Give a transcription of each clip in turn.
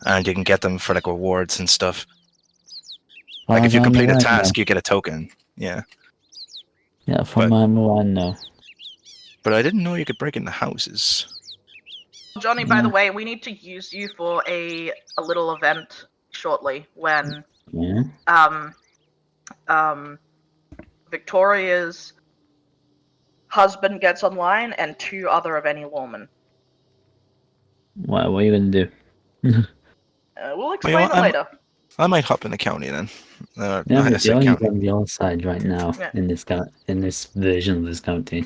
and you can get them for like rewards and stuff. Like if you complete a task, you get a token. Yeah. Yeah, from my one, no. But I didn't know you could break into houses. Johnny, by the way, we need to use you for a little event shortly when Victoria's husband gets online and 2 other of any lawmen. What are you gonna do? We'll explain it later. I might hop in the county then. Yeah, but you're on the other side right now in this version of this county.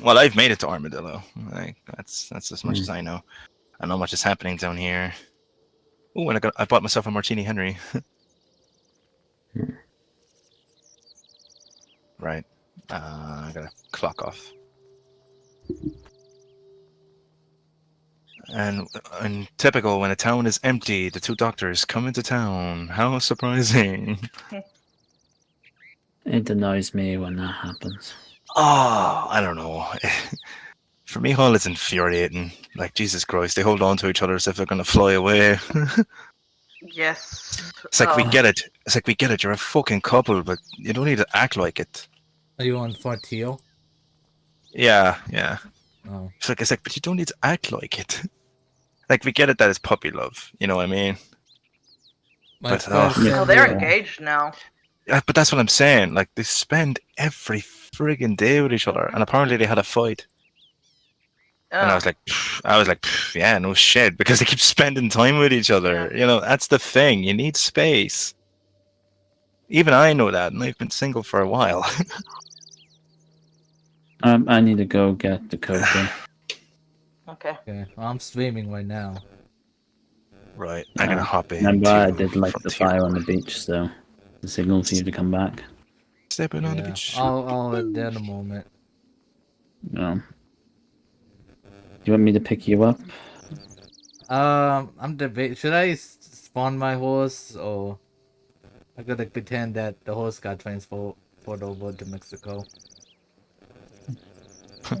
Well, I've made it to Armadillo. Like that's as much as I know. I know much is happening down here. Oh, and I bought myself a Martini Henry. Right. I gotta clock off. And typical, when a town is empty, the 2 doctors come into town. How surprising. It annoys me when that happens. Oh, I don't know. For me, Hall, it's infuriating. Like, Jesus Christ, they hold on to each other as if they're going to fly away. Yes. It's like, we get it. It's like, we get it. You're a fucking couple, but you don't need to act like it. Are you on Fortio? Yeah. Oh. It's like, but you don't need to act like it. Like, we get it that it's puppy love. You know what I mean? But, they're engaged now. Yeah, but that's what I'm saying. Like, they spend every friggin' day with each other, and apparently they had a fight. And I was like, yeah, no shit, because they keep spending time with each other. You know, that's the thing. You need space. Even I know that, and I've been single for a while. I need to go get the code. Okay. Well, I'm streaming right now. Right, I'm gonna hop in. Remember, I did like the fire on the beach, so the signal for you to come back. Stepping on the beach. I'll let that in a moment. Do you want me to pick you up? I'm debating. Should I spawn my horse, or I gotta pretend that the horse got transported over to Mexico?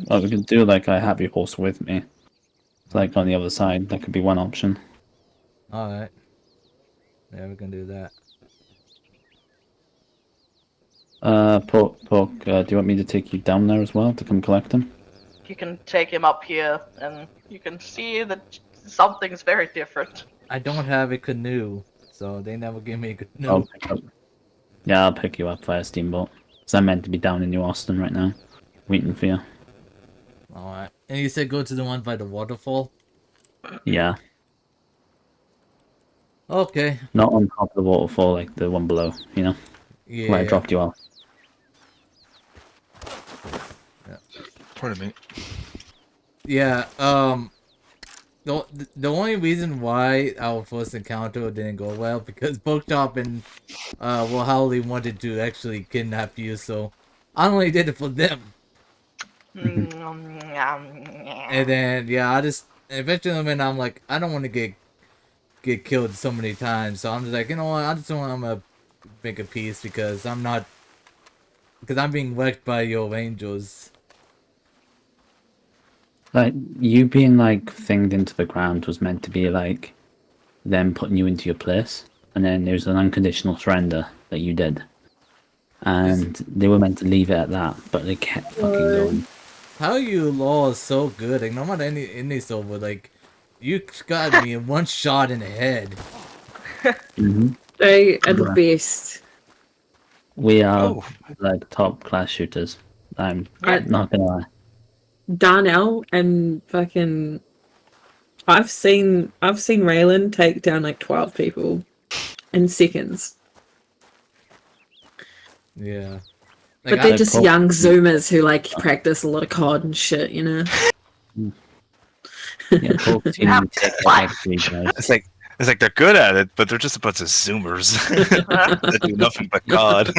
Well, we could do like I have your horse with me. Like on the other side, that could be one option. Alright. Yeah, we can do that. Pork, do you want me to take you down there as well to come collect him? You can take him up here, and you can see that something's very different. I don't have a canoe, so they never give me a canoe. Yeah, I'll pick you up via steamboat. Because I'm meant to be down in New Austin right now, waiting for you. Alright. And you said go to the one by the waterfall? Yeah. Okay. Not on top of the waterfall, like the one below, you know? Yeah. Where I dropped you off. Yeah. Pardon me. Yeah, the only reason why our first encounter didn't go well, because Bookshop and Howley wanted to actually kidnap you, so I only did it for them. And then, yeah, I just, eventually when I'm like, I don't want to get killed so many times, so I'm just like, you know what, I just want to make a peace, because I'm being wrecked by your angels. Like, you being, like, thinged into the ground was meant to be, like, them putting you into your place, and then there's an unconditional surrender that you did. And they were meant to leave it at that, but they kept fucking going. How you law is so good, like, no matter any silver, like, you got me in one shot in the head. They are the best. We are, like, top class shooters. I'm not gonna lie. Darnell and fucking I've seen Raylan take down like 12 people in seconds. Yeah. Like, but they're just young Zoomers who like practice a lot of COD and shit, you know. It's like they're good at it, but they're just a bunch of Zoomers that do nothing but God.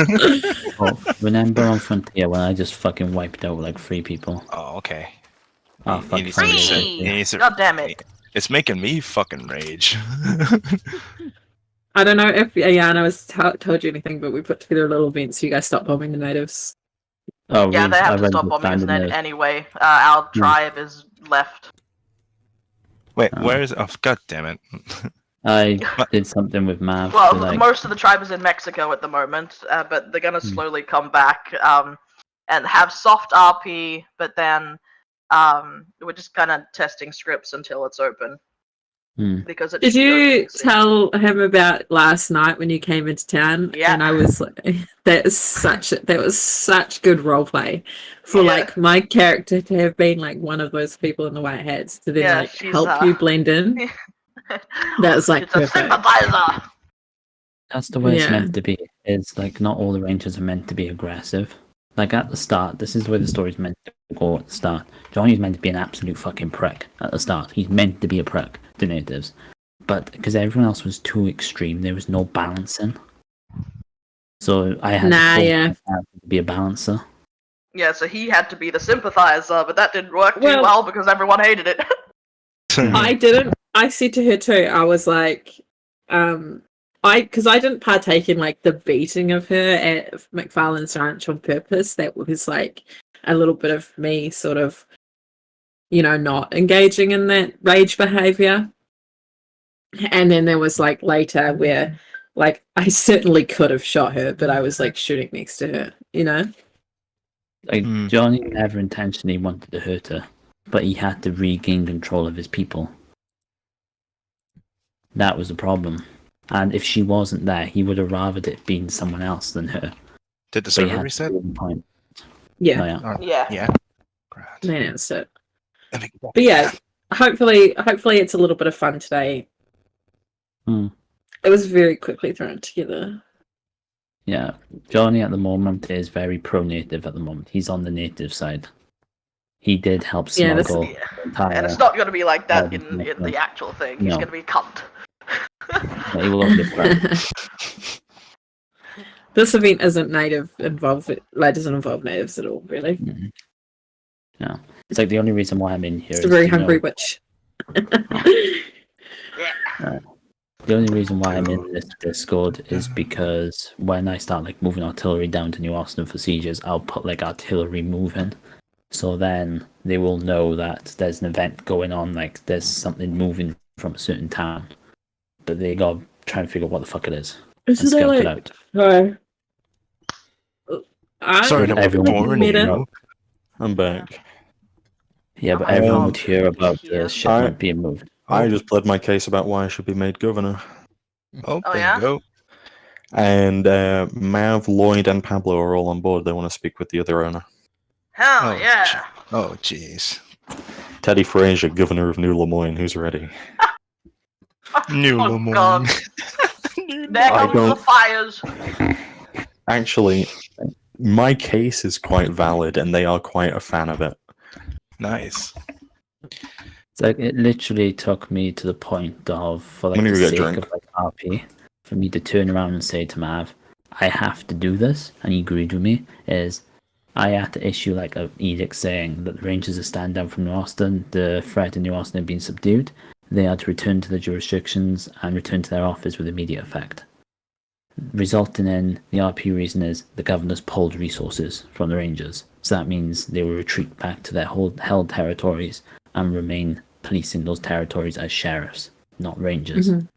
Remember on Frontier when I just fucking wiped out like 3 people? Oh, okay. Oh, fuck. God damn it. It's making me fucking rage. I don't know if Ayana has told you anything, but we put together a little event so you guys stop bombing the natives. Oh, yeah, they have to stop bombing the natives anyway. Our tribe is left. Wait, Oh. where is? Oh, god damn it! I did something with Mav Well, to like. most of the tribe is in Mexico at the moment, but they're gonna Hmm. slowly come back and have soft RP, but then we're just kind of testing scripts until it's open Hmm. because it Did should be you opening soon. tell him about last night when you came into town? Yeah. And I was like, that was such good roleplay for Yeah. like my character to have been like one of those people in the white hats to then Yeah, like she's, help you blend in. That was like She's a perfect. sympathizer. That's the way it's Yeah. meant to be. It's like not all the rangers are meant to be aggressive. Like at the start, this is where the story's meant to go at the start. Johnny's meant to be an absolute fucking prick at the start. He's meant to be a prick to natives. But because everyone else was too extreme, there was no balancing. So I had to be a balancer. Yeah, so he had to be the sympathizer, but that didn't work too Well- well because everyone hated it. I didn't. I said to her too. I was like, because I didn't partake in like the beating of her at McFarlane's ranch on purpose. That was like a little bit of me sort of, not engaging in that rage behavior. And then there was like later where like I certainly could have shot her, but I was like shooting next to her, Like Hmm. Johnny never intentionally wanted to hurt her, but he had to regain control of his people. That was the problem. And if she wasn't there, he would have rathered it being someone else than her. Did the But he server had reset? to prove a point. Yeah, Oh, yeah. Or- Yeah. Yeah. Grand. they announced it. Let me- But yeah, hopefully it's a little bit of fun today. Hmm. It was very quickly thrown together. Yeah, Johnny at the moment is very pro-native at the moment. He's on the native side. He did help Yeah, this- smuggle Yeah. the entire... And it's not going to be like that Yeah, in the actual thing. He's No. going to be a cunt. He won't get credit. This event isn't doesn't involve natives at all, really. Mhm. No. It's like the only reason why I'm in here It's is a very to know- hungry witch. The only reason why I'm in this Discord is because when I start like moving artillery down to New Austin for sieges, I'll put like artillery moving. So then they will know that there's an event going on, like there's something moving from a certain town. But they gotta try and figure out what the fuck it is. And Isn't scout that it like? out. Sorry to everyone warn meta. you. I'm back. Yeah, but I everyone can't would hear about hear. the shipment being moved. I just pled my case about why I should be made governor. Oh, Oh, there yeah? you go. And Mav, Lloyd, and Pablo are all on board. They want to speak with the other owner. Hell Oh, yeah. Oh, jeez. Teddy Frazier, governor of New Lemoyne. Who's ready? New Oh, Lemoyne. God. There I comes don't- the fires. Actually, my case is quite valid, and they are quite a fan of it. Nice. It's like it literally took me to the point of, for like I'm gonna the go get sake drunk. of like RP, for me to turn around and say to Mav, I have to do this, and he agreed with me, is I had to issue like an edict saying that the Rangers are stand down from New Austin, the threat in New Austin had been subdued, they had to return to their jurisdictions and return to their office with immediate effect. Resulting in the RP reason is the governor's pulled resources from the Rangers, so that means they will retreat back to their held territories and remain policing those territories as sheriffs, not rangers. Mhm.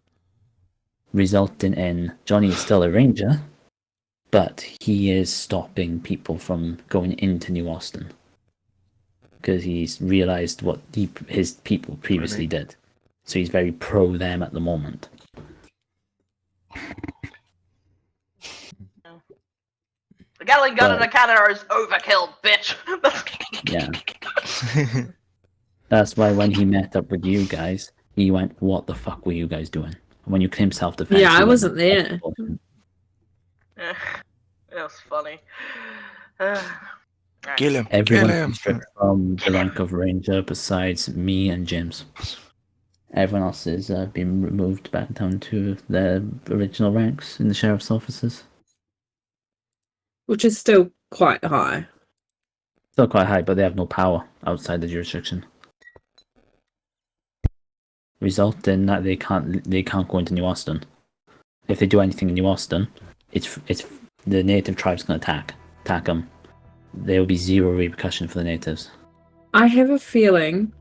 Resulting in Johnny is still a ranger, but he is stopping people from going into New Austin because he's realized what his people previously did. So he's very pro them at the moment. The Gatling gun But- in a cannon is overkill, bitch. Yeah. That's why when he met up with you guys, he went, "What the fuck were you guys doing?" When you claimed self-defense. Yeah, he I went, wasn't there. It was funny. Alright. Kill him. Everyone Kill him. stripped from the rank of ranger besides me and James. Everyone else is being removed back down to their original ranks in the sheriff's offices. Which is still quite high. Still quite high, but they have no power outside the jurisdiction. Result in that they can't go into New Austin. If they do anything in New Austin, it's the native tribe's going to attack them. There will be zero repercussion for the natives. I have a feeling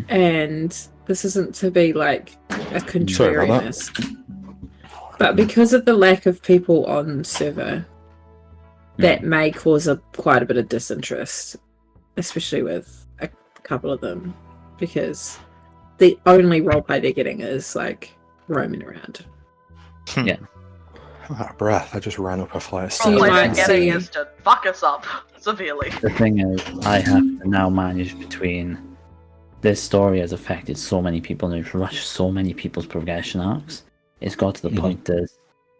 And this isn't to be like a Sorry about contrarianist, but because of the lack of people on the server, that may cause quite a bit of disinterest, especially with a couple of them, because the only roleplay they're getting is like roaming around. Yeah. I'm out of breath. I just ran up a flight of So you All might they're getting see- is to fuck us up severely. The thing is, I have to now manage between this story has affected so many people and it's rushed so many people's progression arcs. It's got to the point that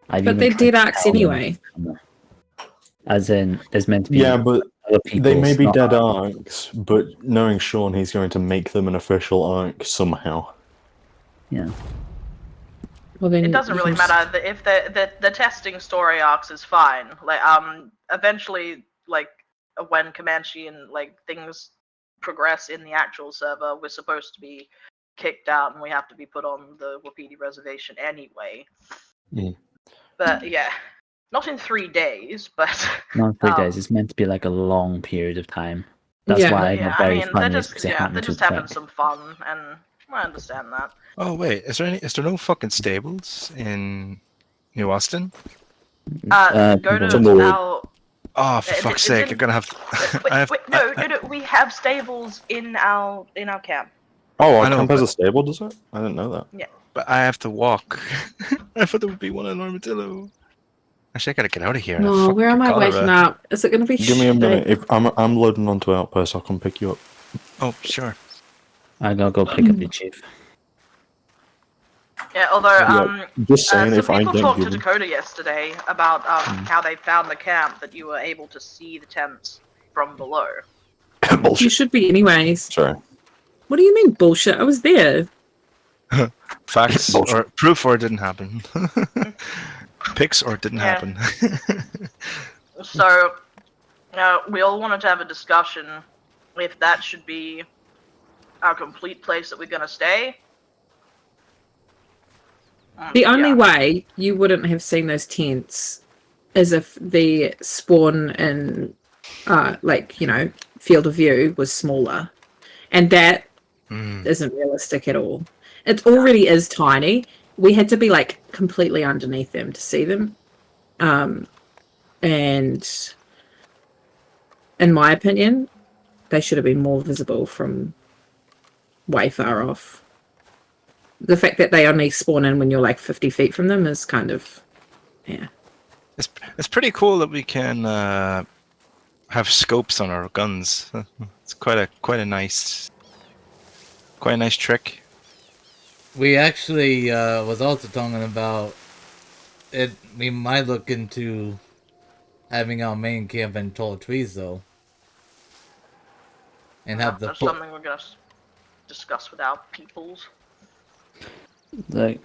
I've But even they're tried dead to arcs tell them- anyway. As in, there's meant to be Yeah, but other people. they may be not- dead arcs, but knowing Sean, he's going to make them an official arc somehow. Yeah. Well, then It doesn't you really can matter if the testing story arcs is fine. Like eventually, like when Comanche and like things progress in the actual server, we're supposed to be kicked out and we have to be put on the Wapiti reservation anyway. Mm. But yeah, not in 3 days, but Not 3 days. It's meant to be like a long period of time. That's Yeah. why yeah, I'm I very mean they're funny just because it they're happened just too having quick. some fun, and I understand that. Oh wait, is there no fucking stables in New Austin? Go to Tumbleweed. our. Oh, for fuck's sake, you're gonna have. No, we have stables in our camp. Oh, I our know, camp has but- a stable, does it? I didn't know that. But I have to walk. I thought there would be one in Armadillo. Actually, I gotta get out of here. Oh, where am I Fucking waking up? Is it going to be Give me a shit? minute. If I'm loading onto Outpost, I'll come pick you up. Oh, sure. I gotta go pick up the chief. Yeah, although Just saying, some if I people don't talked to give them... Dakota yesterday about how they found the camp, that you were able to see the tents from below. You Bullshit. should be anyways. Sorry. What do you mean bullshit? I was there. Facts Bullshit. or proof or it didn't happen. Pics or it didn't Yeah. happen. So, we all wanted to have a discussion if that should be our complete place that we're gonna stay. The only Yeah. way you wouldn't have seen those tents is if the spawn in, field of view was smaller. And that isn't realistic at all. It already is tiny. We had to be like completely underneath them to see them. And in my opinion, they should have been more visible from way far off. The fact that they only spawn in when you're like 50 feet from them is kind of, yeah. It's pretty cool that we can have scopes on our guns. It's quite a nice trick. We actually was also talking about it. We might look into having our main camp in tall trees, though, and have the That's something we're gonna discuss with our peoples. Like,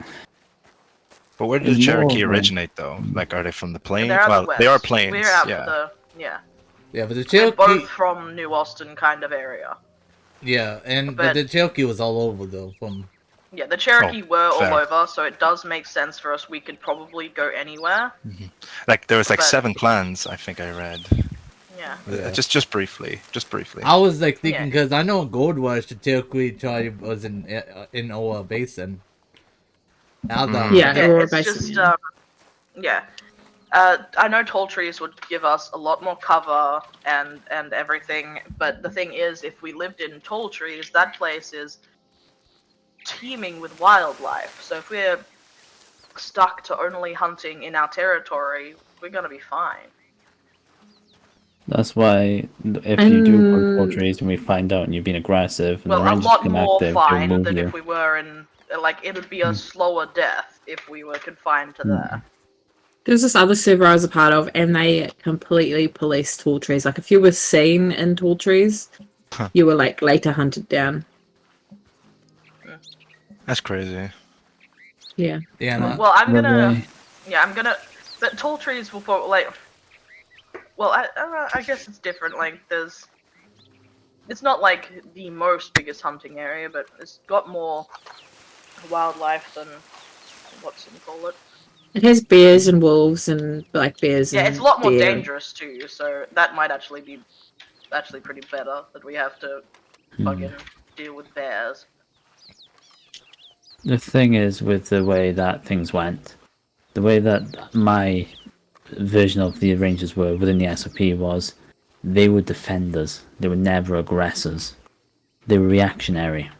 But where did the It's more Cherokee of a- originate, though? Like, are they from the plains? They're out Well, the west. they are plains. We're out Yeah. the yeah. yeah, but the We're Cherokee, both from New Austin kind of area. yeah, but but- the Cherokee was all over though. From Yeah, the Cherokee were fair. all over, so it does make sense for us. We could probably go anywhere. Like there was like But- 7 clans, I think I read. Yeah. Yeah. Just briefly. I was like thinking Yeah. because I know in Gold Rush the Cherokee tribe was in Oa Basin. Now that Yeah. Yeah, Aurora it's Basin, just yeah. yeah. I know tall trees would give us a lot more cover and everything, but the thing is, if we lived in tall trees, that place is teeming with wildlife. So if we're stuck to only hunting in our territory, we're gonna be fine. that's why if you do put portraits and we find out and you've been aggressive and Well, the a rangers lot come more active, fine they'll move than you. if we were in. Like, it would be a slower death if we were confined to there. There's this other server I was a part of, and they completely policed tall trees. Like, if you were seen in tall trees, you were like later hunted down. That's crazy. Yeah. yeah, no, Well, I'm gonna. Right. Yeah, I'm gonna. But tall trees will probably like. Well, I guess it's different. Like, there's. It's not like the most biggest hunting area, but it's got more wildlife than what's it call it. It has bears and wolves and black bears. Yeah, and it's a lot more deer. dangerous too. So that might actually be pretty better that we have to fucking deal with bears. The thing is, with the way that things went, the way that my version of the Rangers were within the SOP was they were defenders. They were never aggressors. They were reactionary,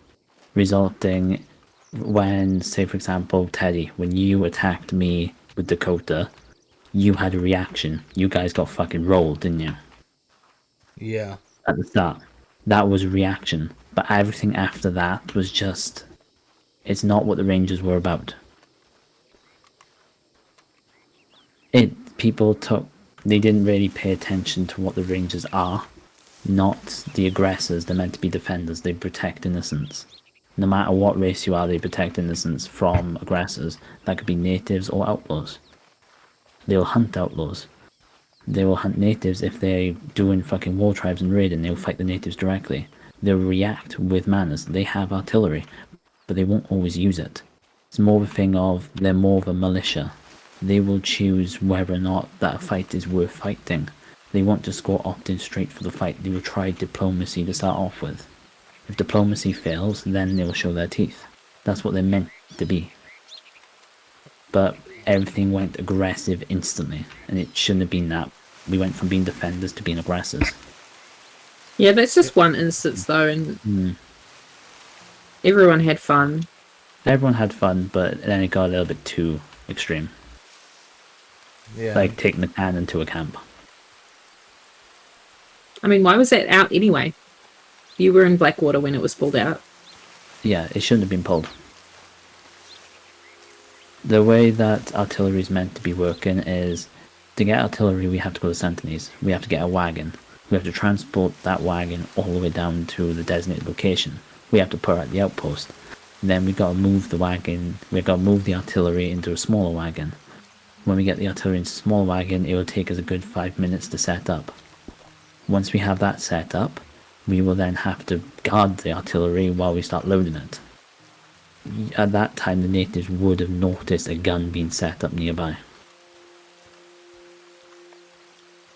resulting when, say for example, Teddy, when you attacked me with Dakota, you had a reaction. You guys got fucking rolled, didn't you? Yeah. At the start. That was a reaction. But everything after that was just... It's not what the Rangers were about. People took... They didn't really pay attention to what the Rangers are. Not the aggressors. They're meant to be defenders. They protect innocents. No matter what race you are, they protect innocents from aggressors. That could be natives or outlaws. They'll hunt outlaws. They will hunt natives if they're doing fucking war tribes and raiding. They'll fight the natives directly. They'll react with manners. They have artillery, but they won't always use it. It's more of a thing of they're more of a militia. They will choose whether or not that fight is worth fighting. They won't just go opt in straight for the fight. They will try diplomacy to start off with. If diplomacy fails, then they will show their teeth. That's what they're meant to be. But everything went aggressive instantly, and it shouldn't have been that. We went from being defenders to being aggressors. Yeah, that's just one instance though, and everyone had fun. Everyone had fun, but then it got a little bit too extreme. Yeah. Like taking the cannon to a camp. I mean, why was that out anyway? You were in Blackwater when it was pulled out. Yeah, it shouldn't have been pulled. The way that artillery is meant to be working is, to get artillery we have to go to Sentinels. We have to get a wagon. We have to transport that wagon all the way down to the designated location. We have to put it at the outpost. Then we got to move the wagon. We got to move the artillery into a smaller wagon. When we get the artillery into a smaller wagon, it will take us a good 5 minutes to set up. Once we have that set up, we will then have to guard the artillery while we start loading it. At that time, the natives would have noticed a gun being set up nearby.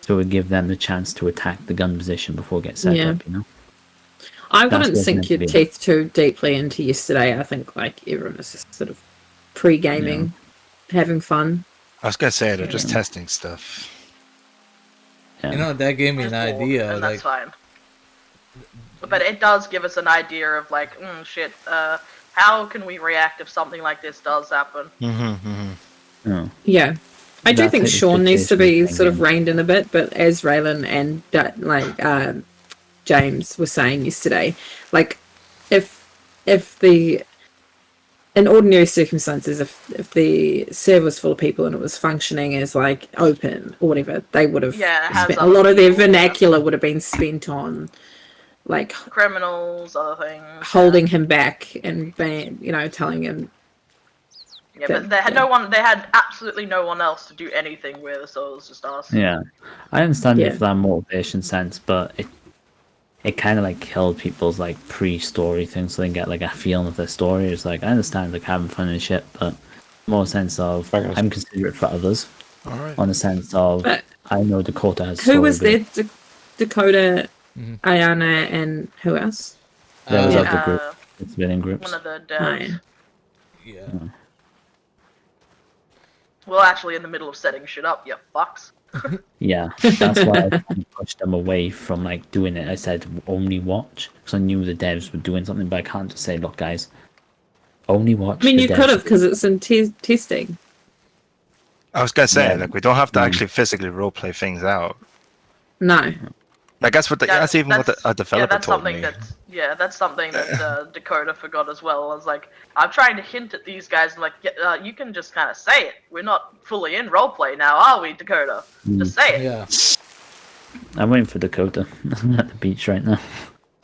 So it would give them the chance to attack the gun position before it gets set up, you know? I That's wouldn't what's sink meant your to be. teeth too deeply into yesterday. I think like everyone was just sort of pre-gaming, having fun. I was gonna say they're just testing stuff. Yeah. You know, that gave me an Just bored, idea. and Like, that's fine. But it does give us an idea of like, shit. How can we react if something like this does happen? Oh. Yeah. I do That's think it, Sean needs to be expectation sort of thing. reined in a bit, but as Raylan and James were saying yesterday, like if the in ordinary circumstances, if the server was full of people and it was functioning as like open or whatever, they would have spent, a lot of their vernacular would have been spent on like Criminals, other things. holding him back and being, telling him. Yeah, but they had no one. They had absolutely no one else to do anything with, so it was just us. Yeah. I understand Yeah. it for that motivation sense, but it kind of like killed people's like pre-story things so they can get like a feeling of their story. It's like, I understand like having fun and shit, but more sense of I'm considerate for others. Alright. On the sense of But I know Dakota has who story, was but there? Dakota, Ayana, and who else? that was Yeah. of the group. It's been in groups. One of the Oh, devs. yeah. yeah. Well, actually, in the middle of setting shit up, you fucks. Yeah, that's why I kind of pushed them away from like doing it. I said only watch because I knew the devs were doing something, but I can't just say, look, guys, only watch. I mean, the you devs." could have because it's in testing. I was gonna say, Yeah. like, we don't have to actually physically roleplay things out. No. Like that's what that's even what a developer that's told something me. that's something that Dakota forgot as well. I was like, I'm trying to hint at these guys, and like, you can just kind of say it. We're not fully in roleplay now, are we, Dakota? Just say it. Yeah. I'm waiting for Dakota. I'm at the beach right now.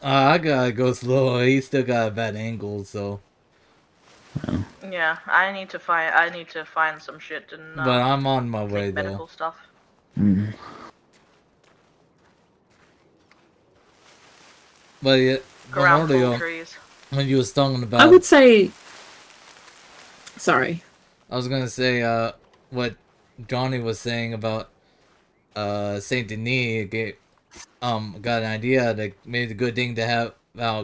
I gotta go slow. He still got a bad angle, so. Yeah, I need to find some shit and But I'm on my way take medical though. stuff. But yeah, Around tall earlier trees. when you was talking about, I would say. Sorry. I was gonna say what Johnny was saying about Saint Denis got an idea that made it a good thing to have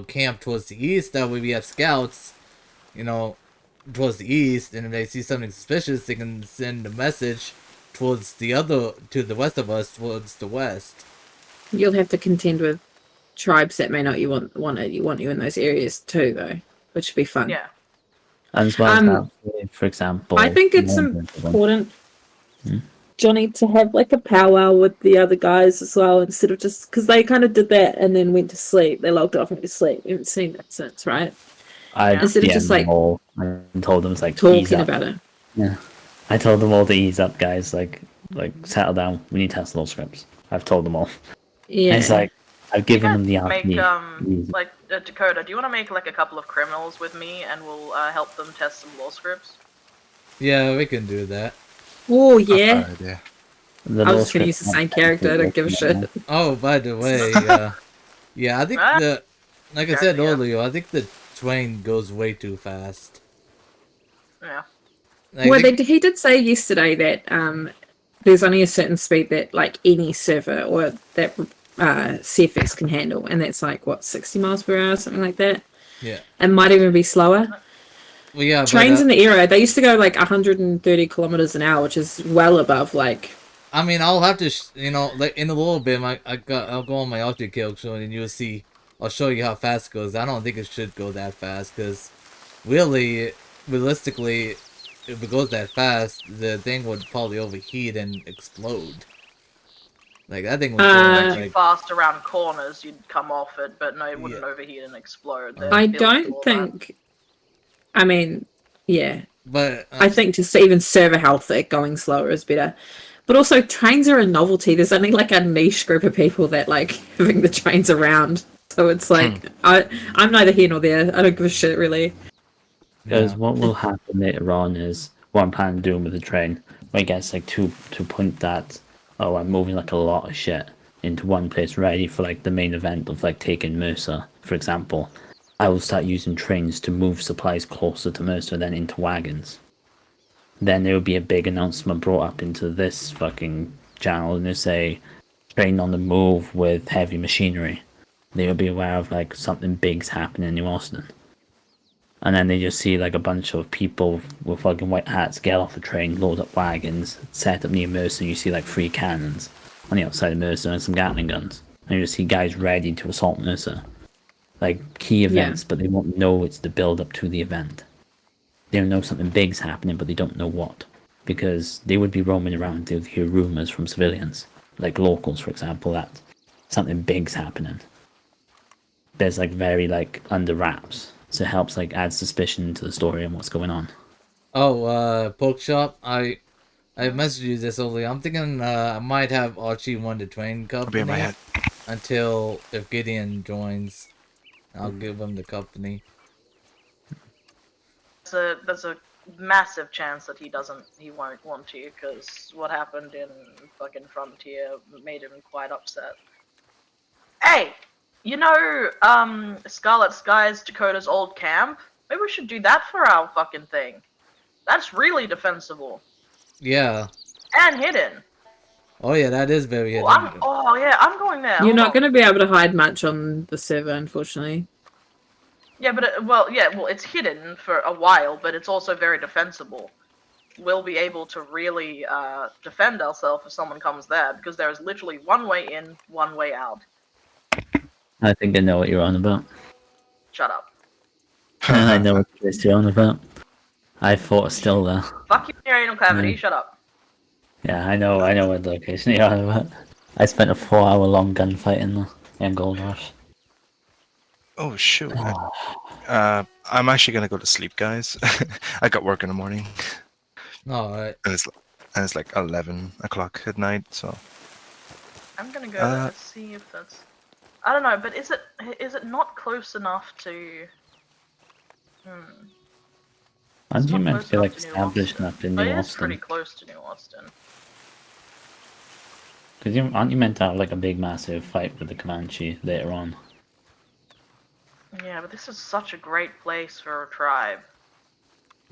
camp towards the east. That way we have scouts, you know, towards the east, and if they see something suspicious, they can send a message towards to the west of us, towards the west. You'll have to contend with tribes that may not want you in those areas too, though, which would be fun. Yeah. As well as that, for example, I think it's important, Johnny, to have like a powwow with the other guys as well, instead of just because they kind of did that and then went to sleep. They logged off and went to sleep. We haven't seen that since, right? Instead of just like all and told them it's like talking about it. Yeah, I told them all to ease up, guys. Like settle down. We need test law scripts. I've told them all. Yeah, and it's like I've given them the make like Dakota. Do you want to make like a couple of criminals with me, and we'll help them test some law scripts? Yeah, we can do that. Oh yeah. I was just gonna use the same character. I don't give a shit. Oh, by the way, yeah, I think like I said earlier, I think the train goes way too fast. Yeah. Well, he did say yesterday that there's only a certain speed that like any server or that CFX can handle, and that's like what 60 miles per hour, something like that. Yeah. And might even be slower. Well, yeah. Trains in the era, they used to go like 130 kilometers an hour, which is well above like. I mean, I'll have to, like in a little bit, I'll go on my object kill show, and you'll see. I'll show you how fast it goes. I don't think it should go that fast, because really, realistically, if it goes that fast, the thing would probably overheat and explode. Like that thing would go too fast around corners, you'd come off it, but no, it wouldn't overheat and explode. I don't think. I mean, yeah. But I think just even server health, going slower is better. But also, trains are a novelty. There's only like a niche group of people that like having the trains around. So it's like I'm neither here nor there. I don't give a shit really. Because what will happen later on is what I'm planning on doing with the train, when it gets like to point that I'm moving like a lot of shit into one place ready for like the main event of like taking Mercer, for example. I will start using trains to move supplies closer to Mercer, then into wagons. Then there will be a big announcement brought up into this fucking channel, and they say train on the move with heavy machinery. They will be aware of like something big's happening in New Austin. And then they just see like a bunch of people with fucking white hats get off the train, load up wagons, set up near Mercer, and you see like 3 cannons on the outside of Mercer and some Gatling guns. And you just see guys ready to assault Mercer. Like key events, but they won't know it's the build up to the event. They'll know something big's happening, but they don't know what. Because they would be roaming around, they would hear rumours from civilians, like locals, for example, that something big's happening. There's like very like under wraps. So it helps like add suspicion to the story and what's going on. Oh, Poke Shop, I messaged you this earlier. I'm thinking I might have Archie run the train company until if Gideon joins, I'll give him the company. There's a massive chance that he won't want to, because what happened in fucking Frontier made him quite upset. Hey! You know, Scarlet Skies, Dakota's old camp? Maybe we should do that for our fucking thing. That's really defensible. Yeah. And hidden. Oh yeah, that is very hidden. I'm going there. You're not going to be able to hide much on the server, unfortunately. Yeah, but it's hidden for a while, but it's also very defensible. We'll be able to really defend ourselves if someone comes there, because there is literally one way in, one way out. I think I know what you're on about. Shut up. I know what you're on about. I thought still there. Fuck you, your anal cavity. Shut up. Yeah, I know what location you're on about. I spent a 4-hour-long gunfight in Gold Rush. Oh shoot! I'm actually gonna go to sleep, guys. I got work in the morning. All right. And it's like 11 o'clock at night, so. I'm gonna go see if that's. I don't know, but is it not close enough to? Aren't you meant to be like established enough in New Austin? It's pretty close to New Austin. Because aren't you meant to have like a big massive fight with the Comanche later on? Yeah, but this is such a great place for a tribe.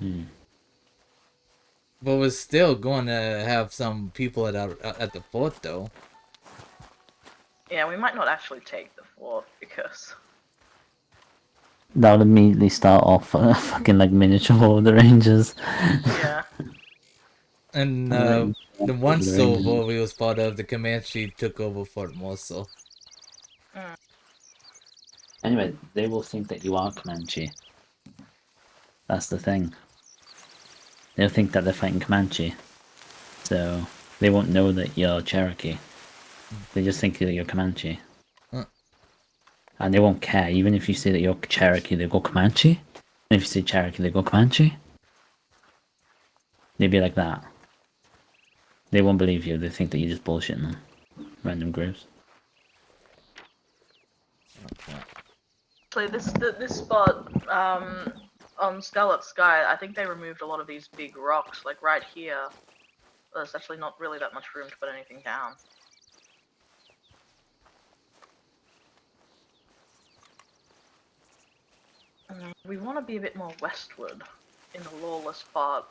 But we're still going to have some people at the fort, though. Yeah, we might not actually take the fort, because that would immediately start off fucking like miniature war of the Rangers. Yeah. And Right. the one The silver Rangers. we was part of, the Comanche took over Fort Mosul. Anyway, they will think that you are Comanche. That's the thing. They'll think that they're fighting Comanche. So they won't know that you're Cherokee. They just think that you're Comanche. Huh. And they won't care. Even if you say that you're Cherokee, they go Comanche. And if you say Cherokee, they go Comanche. They'd be like that. They won't believe you. They think that you're just bullshitting them. Random groups. So this spot on Scarlet Sky, I think they removed a lot of these big rocks, like right here. There's actually not really that much room to put anything down. We want to be a bit more westward in the lawless part.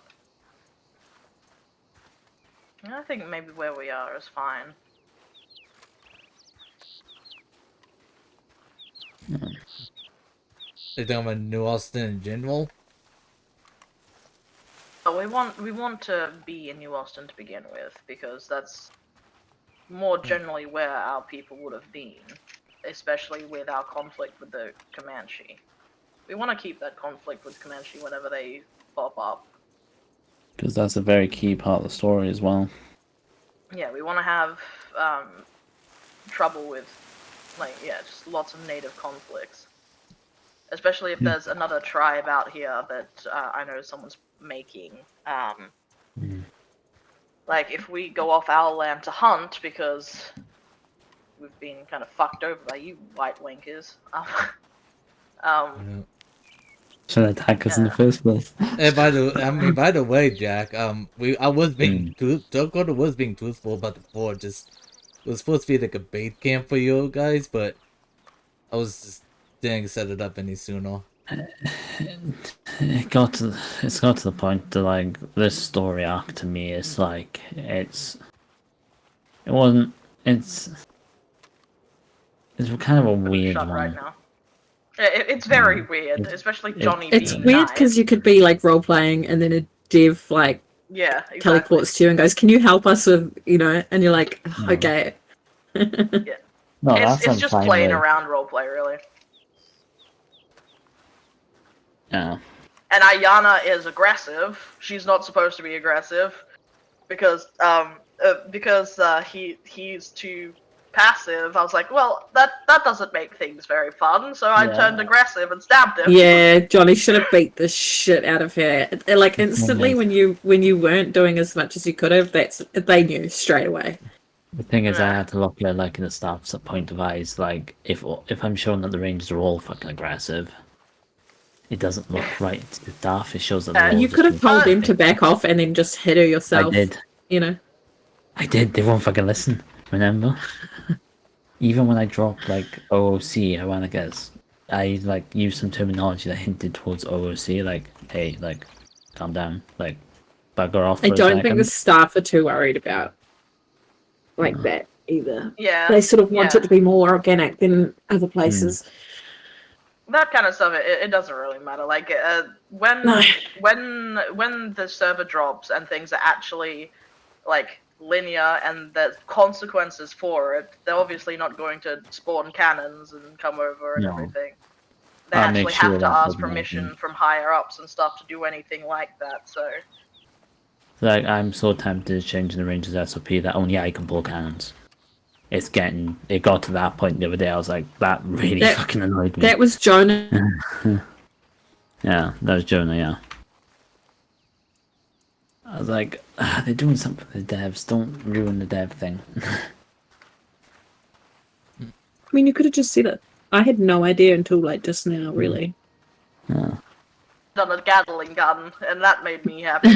And I think maybe where we are is fine. They're talking about New Austin in general. But we want to be in New Austin to begin with, because that's more generally where our people would have been, especially with our conflict with the Comanche. We want to keep that conflict with Comanche whenever they pop up. Because that's a very key part of the story as well. Yeah, we want to have trouble with, like, yeah, just lots of native conflicts. Especially if there's another tribe out here that I know someone's making. Like, if we go off our land to hunt because we've been kind of fucked over by you white wankers. Should attack us in the first place. And by the way, Jack, I was being Dakota was being truthful about the fort. Just it was supposed to be like a bait camp for you guys, but I was just didn't set it up any sooner. It's got to the point that, like, this story arc to me is like it's kind of a weird shut one. right now. It's very weird, especially Johnny It's being weird nice. because you could be like role playing and then a dev like Yeah, exactly. teleports to you and goes, "Can you help us with And you're like, No. "Okay." No, It's I'm just fine playing with. around roleplay, really. Yeah. And Ayana is aggressive. She's not supposed to be aggressive because he's too passive. I was like, well, that doesn't make things very fun. So I turned aggressive and stabbed him. Yeah, Johnny should have beat the shit out of her. Like instantly when you weren't doing as much as you could have, they knew straight away. The thing is, I had to look at, like, in the staff's point of eyes. Like, if I'm showing that the Rangers are all fucking aggressive, it doesn't look right to the staff. It shows that they're all You just could have told them But- to back off and then just hit her yourself. I did. You know. I did. They won't fucking listen. Remember? Even when I dropped, like, OOC, Ironicus, I, like, used some terminology that hinted towards OOC, like, hey, like, calm down, like, bugger off for I a don't second. think the staff are too worried about that either. Yeah. They sort of want yeah. it to be more organic than other places. That kind of stuff, it doesn't really matter. Like, when No. when the server drops and things are actually, like, linear and there's consequences for it, they're obviously not going to spawn cannons and come over and No. everything. They I'll make actually sure have to that ask doesn't permission happen. from higher ups and stuff to do anything like that, so... Like, I'm so tempted to change the Rangers SOP that only I can pull cannons. It got to that point the other day. I was like, that really That- fucking annoyed me. That was Jonah. Yeah, that was Jonah, yeah. I was like, they're doing something for the devs. Don't ruin the dev thing. I mean, you could have just said it. I had no idea until like just now, really. Yeah. Done a Gatling gun, and that made me happy.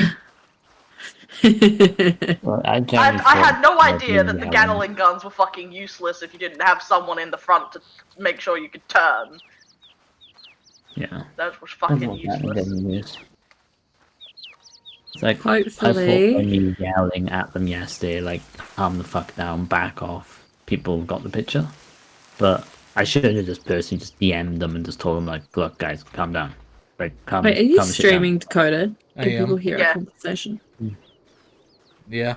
Well, I I had no idea that the Gatling guns were fucking useless if you didn't have someone in the front to make sure you could turn. Yeah. That was I fucking thought that useless. didn't use. It's like, I thought Hopefully. when you yelling at them yesterday, like, calm the fuck down, back off, people got the picture. But I should have just personally just DM'd them and just told them like, look, guys, calm down. Like, calm. Wait, are you calm the shit down. streaming Dakota? I Can am. people hear Yeah. our conversation? Yeah.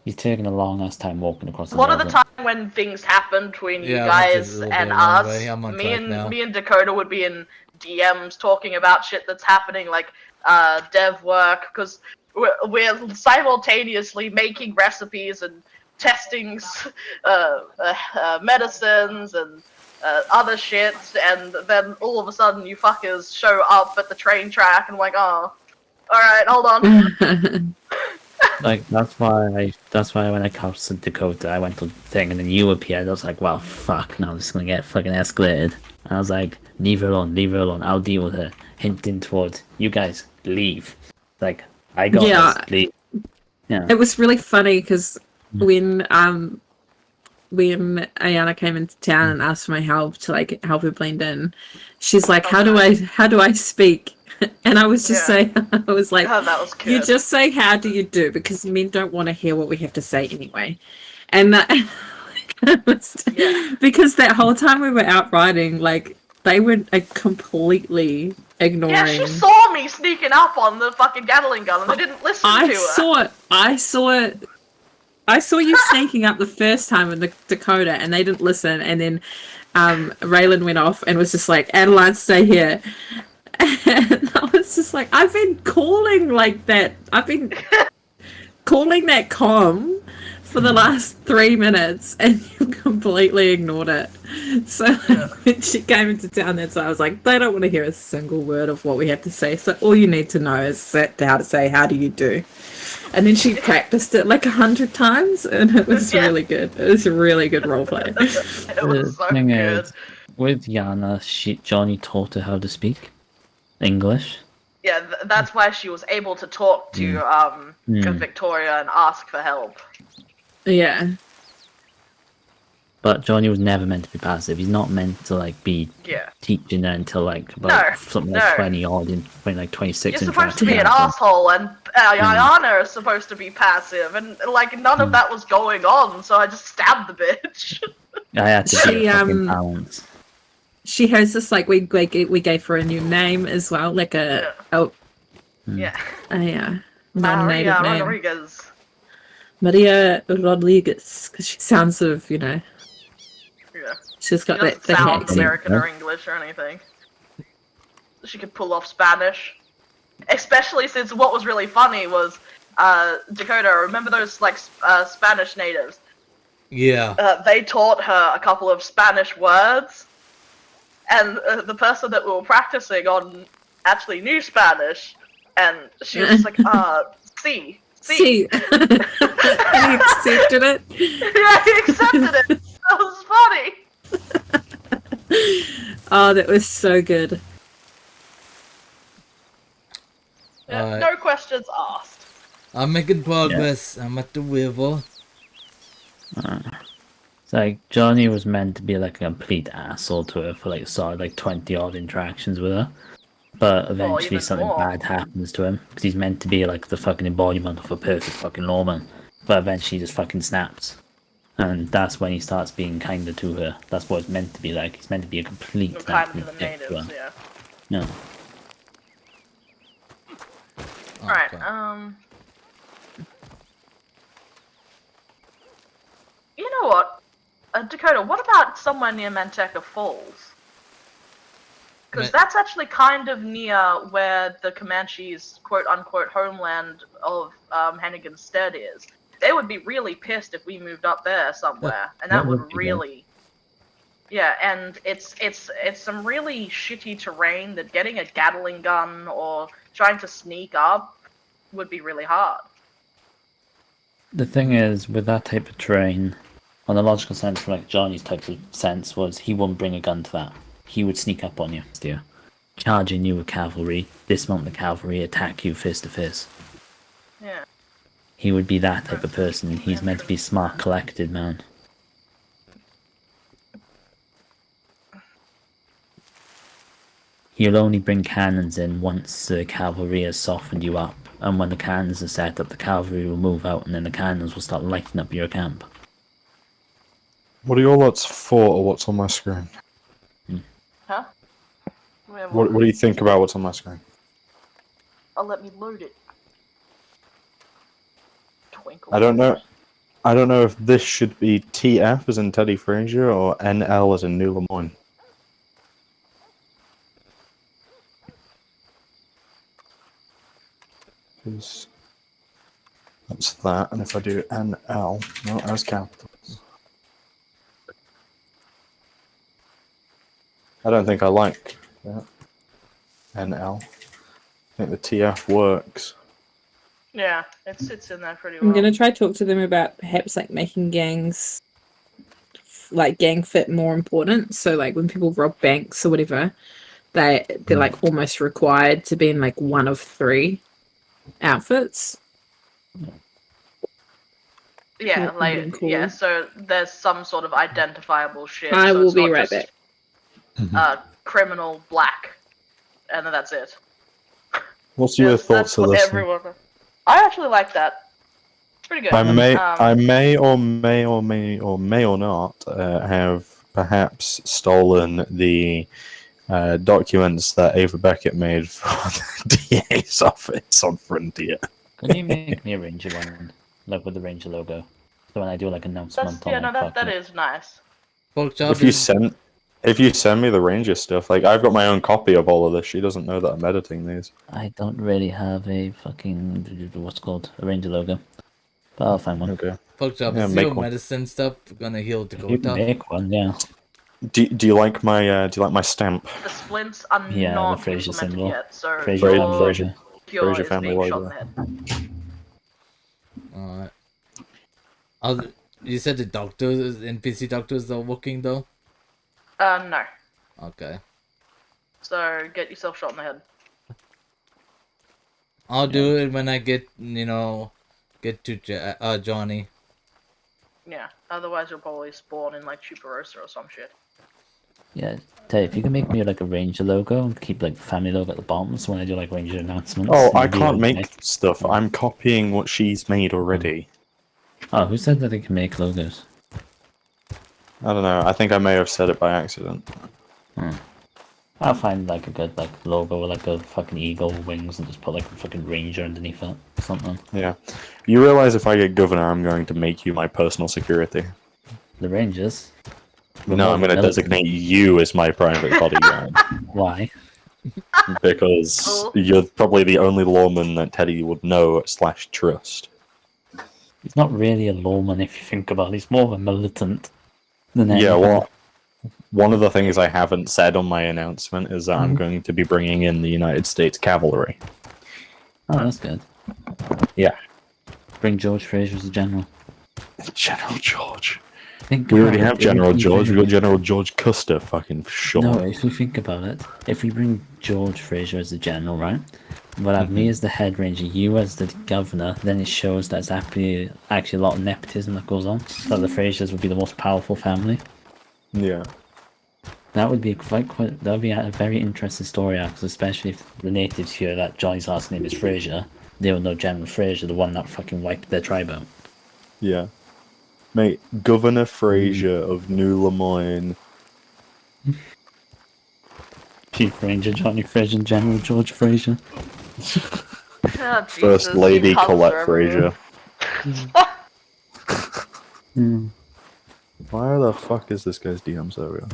He's taking a long ass time walking across A the lot of the desert. time when things happen between you Yeah, guys once it's a little and bit along the us, way, I'm on me track and now. me and Dakota would be in DMs talking about shit that's happening, like dev work, because we're simultaneously making recipes and testing medicines and other shit, and then all of a sudden you fuckers show up at the train track and I'm like, oh, alright, hold on. Like that's why when I casted Dakota, I went to the thing and then you appeared. I was like, well, fuck, now this is gonna get fucking escalated. And I was like, leave her alone. I'll deal with her. Hinting towards you guys, leave. Like I got Yeah. this. Leave. Yeah. It was really funny because when Ayana came into town and asked for my help to like help her blend in, she's like, how do I speak? And I was just saying, I was like, Oh, that was good. you just say how do you do, because men don't want to hear what we have to say anyway. And that because that whole time we were out riding, like they were completely ignoring. Yeah, she saw me sneaking up on the fucking Gatling gun and they didn't listen to her. I saw you sneaking up the first time in the Dakota and they didn't listen, and then Raylan went off and was just like, Adeline, stay here. And I was just like, I've been calling like that. I've been calling that comm for the last 3 minutes and you completely ignored it. So when she came into town, that's why I was like, they don't want to hear a single word of what we have to say. So all you need to know is how to say, how do you do? And then she practiced it like 100 times and it was really good. It was a really good roleplay. It was so thing good. is, with Yana, Johnny taught her how to speak English. Yeah, that's why she was able to talk to Victoria and ask for help. Yeah. But Johnny was never meant to be passive. He's not meant to like be teaching her until like about something like 20 odd in like 26. You're supposed to be an asshole, and Ayana is supposed to be passive, and like none of that was going on, so I just stabbed the bitch. I had to get fucking balance. She has this like we gave her a new name as well, like a non-native Maria name. Rodriguez. Maria Rodriguez, because she sounds sort of, Yeah. She's got She that doesn't thick sound accent. American or English or anything. She could pull off Spanish. Especially since what was really funny was, Dakota, remember those, like, Spanish natives? Yeah. They taught her a couple of Spanish words, and the person that we were practicing on actually knew Spanish, and she was just like, see. See. And he accepted it. Yeah, he accepted it. That was funny. Oh, that was so good. Yeah, no questions asked. I'm making progress. I'm at the river. It's like Johnny was meant to be like a complete asshole to her for like sort of like 20 odd interactions with her. But eventually even something more. bad happens to him because he's meant to be like the fucking embodiment of a perfect fucking lawman. But eventually he just fucking snaps. And that's when he starts being kinder to her. That's what it's meant to be like. He's meant to be a complete Kind of the dick to natives, her. yeah. No. Alright, you know what? Dakota, what about somewhere near Manteca Falls? Because that's actually kind of near where the Comanches' quote-unquote homeland of Hannigan's Stead is. They would be really pissed if we moved up there somewhere, and that would really... Yeah, and it's some really shitty terrain that getting a Gatling gun or trying to sneak up would be really hard. The thing is, with that type of terrain, on the logical sense for like Johnny's type of sense was he wouldn't bring a gun to that. He would sneak up on you, charging you with cavalry, dismount the cavalry, attack you face to face. Yeah. He would be that type of person. He's meant to be smart, collected, man. He'll only bring cannons in once the cavalry has softened you up, and when the cannons are set up, the cavalry will move out, and then the cannons will start lighting up your camp. What are your lots for, or what's on my screen? Huh? Where, What do you think about what's on my screen? Oh, let me load it. Twinkle. I don't know. I don't know if this should be TF as in Teddy Frazier or NL as in New Lemoyne. Because that's that, and if I do NL, no, as capitals. I don't think I like that. NL. I think the TF works. Yeah, it sits in there pretty well. I'm gonna try to talk to them about perhaps like making gangs, like gang fit more important. So like when people rob banks or whatever, they're like almost required to be in like one of 3 outfits. Yeah, That would've like been cool. yeah. So there's some sort of identifiable shit. I so will it's be not right just, back. Criminal black, and then that's it. What's your Yes, thoughts that's of what this? everyone. I actually like that. It's pretty good. I may or not have perhaps stolen the documents that Ava Beckett made for the DA's office on Frontier. Can you make me a Ranger one, like with the Ranger logo? So when I do like announcement That's on yeah, no, like that is nice. Pork chop If you is send me the Ranger stuff, like I've got my own copy of all of this. She doesn't know that I'm editing these. I don't really have a fucking what's it called a Ranger logo, but I'll find one. Okay. pork chop. Yeah, Is make your one. medicine stuff gonna heal You can Dakota? make one, yeah. Do you like my stamp? The splints are Yeah, the not Fraser implemented symbol. yet, so Fraser your family Fraser. cure Fraser is family being shot in logo. the head. Alright. You said the doctors, NPC doctors are working though? No. Okay. So get yourself shot in the head. I'll do it when I get to Johnny. Yeah. Otherwise, you'll probably spawn in like Chuparosa or some shit. Yeah, Ted, if you can make me like a Ranger logo and keep like family logo at the bottom, so when I do like Ranger announcements. Oh, I it'll be can't really make nice. stuff. I'm copying what she's made already. Oh, who said that they can make logos? I don't know. I think I may have said it by accident. I'll find like a good like logo with like a fucking eagle wings and just put like a fucking Ranger underneath it. Something. Yeah. You realize if I get governor, I'm going to make you my personal security. The Rangers. No, I'm going to designate you as my private bodyguard. Why? Because you're probably the only lawman that Teddy would know / trust. He's not really a lawman if you think about it. He's more of a militant than Yeah, anything. well, one of the things I haven't said on my announcement is that I'm going to be bringing in the United States Cavalry. Oh, that's good. Yeah. Bring George Fraser as a general. General George. Think We already about have it, General if we George. We've bring- got General George Custer fucking sure. No, if you think about it, if we bring George Fraser as the general, right? We'll have me as the head ranger, you as the governor, then it shows that it's actually a lot of nepotism that goes on. So the Frasers would be the most powerful family. Yeah. That would be that would be a very interesting story arc, especially if the natives hear that Johnny's last name is Fraser, they will know General Fraser, the one that fucking wiped their tribe out. Yeah. Mate, Governor Fraser of New Lemoyne. Chief Ranger Johnny Fraser and General George Fraser. Oh, First Jesus, Lady you cunts Colette are everywhere. Fraser. Why the fuck is this guy's DM so real?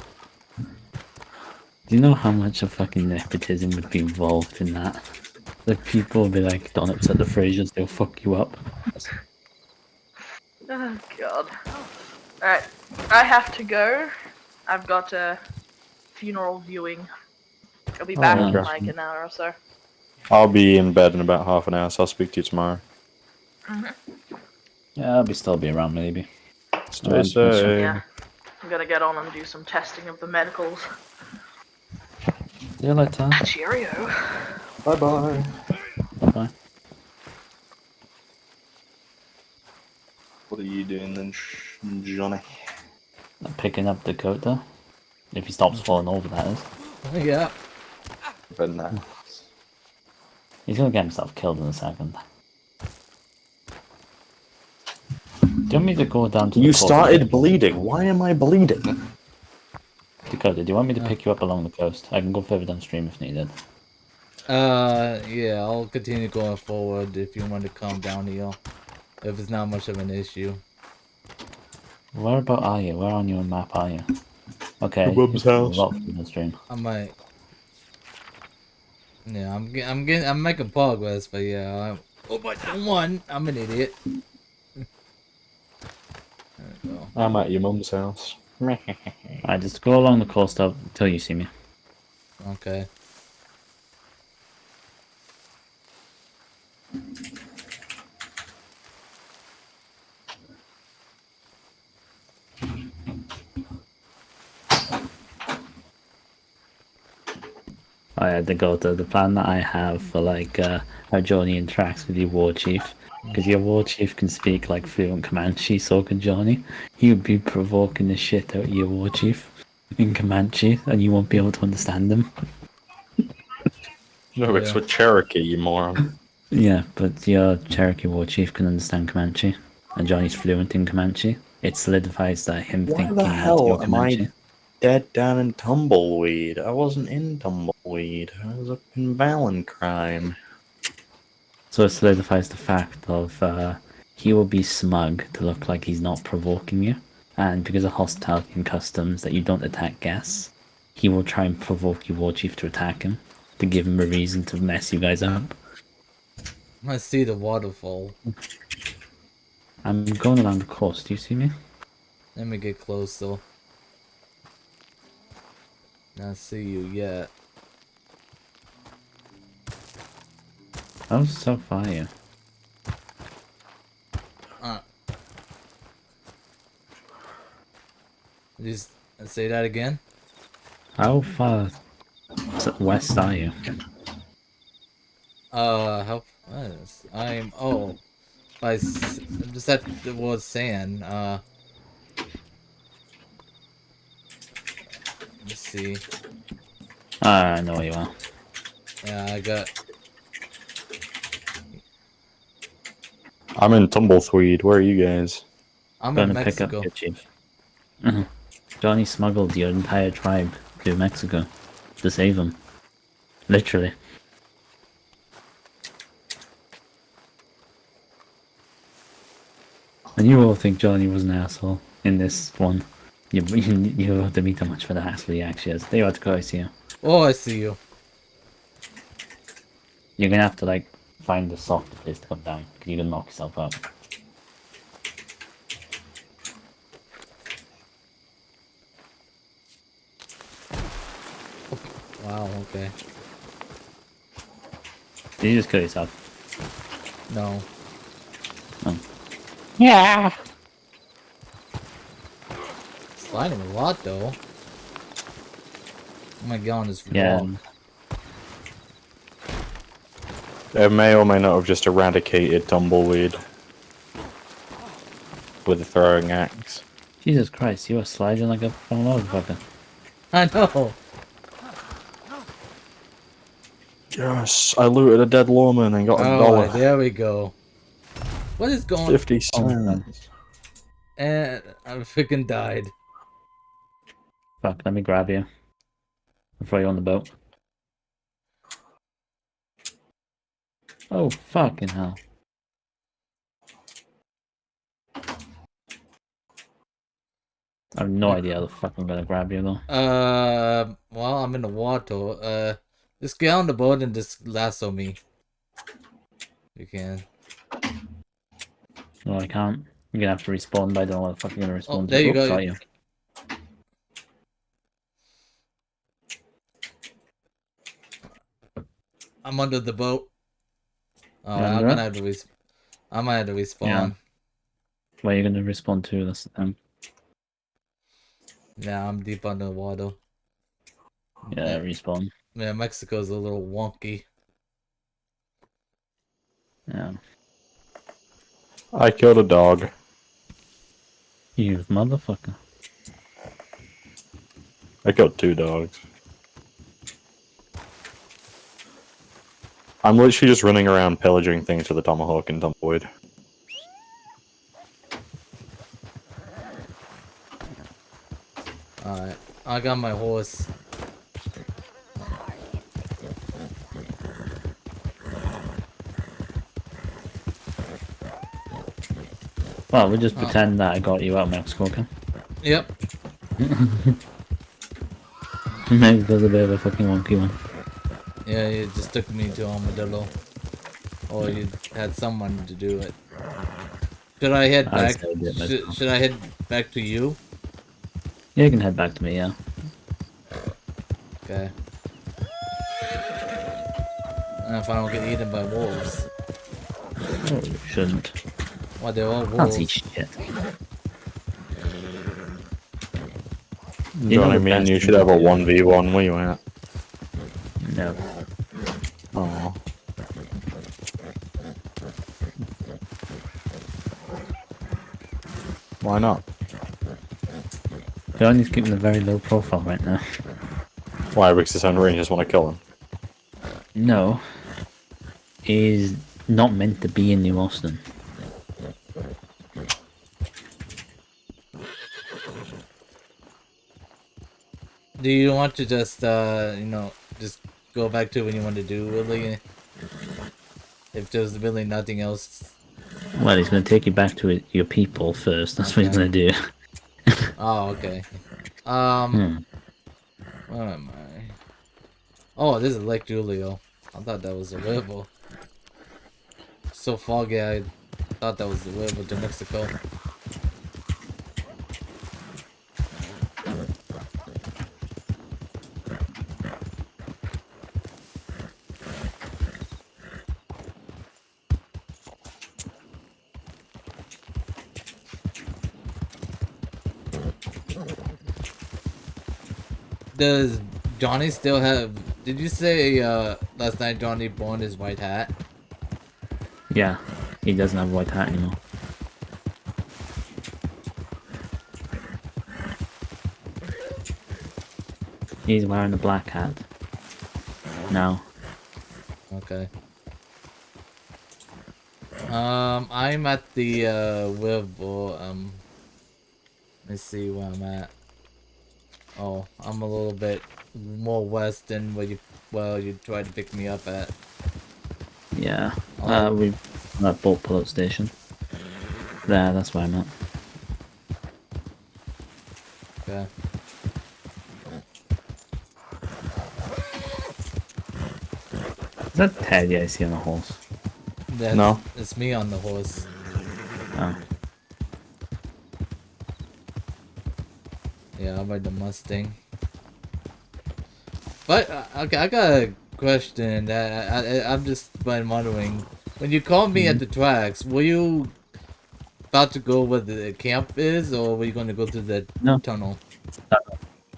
Do you know how much of fucking nepotism would be involved in that? The people will be like, don't upset the Frasers, they'll fuck you up. Oh god. Alright, I have to go. I've got a funeral viewing. I'll be back in okay. like an hour or so. I'll be in bed in about half an hour, so I'll speak to you tomorrow. Yeah, I'll still be around maybe. Stay safe. Yeah. I'm gonna get on and do some testing of the medicals. See you later. Cheerio. Bye bye. Bye-bye. What are you doing then, Johnny? I'm picking up Dakota. If he stops falling over, that is. Yeah. But nah. He's gonna get himself killed in a second. you want me to go down to the You coast? started bleeding. Why am I bleeding? Dakota, do you want me to pick you up along the coast? I can go further downstream if needed. Yeah, I'll continue going forward if you want to come down here. If it's not much of an issue. Where about are you? Where on your map are you? Okay, Mum's it's a house. lot further downstream. I might. Yeah, I'm making progress, but yeah. Oh, but one, I'm an idiot. There we go. I'm at your mum's house. Alright, just go along the coast up until you see me. Okay. Alright, Dakota, the plan that I have for like how Johnny interacts with your war chief, because your war chief can speak like fluent Comanche, so can Johnny. He would be provoking the shit out of your war chief in Comanche, and you won't be able to understand him. No, it's Yeah. with Cherokee, you moron. Yeah, but your Cherokee war chief can understand Comanche, and Johnny's fluent in Comanche. It solidifies that him Why thinking the that hell you're am I Comanche. dead down in Tumbleweed? I wasn't in Tumbleweed. I was up in Valentine. So it solidifies the fact of he will be smug to look like he's not provoking you, and because of hospitality and customs that you don't attack guests, he will try and provoke your war chief to attack him, to give him a reason to mess you guys up. I see the waterfall. I'm going along the coast, do you see me? Let me get close though. Not see you yet. How so far are you? Just say that again. How far west are you? How? I'm just at the word sand. Let's see. I know where you are. Yeah, I got. I'm in Tumbleweed. Where are you guys? I'm Going in to pick up Mexico. your chief. Johnny smuggled your entire tribe to Mexico to save him. Literally. And you all think Johnny was an asshole in this one. You don't have to be too much for the hassle he actually is. They ought to go, I see you. Oh, I see you. You're gonna have to like find the soft place to come down. You're gonna knock yourself out. Wow. Okay. Did you just kill yourself? No. Oh. Yeah. Sliding a lot though. Oh my god, it's Yeah. wrong. It may or may not have just eradicated Tumbleweed with a throwing axe. Jesus Christ, you are sliding like a fucking motherfucker. I know. Yes, I looted a dead lawman and got Alright, there we go. What is going 50 Oh, cents. And I freaking died. Fuck, let me grab you. I'll throw you on the boat. Oh, fucking hell. I have no idea how the fuck I'm gonna grab you though. Well, I'm in the water. Just get on the boat and just lasso me. You can. No, I can't. You're gonna have to respawn, but I don't know what the fuck you're gonna respawn to. There you go. Got you. I'm under the boat. Oh, You're I'm under gonna it? have to I might have to respawn. Yeah. Where are you gonna respawn to this time? Yeah, I'm deep under the water. Yeah, respawn. Yeah, Mexico's a little wonky. Yeah. I killed a dog. You motherfucker. I killed 2 dogs. I'm literally just running around pillaging things with a tomahawk and tumbleweed. I got my horse. Well, we'll just Oh. pretend that I got you out, Mexico, okay? Yep. Maybe there's a bit of a fucking wonky one. Yeah, you just took me to Armadillo. Or you had someone to do it. Should I head I'd back? say I did myself. Should I head back to you? Yeah, you can head back to me, yeah. Okay. If I don't get eaten by wolves. Oh, you shouldn't. Well, they're all Can't wolves. see shit. You know Johnny, the me and best you thing should have a to do? 1v1 where you at? No. Oh. Why not? Johnny's keeping a very low profile right now. Why? Because his own rangers want to kill him. No. He's not meant to be in New Austin. Do you want to just, you know, just go back to what you want to do, really? If there's really nothing else. Well, he's going to take you back to your people first. That's what he's going to do. Oh, okay. Where am I? Oh, this is Lake Julio. I thought that was the river. So foggy, I thought that was the river to Mexico. Does Johnny still have... Did you say last night Johnny burned his white hat? Yeah, he doesn't have a white hat anymore. He's wearing a black hat. Now. Okay. I'm at the river. Let's see where I'm at. Oh, I'm a little bit more west than where you tried to pick me up at. Yeah. Oh. We're at Bolt Pullout Station. There, that's where I'm at. Okay. Is that Teddy I see on the horse? No. It's me on the horse. Oh. Yeah, I ride the Mustang. But okay, I got a question that I'm just been wondering. When you called me at the tracks, were you about to go where the camp is, or were you going to go through the No. tunnel?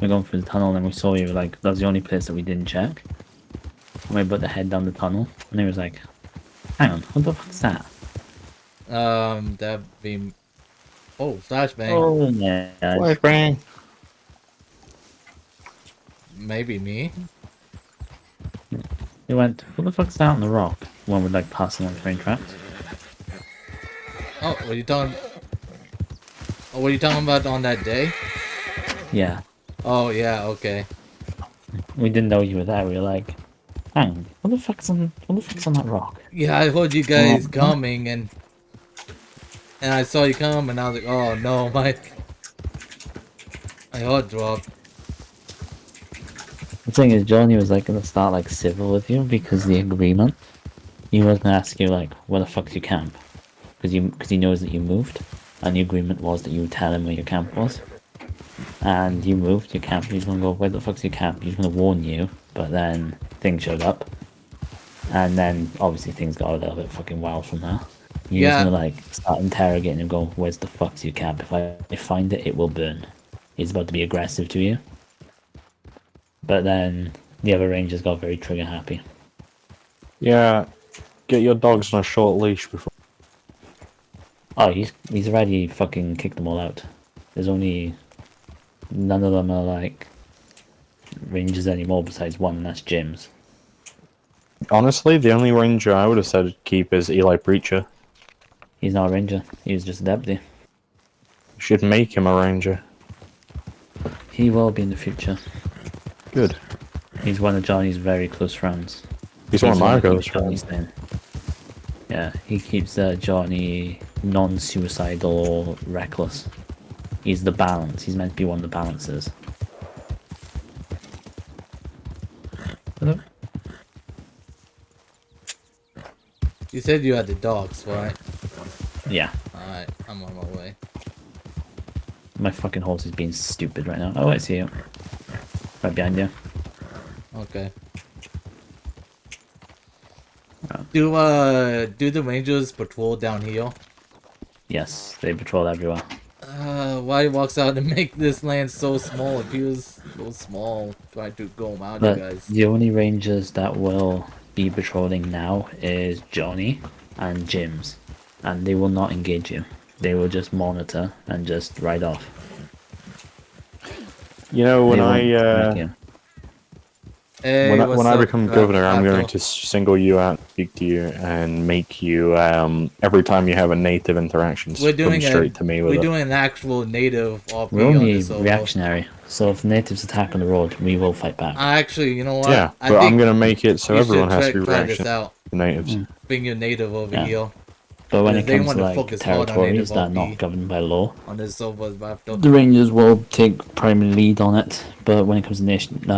We're going through the tunnel and we saw you, like, that was the only place that we didn't check. And we put the head down the tunnel and he was like, hang on, what the fuck's that? That'd be... Oh, flashbang. Oh, yeah. Flashbang. Maybe me? He went, what the fuck's that on the rock? When we're, like, passing on train tracks. Oh, were you talking... Oh, were you talking about on that day? Yeah. Oh, yeah, okay. We didn't know you were there. We were like, hang on, what the fuck's on that rock? Yeah, I heard you guys Oh. coming, and I saw you come, and I was like, oh no, my heart dropped. The thing is, Johnny was like gonna start like civil with you because the agreement. He was gonna ask you like, where the fuck's your camp? Because he knows that you moved, and the agreement was that you would tell him where your camp was. And you moved your camp. He's gonna go, where the fuck's your camp? He's gonna warn you, but then things showed up, and then obviously things got a little bit fucking wild from there. He was gonna like start interrogating him, going, where's the fuck's your camp? If I find it, it will burn. He's about to be aggressive to you. But then the other rangers got very trigger happy. Yeah, get your dogs on a short leash before. Oh, he's already fucking kicked them all out. There's only none of them are like rangers anymore besides one, and that's Jim's. Honestly, the only ranger I would have said keep is Eli Preacher. He's not a ranger. He was just a deputy. You should make him a ranger. He will be in the future. Good. He's one of Johnny's very close friends. He's one of my who close keeps Johnny friends. sane. Yeah, he keeps Johnny non-suicidal or reckless. He's the balance. He's meant to be one of the balances. Hello? You said you had the dogs, right? Yeah. Alright, I'm on my way. My fucking horse is being stupid right now. Oh, I see you. Right behind you. Okay. Oh. Do the rangers patrol down here? Yes, they patrol everywhere. Why he walks out and make this land so small? It feels so small. Try to go around But you guys. the only rangers that will be patrolling now is Johnny and Jim's. And they will not engage you. They will just monitor and just ride off. You know, when They I won't attack you. Hey, when I, what's when I up, become governor, I'm going Raptor? to single you out, speak to you, and make you every time you have a native interaction, We're come doing straight to me with we're it. doing an actual native RP We're on only this server. reactionary, so if natives attack on the road, we will fight back. Actually, you know what? Yeah, I but I'm think going to make it so you everyone should has to be try this reactionary out. to natives. Mm. Bring your native over Yeah. here But when it they comes want to to like focus hard on territories native that are RP. not governed by law, on this server, Raptor. the rangers will take primary lead on it. But when it comes to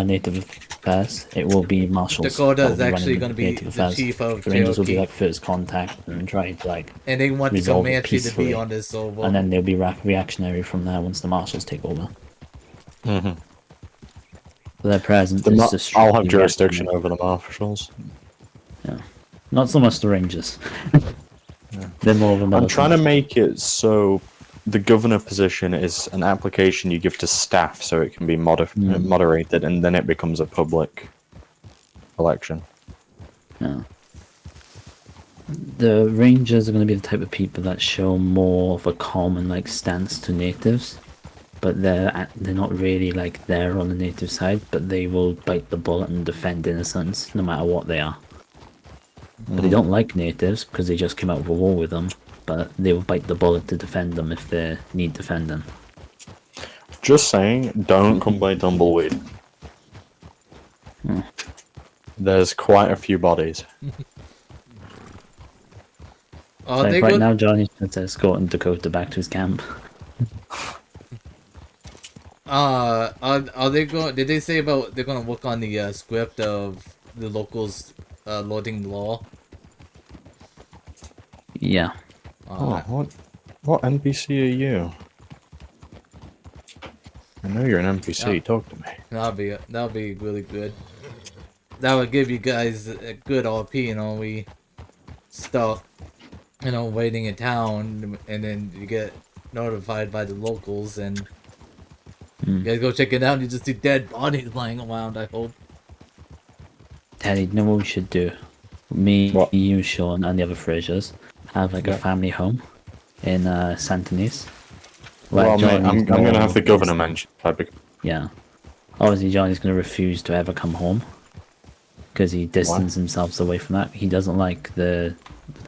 native affairs, it will be marshals. Dakota that will is running actually the going to be native the affairs. chief of The rangers will be Cherokee, like first contact and try to like, and they want the resolve it Comanche to be peacefully. on this server. and then they'll be reactionary from there once the marshals take over. Mm-hmm. So their presence is just I'll have strictly jurisdiction reactionary. over the marshals. Not so much the rangers. They're more of a I'm trying to militant. make it so the governor position is an application you give to staff so it can be moderated, and then it becomes a public election. Yeah. The rangers are going to be the type of people that show more of a common like stance to natives, but they're not really like there on the native side, but they will bite the bullet and defend innocents no matter what they are. But they don't like natives because they just came out of a war with them, but they will bite the bullet to defend them if they need defending. Just saying, don't come by Tumbleweed. There's quite a few bodies. Are Like they right good? now, Johnny's escorting Dakota back to his camp. Are they going? Did they say about they're gonna work on the script of the locals loading the law? Yeah. Oh, what NPC are you? I know you're an NPC. Yeah. Talk to me. That'll be really good. That would give you guys a good RP. You know, we start, waiting in town, and then you get notified by the locals, and you guys go check it out. And you just see dead bodies lying around. I hope. Teddy, you know what we should do? Me, What? you, Sean, and the other Frasers have like a Yeah. family home in Santonese. Well, mate, I'm Johnny's going to have the more- governor mention. Yeah. Obviously, Johnny's going to refuse to ever come home because he distanced himself away from that. He doesn't like the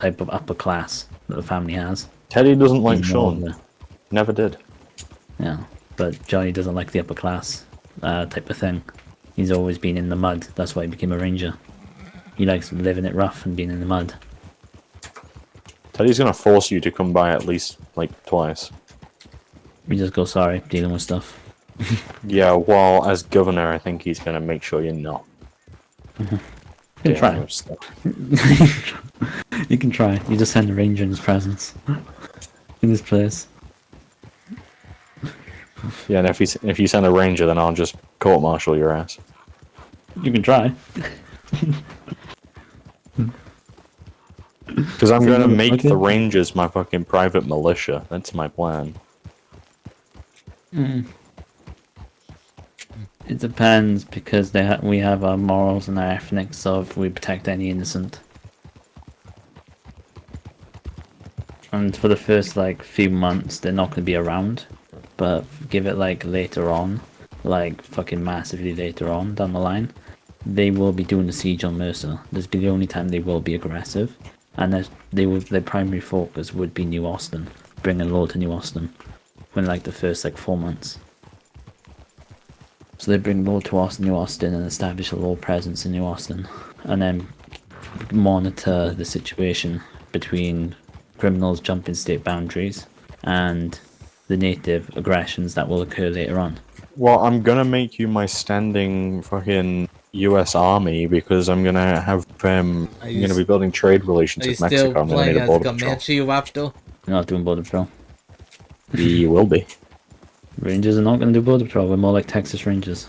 type of upper class that the family has. Teddy doesn't like He's more of Sean. a- Never did. Yeah, but Johnny doesn't like the upper class type of thing. He's always been in the mud. That's why he became a ranger. He likes living it rough and being in the mud. Teddy's going to force you to come by at least, twice. We just go, sorry, dealing with stuff. Yeah, well, as governor, I think he's going to make sure you're not. You can try. with stuff. You can try. You just send a ranger in his presence. In his place. Yeah, and if you send a ranger, then I'll just court-martial your ass. You can try. Because I'm going to make Okay. the rangers my fucking private militia. That's my plan. It depends because we have our morals and our ethics of we protect any innocent. And for the first few months, they're not going to be around. But give it later on, fucking massively later on down the line, they will be doing the siege on Mercer. This will be the only time they will be aggressive, and their primary focus would be New Austin, bringing law to New Austin, when the first 4 months. So they bring law to New Austin and establish a law presence in New Austin, and then monitor the situation between criminals jumping state boundaries and the native aggressions that will occur later on. Well, I'm gonna make you my standing fucking U.S. Army because I'm gonna have I'm gonna be building trade relations Are you with still Mexico. I'm gonna playing need a as border patrol. Comanche Raptor? You're not doing border patrol. You will be. Rangers are not going to do border patrol. We're more like Texas Rangers.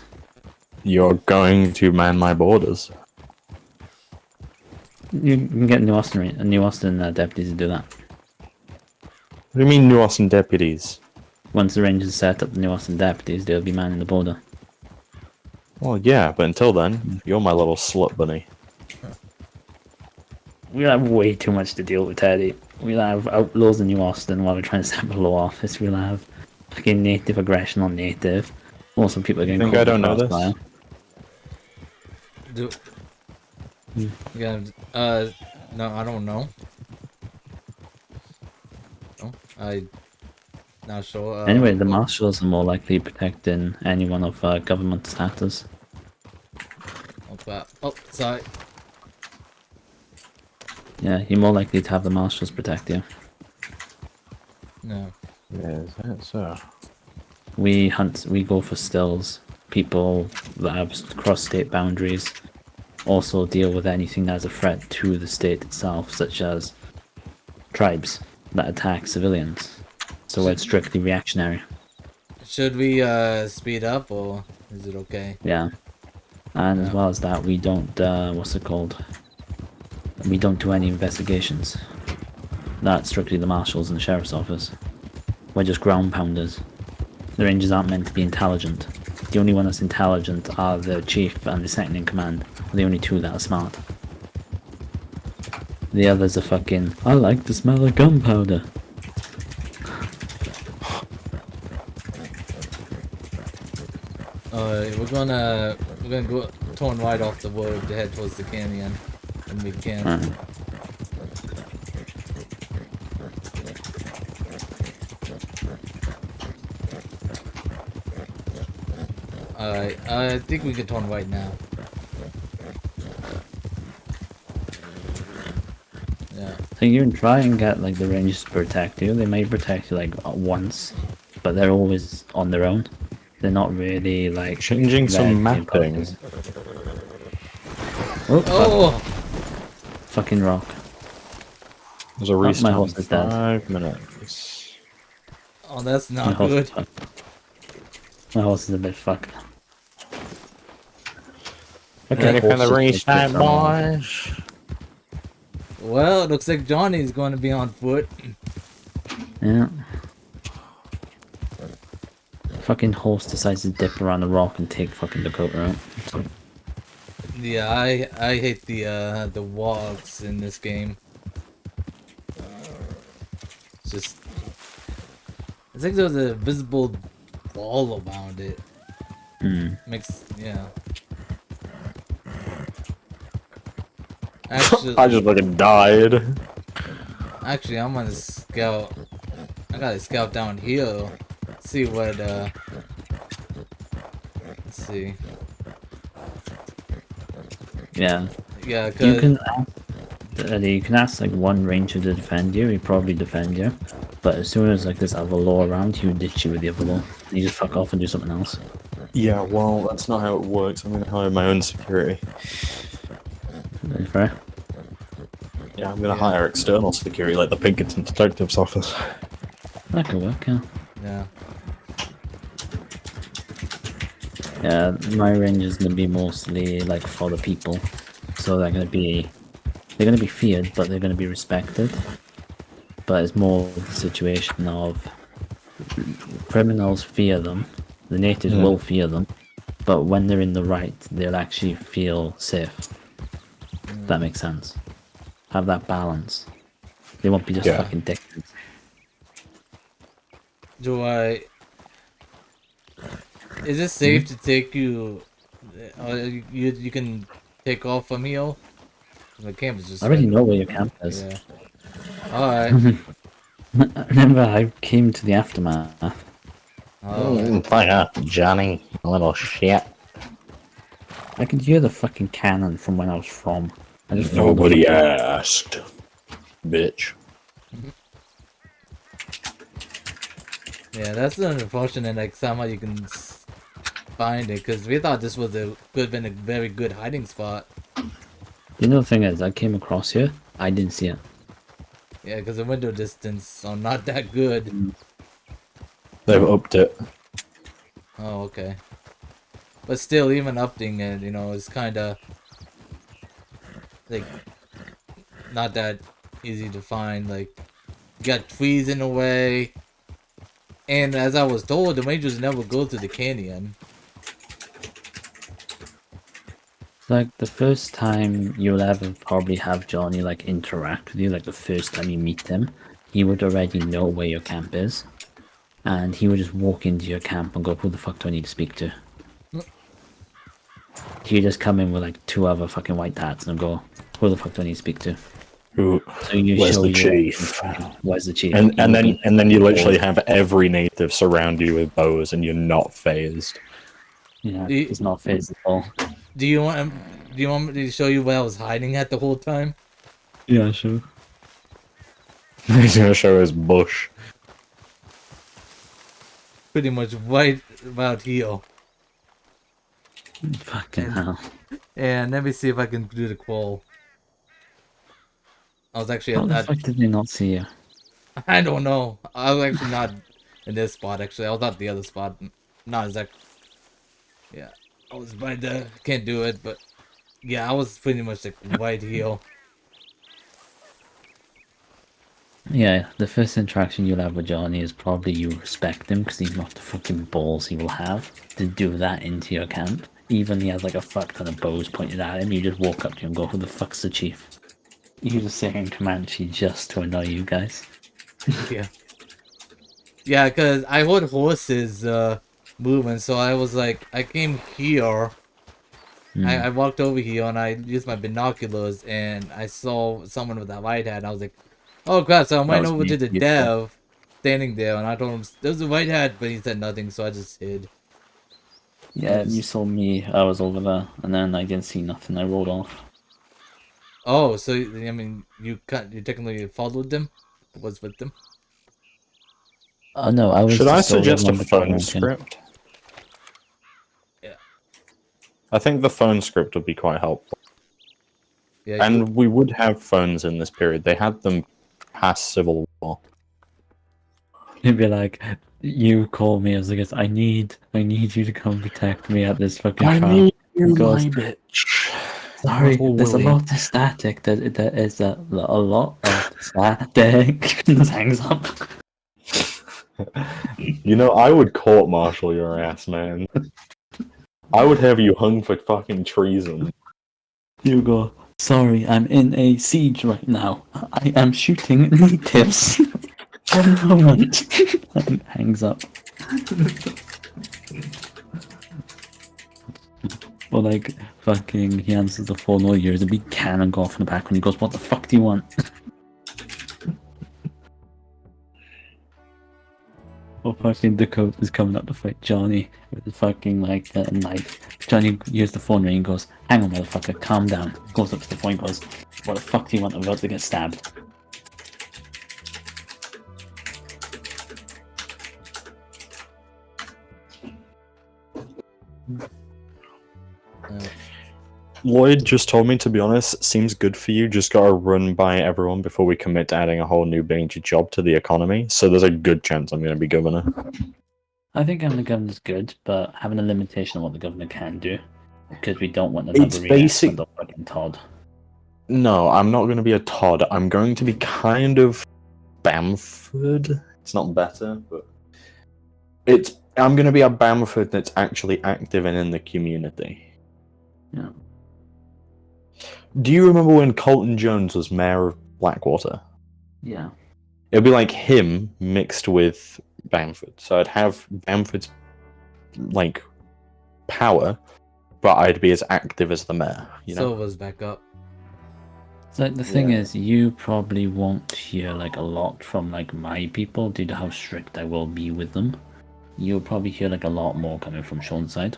You're going to man my borders. You can get New Austin deputies to do that. What do you mean, New Austin deputies? Once the Rangers set up the New Austin deputies, they'll be manning the border. Well, yeah, but until then, you're my little slut bunny. We'll have way too much to deal with, Teddy. We'll have outlaws in New Austin while we're trying to set up a law office. We'll have fucking native aggression on native. Also, people are getting Think caught I don't in the know this? crossfire. Yeah, no, I don't know. No, not sure. Anyway, the marshals are more likely protecting anyone of government status. Oh, sorry. Yeah, you're more likely to have the marshals protect you. No. Yeah, is that so? We go for stills. People that have crossed state boundaries also deal with anything that's a threat to the state itself, such as tribes that attack civilians. So we're strictly reactionary. Should we speed up or is it okay? Yeah. And as well as that, we don't, what's it called? We don't do any investigations. That's strictly the marshals and the sheriff's office. We're just ground pounders. The Rangers aren't meant to be intelligent. The only one that's intelligent are the chief and the second in command. They're the only two that are smart. The others are fucking, I like the smell of gunpowder. We're gonna go turn right off the road to head towards the canyon, and we can. Alright, I think we can turn right now. Yeah. So you can try and get like the Rangers to protect you. They may protect you like once, but they're always on their own. They're not really like Changing some red mapping. imposters. Oh, Oh! fucking rock. There's a my restart horse in is dead. 5 minutes. Oh, that's My not horse good. is fucked. My horse is a bit fucked. Ready for the horses restart, take it boys? Well, it looks like Johnny's going to be on foot. Yeah. Fucking horse decides to dip around the rock and take fucking Dakota out. Yeah, I hate the walks in this game. It's just, it's like there's a visible wall around it. Yeah. Actually, I just fucking died. actually, I'm gonna scout. I gotta scout down here. See what. Let's see. Yeah. Yeah, You cause you can ask like one ranger to defend you, he'd probably defend you. But as soon as like there's other law around, he would ditch you with the other law. You just fuck off and do something else. Yeah, well, that's not how it works. I'm gonna hire my own security. Very fair. Yeah, I'm gonna hire external security, like the Pinkerton Detective's Office. That could work, yeah. yeah. Yeah, my range is gonna be mostly like for the people. So they're gonna be feared, but they're gonna be respected. But it's more the situation of criminals fear them, the natives will fear them, but when they're in the right, they'll actually feel safe. If that makes sense. Have that balance. They won't be just Yeah. fucking dickheads. Do I? Is it safe to take you? You can take off from here. The camp is just. I already know where your camp is. Yeah. All right. Remember, I came to the aftermath. Oh. Fire, Johnny. Little shit. I could hear the fucking cannon from when I was from. I just followed the Nobody fucking- asked. Bitch. Yeah, that's unfortunate. Like somehow you can find it because we thought this was could have been a very good hiding spot. You know the thing is, I came across here. I didn't see it. Yeah, because the window distance are not that good. They've upped it. Oh, okay. But still, even upping it, you know, is kind of like not that easy to find. Like, you got trees in the way, and as I was told, the Rangers never go to the canyon. Like the first time you'll ever probably have Johnny like interact with you, like the first time you meet him, he would already know where your camp is, and he would just walk into your camp and go, "Who the fuck do I need to speak to?" He'd just come in with like 2 other fucking white hats and go, "Who the fuck do I need to speak to?" Who? So you Where's show the your- chief? Where's the chief? And He would be- then you literally have every native surround you with bows, and you're not phased. Yeah, You- he's not phased at all. Do you want me to show you where I was hiding at the whole time? Yeah, sure. He's gonna show his bush. Pretty much right about here. Fucking hell. And let me see if I can do the crawl. I was actually How at the that. fuck did we not see you? I don't know. I was actually not in this spot. Actually, I was at the other spot. Not exactly. Yeah, I was right there. Can't do it, but yeah, I was pretty much like right here. Yeah, the first interaction you'll have with Johnny is probably you respect him because he's not the fucking balls he will have to do that into your camp. Even he has like a fuck ton of bows pointed at him, you just walk up to him and go, "Who the fuck's the chief?" You just sit here in Comanche just to annoy you guys. Yeah. Yeah, because I heard horses moving, so I was like, I came here. I walked over here and I used my binoculars and I saw someone with that white hat. And I was like, oh crap! So I went was over me, to the you dev standing there and I told him there's a white hat, but he said nothing, so I just hid. Yeah, you saw me, I was over there, and then I didn't see nothing, I rolled off. Oh, so I mean, you technically followed them, was with them. Oh no, I was Should I just solo suggest a on the phone walking. script? Yeah. I think the phone script would be quite helpful. Yeah. And we would have phones in this period. They had them past Civil War. You'd be like, you call me as like, I need you to come protect me at this fucking trial. you, Goes, bitch. Sorry, Oh, there's a Willie. lot of static. There is a lot of static. Just hangs up. You know, I would court-martial your ass, man. I would have you hung for fucking treason. You go, sorry, I'm in a siege right now. I am shooting natives. One moment. And hangs up. Or like, fucking, he answers the phone all years, a big cannon go off in the back when he goes, "What the fuck do you want?" Or fucking Dakota's coming up to fight Johnny with his fucking like knife. Johnny hears the phone ring and goes, "Hang on, motherfucker, calm down." Goes up to the phone and goes, "What the fuck do you want? I'm about to get stabbed." Lloyd just told me, to be honest, seems good for you. Just gotta run by everyone before we commit to adding a whole new major job to the economy. So there's a good chance I'm gonna be governor. I think having the governor's good, but having a limitation on what the governor can do, because we don't want another It's reenactment of fucking Todd. No, I'm not gonna be a Todd. I'm going to be kind of Bamford. It's not better, but I'm gonna be a Bamford that's actually active and in the community. Yeah. Do you remember when Colton Jones was mayor of Blackwater? Yeah. It'd be like him mixed with Bamford. So I'd have Bamford's like power, but I'd be as active as the mayor. You know. Silver's back up. So the thing Yeah. is, you probably won't hear like a lot from like my people due to how strict I will be with them. you'll probably hear like a lot more coming from Sean's side.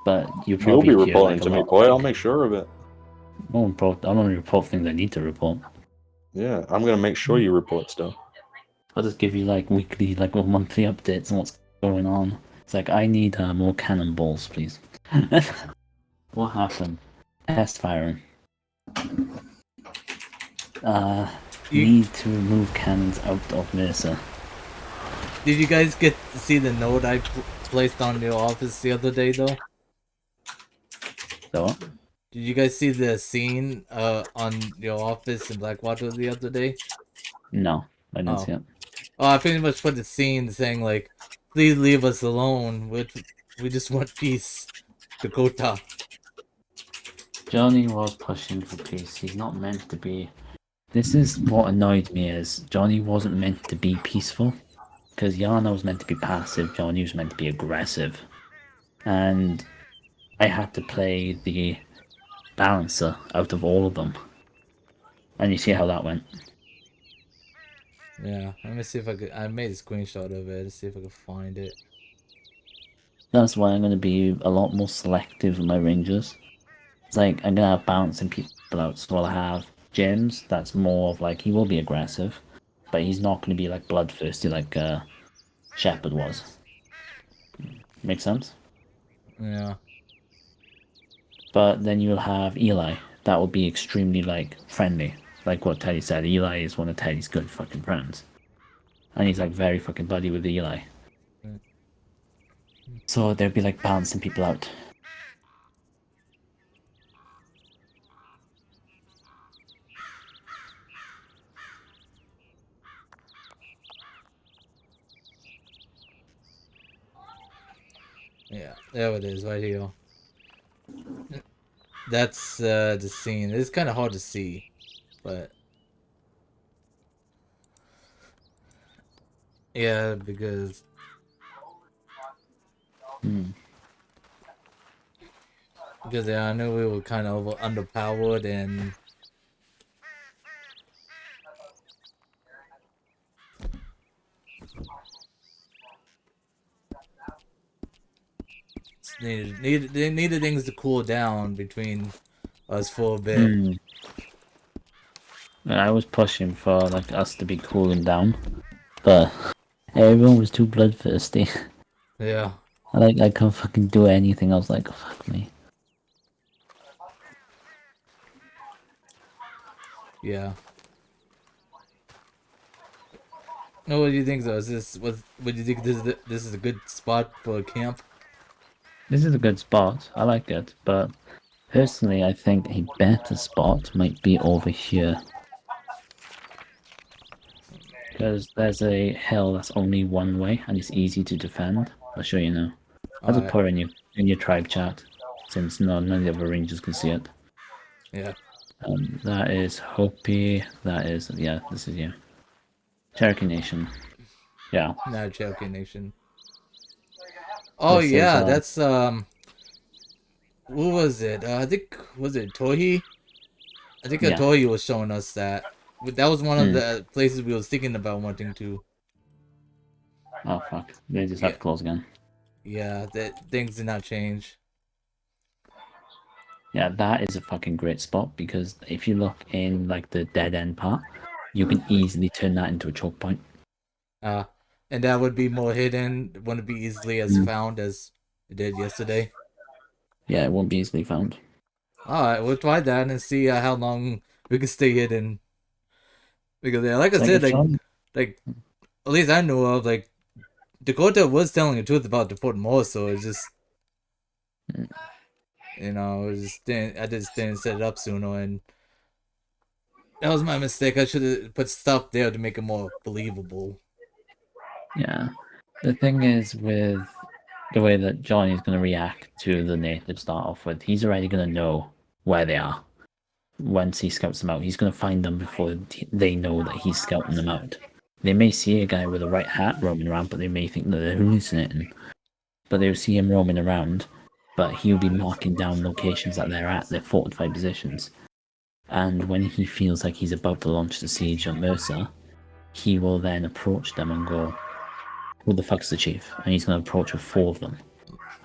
But you'll You'll probably be hear reporting like to a me, lot. boy. I'll make sure of it. I'll only report things I need to report. Yeah, I'm gonna make sure you report stuff. I'll just give you like weekly, like or monthly updates on what's going on. It's like I need more cannonballs, please. What happened? Test firing. Need to remove cannons out of Mercer. Did you guys get to see the note I placed on your office the other day, though? So what? Did you guys see the scene on your office in Blackwater the other day? No, I didn't Oh. see it. Oh, I pretty much put the scene saying like, "Please leave us alone. We just want peace." Dakota. Johnny was pushing for peace. He's not meant to be. This is what annoyed me is Johnny wasn't meant to be peaceful. Because Yana was meant to be passive, Johnny was meant to be aggressive. And I had to play the balancer out of all of them. And you see how that went. Yeah, let me see if I could. I made a screenshot of it. Let's see if I can find it. That's why I'm going to be a lot more selective with my rangers. It's like, I'm going to have balancing people out. So I'll have James, that's more of like, he will be aggressive. But he's not going to be like bloodthirsty like Shepard was. Make sense? Yeah. But then you'll have Eli. That will be extremely like friendly. Like what Teddy said, Eli is one of Teddy's good fucking friends. And he's like very fucking buddy with Eli. So they'll be like balancing people out. Yeah, there it is, right here. That's the scene. It's kind of hard to see, but yeah, because yeah, I knew we were kind of underpowered and they needed things to cool down between us for a bit. I was pushing for like us to be cooling down, but everyone was too bloodthirsty. Yeah. I can't fucking do anything. I was like, oh, fuck me. Yeah. No, what do you think though? Would you think this is a good spot for a camp? This is a good spot. I like it, but personally, I think a better spot might be over here. Because there's a hill that's only one way, and it's easy to defend. I'll show you now. I'll just put it in your tribe chat, since none of the other rangers can see it. Yeah. That is Hopi. That is, yeah, this is you. Cherokee Nation. Yeah. Not Cherokee Nation. Oh This yeah, is, that's who was it? I think was it Tohi? I think Yeah. Tohi was showing us that. That was one of the places we was thinking about wanting to. Oh fuck! They just have to close again. Yeah, that things did not change. Yeah, that is a fucking great spot because if you look in like the dead end part, you can easily turn that into a choke point. And that would be more hidden. It wouldn't be easily as found as it did yesterday. Yeah, it won't be easily found. Alright, we'll try that and see how long we can stay hidden. Because yeah, like I said, like at least I know of, like Dakota was telling the truth about the Fort Moore, so it's just you know, I just didn't set it up sooner, and that was my mistake. I should have put stuff there to make it more believable. Yeah, the thing is with the way that Johnny's going to react to the native start off with, he's already going to know where they are. Once he scouts them out, he's going to find them before they know that he's scouting them out. They may see a guy with a white hat roaming around, but they may think that they're hallucinating. But they'll see him roaming around, but he'll be marking down locations that they're at, their fortified positions. And when he feels like he's about to launch the siege on Mercer, he will then approach them and go, who the fuck's the chief? And he's gonna approach with 4 of them.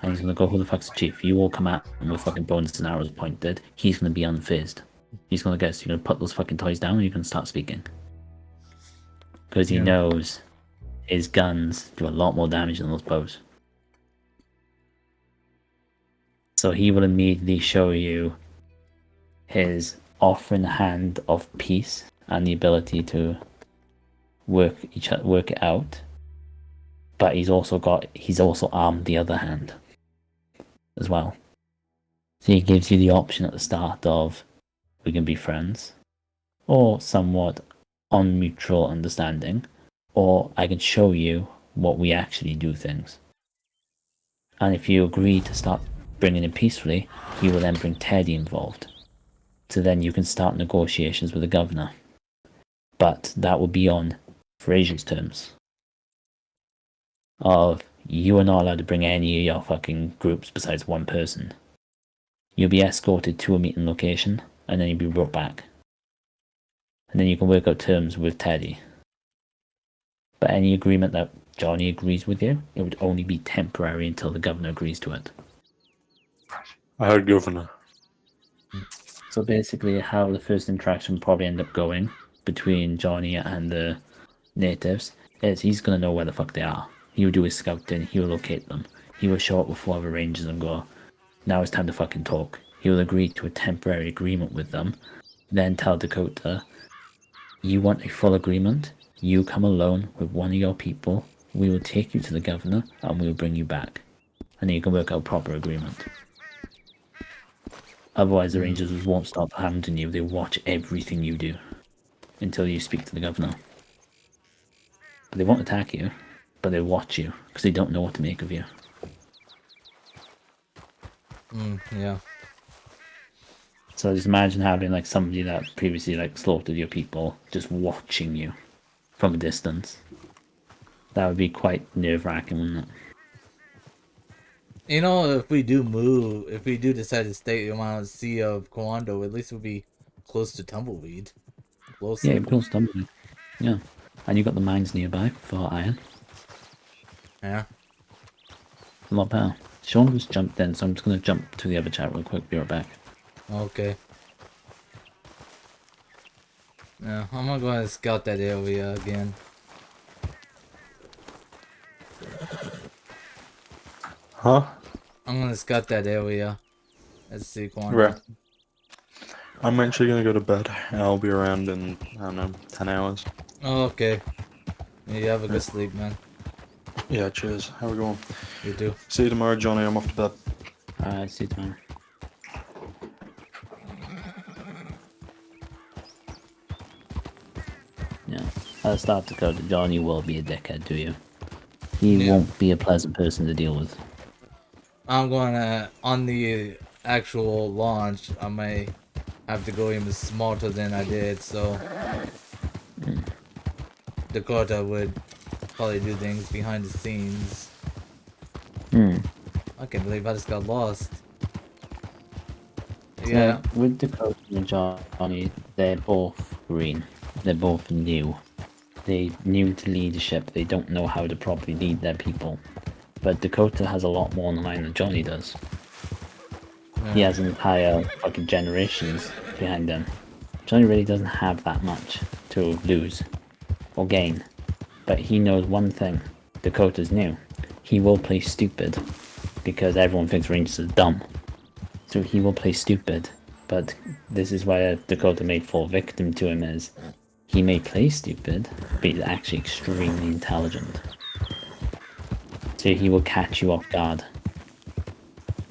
And he's gonna go, who the fuck's the chief? You all come at him with fucking bones and arrows pointed. He's gonna be unfazed. He's gonna guess, you're gonna put those fucking toys down and you're gonna start speaking. Because he knows his guns do a lot more damage than those bows. So he will immediately show you his offering hand of peace and the ability to work it out. But he's also armed the other hand as well. So he gives you the option at the start of we can be friends, or somewhat on mutual understanding, or I can show you what we actually do things. And if you agree to start bringing it peacefully, he will then bring Teddy involved. So then you can start negotiations with the governor. But that will be on Fraser's terms. Of, you are not allowed to bring any of your fucking groups besides one person. You'll be escorted to a meeting location, and then you'll be brought back. And then you can work out terms with Teddy. But any agreement that Johnny agrees with you, it would only be temporary until the governor agrees to it. I heard governor. So basically how the first interaction will probably end up going between Johnny and the natives is he's going to know where the fuck they are. He will do his scouting, he will locate them. He will show up with 4 other rangers and go, now it's time to fucking talk. He will agree to a temporary agreement with them, then tell Dakota, you want a full agreement? You come alone with one of your people, we will take you to the governor and we will bring you back. And then you can work out a proper agreement. Otherwise the rangers won't stop hounding you, they watch everything you do until you speak to the governor. But they won't attack you, but they watch you because they don't know what to make of you. Yeah. So just imagine having like somebody that previously like slaughtered your people just watching you from a distance. That would be quite nerve-wracking, wouldn't it? You know, if we do decide to stay around the Sea of Kwando, at least we'll be close to Tumbleweed. Close. Yeah, close to Tumbleweed. Yeah. And you got the mines nearby for iron. Yeah. A lot better. Sean just jumped in, so I'm just going to jump to the other chat real quick. Be right back. Okay. Yeah, I'm gonna go ahead and scout that area again. Huh? I'm gonna scout that area. Let's see, Quan. Right. I'm actually gonna go to bed. I'll be around in, I don't know, 10 hours. Oh, okay. Yeah, you have a good sleep, man. Yeah, cheers. How we going? You too. See you tomorrow, Johnny. I'm off to bed. Alright, see you tomorrow. Yeah. At the start, Dakota, Johnny will be a dickhead to you. He won't be a pleasant person to deal with. I'm gonna, on the actual launch, I may have to go even smarter than I did, so Dakota would probably do things behind the scenes. I can't believe I just got lost. Yeah. So, with Dakota and Johnny, they're both green. They're both new. They're new to leadership. They don't know how to properly lead their people. But Dakota has a lot more on the line than Johnny does. Yeah. He has entire fucking generations behind him. Johnny really doesn't have that much to lose or gain. But he knows one thing. Dakota's new. He will play stupid because everyone thinks Rangers are dumb. So he will play stupid. But this is why Dakota may fall victim to him is he may play stupid, but he's actually extremely intelligent. So he will catch you off guard.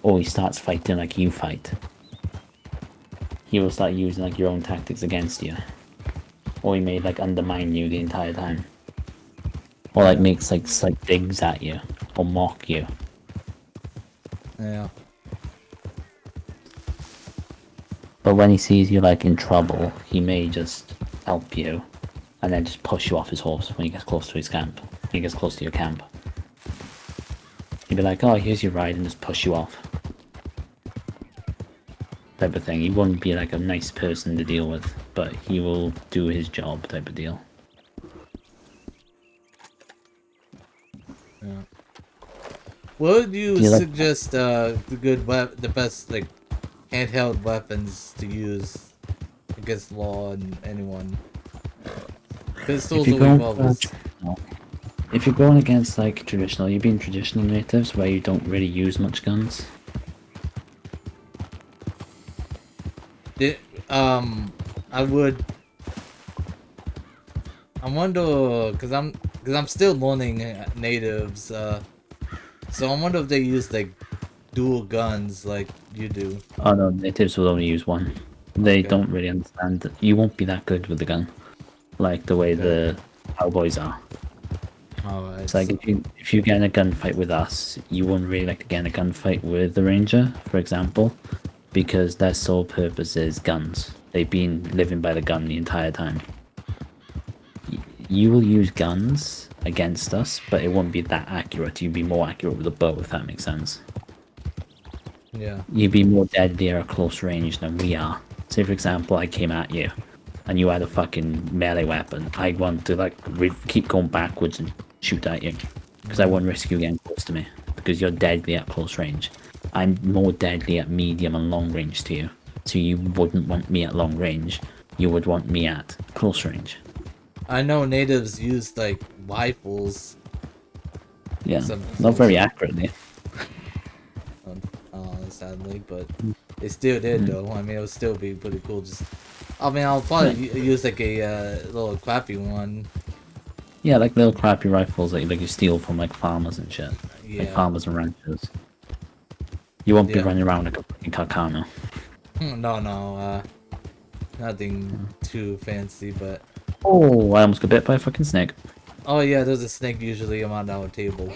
Or he starts fighting like you fight. He will start using like your own tactics against you. Or he may like undermine you the entire time. Or like makes like slight digs at you. Or mock you. Yeah. But when he sees you like in trouble, he may just help you. And then just push you off his horse when he gets close to his camp. When he gets close to your camp. He'd be like, oh, here's your ride, and just push you off. Type of thing. He won't be like a nice person to deal with, but he will do his job type of deal. What would you Do you like- suggest the best like handheld weapons to use against law and anyone? Pistols If or you're going revolvers? if you're going against like traditional, you've been traditional natives where you don't really use much guns. I would. I wonder, cause I'm still learning natives. So I wonder if they use like dual guns like you do. Oh no, natives will only use one. They Okay. don't really understand that you won't be that good with the gun, like the way Okay. the cowboys are. Alright. It's like if you get in a gunfight with us, you won't really like to get in a gunfight with the ranger, for example, because their sole purpose is guns. They've been living by the gun the entire time. You will use guns against us, but it won't be that accurate. You'd be more accurate with a bow, if that makes sense. Yeah. You'd be more deadly at close range than we are. Say, for example, I came at you, and you had a fucking melee weapon. I want to like keep going backwards and shoot at you, because I won't risk you getting close to me, because you're deadly at close range. I'm more deadly at medium and long range to you, so you wouldn't want me at long range. You would want me at close range. I know natives use like rifles. Yeah, Some- not very accurately. Sadly, but they still did though. I mean, it would still be pretty cool. Just, I mean, I'll probably use like a little crappy one. Yeah, like little crappy rifles that you steal from like farmers and shit. Yeah. Like farmers and ranchers. You won't be Yeah. running around like a fucking Carcano. No, nothing too fancy, but Oh, I almost got bit by a fucking snake. oh yeah, there's a snake usually around our table.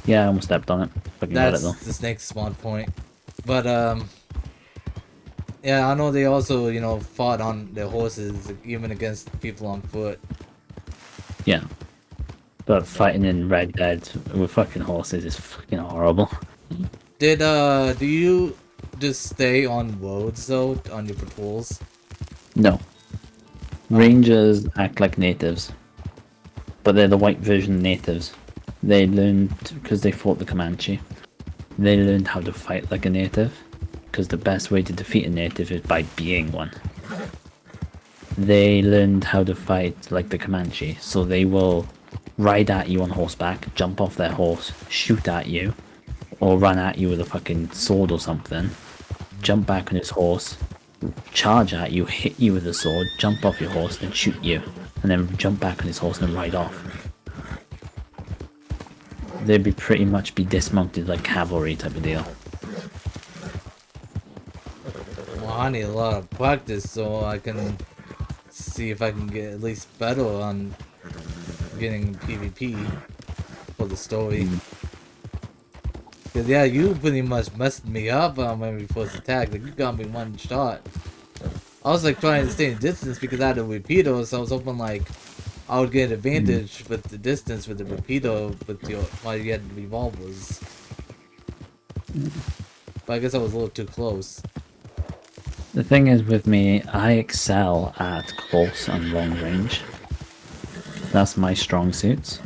Yeah, I almost stepped on it. Fucking got it That's though. the snake's spawn point. But yeah, I know they also fought on their horses even against people on foot. Yeah. But fighting in Red Dead with fucking horses is fucking horrible. Do you just stay on roads though on your patrols? No. Rangers act like natives. But they're the white version natives. They learned, because they fought the Comanche, they learned how to fight like a native. Because the best way to defeat a native is by being one. They learned how to fight like the Comanche, so they will ride at you on horseback, jump off their horse, shoot at you, or run at you with a fucking sword or something, jump back on his horse, charge at you, hit you with a sword, jump off your horse, then shoot you, and then jump back on his horse and ride off. They'd be pretty much be dismounted like cavalry type of deal. Well, I need a lot of practice so I can see if I can get at least better on getting PvP for the story. Cause yeah, you pretty much messed me up when we first attacked. Like you got me one shot. I was like trying to stay in distance because I had a repeater, so I was hoping like I would get an advantage with the distance with the repeater with your while you had revolvers. But I guess I was a little too close. The thing is with me, I excel at close and long range. That's my strong suits.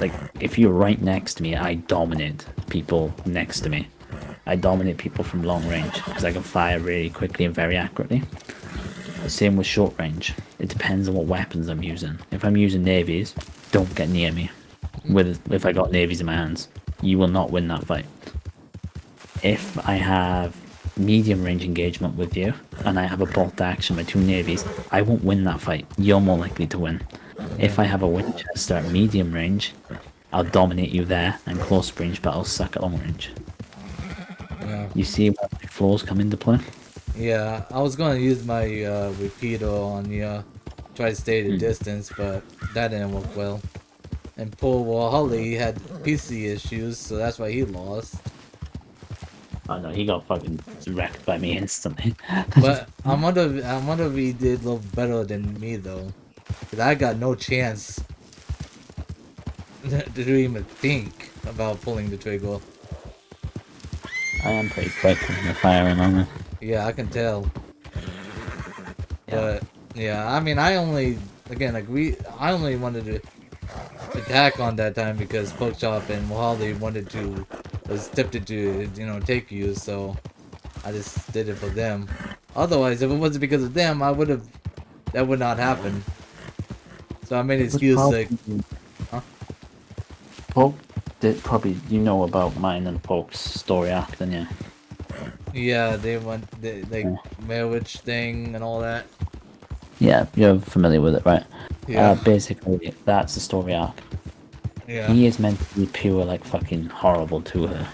Like, if you're right next to me, I dominate people next to me. I dominate people from long range, because I can fire really quickly and very accurately. Same with short range. It depends on what weapons I'm using. If I'm using navies, don't get near me. If I got navies in my hands, you will not win that fight. If I have medium range engagement with you, and I have a bolt action by two navies, I won't win that fight. You're more likely to win. If I have a Winchester at medium range, I'll dominate you there, and close range, but I'll suck at long range. Yeah. You see where my flaws come into play? Yeah, I was gonna use my repeater on you, try to stay at a distance, but that didn't work well. And poor Walhalla had PC issues, so that's why he lost. Oh no, he got fucking wrecked by me instantly. But I wonder if he did a little better than me though, cause I got no chance to even think about pulling the trigger. I am pretty quick when you're firing on me. Yeah, I can tell. Yeah. But yeah, I mean, I only wanted to attack on that time because Pokeshop and Wally was tempted to, take you, so I just did it for them. Otherwise, if it wasn't because of them, that would not happen. So I made an It was excuse like, probably huh? Poke did probably you know about mine and Poke's story arc, then yeah. Yeah, they went like Yeah. Male Witch thing and all that. Yeah, you're familiar with it, right? Yeah, Basically, that's the story arc. yeah, He is meant to be pure, like, fucking horrible to her.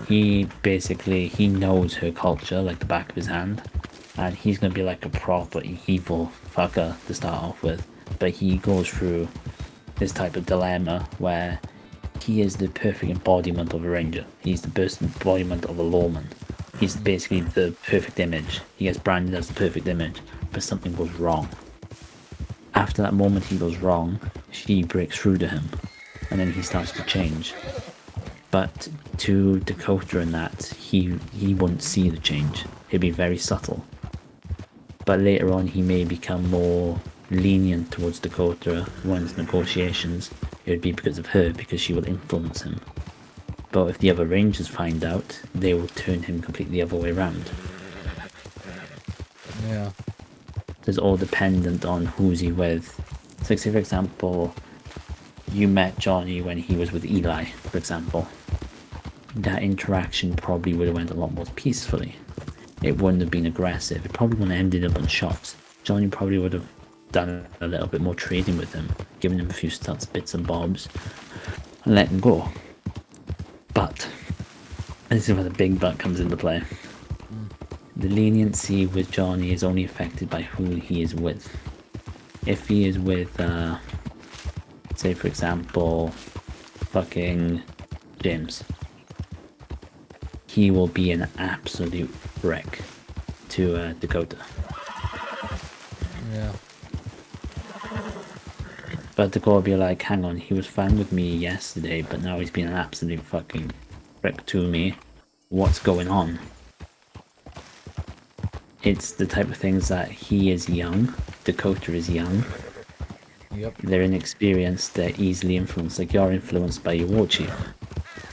He knows her culture like the back of his hand, and he's gonna be like a proper evil fucker to start off with. But he goes through this type of dilemma where he is the perfect embodiment of a ranger. He's the best embodiment of a lawman. He's basically the perfect image. He gets branded as the perfect image, but something goes wrong. After that moment he goes wrong, she breaks through to him, and then he starts to change. But to Dakota in that, he won't see the change. He'll be very subtle. But later on, he may become more lenient towards Dakota once negotiations. It would be because of her, because she will influence him. But if the other Rangers find out, they will turn him completely the other way around. yeah, It's all dependent on who's he with. So, like, say for example, you met Johnny when he was with Eli, for example. That interaction probably would have went a lot more peacefully. It wouldn't have been aggressive. It probably wouldn't have ended up on shots. Johnny probably would have done a little bit more trading with him, given him a few stats, bits and bobs, and let him go. But, and this is where the big but comes into play. The leniency with Johnny is only affected by who he is with. If he is with, say for example, fucking James, he will be an absolute wreck to Dakota. yeah, But Dakota will be like, hang on, he was fine with me yesterday, but now he's been an absolute fucking wreck to me. What's going on? It's the type of things that he is young, Dakota is young, yep, they're inexperienced, they're easily influenced. Like, you're influenced by your war chief.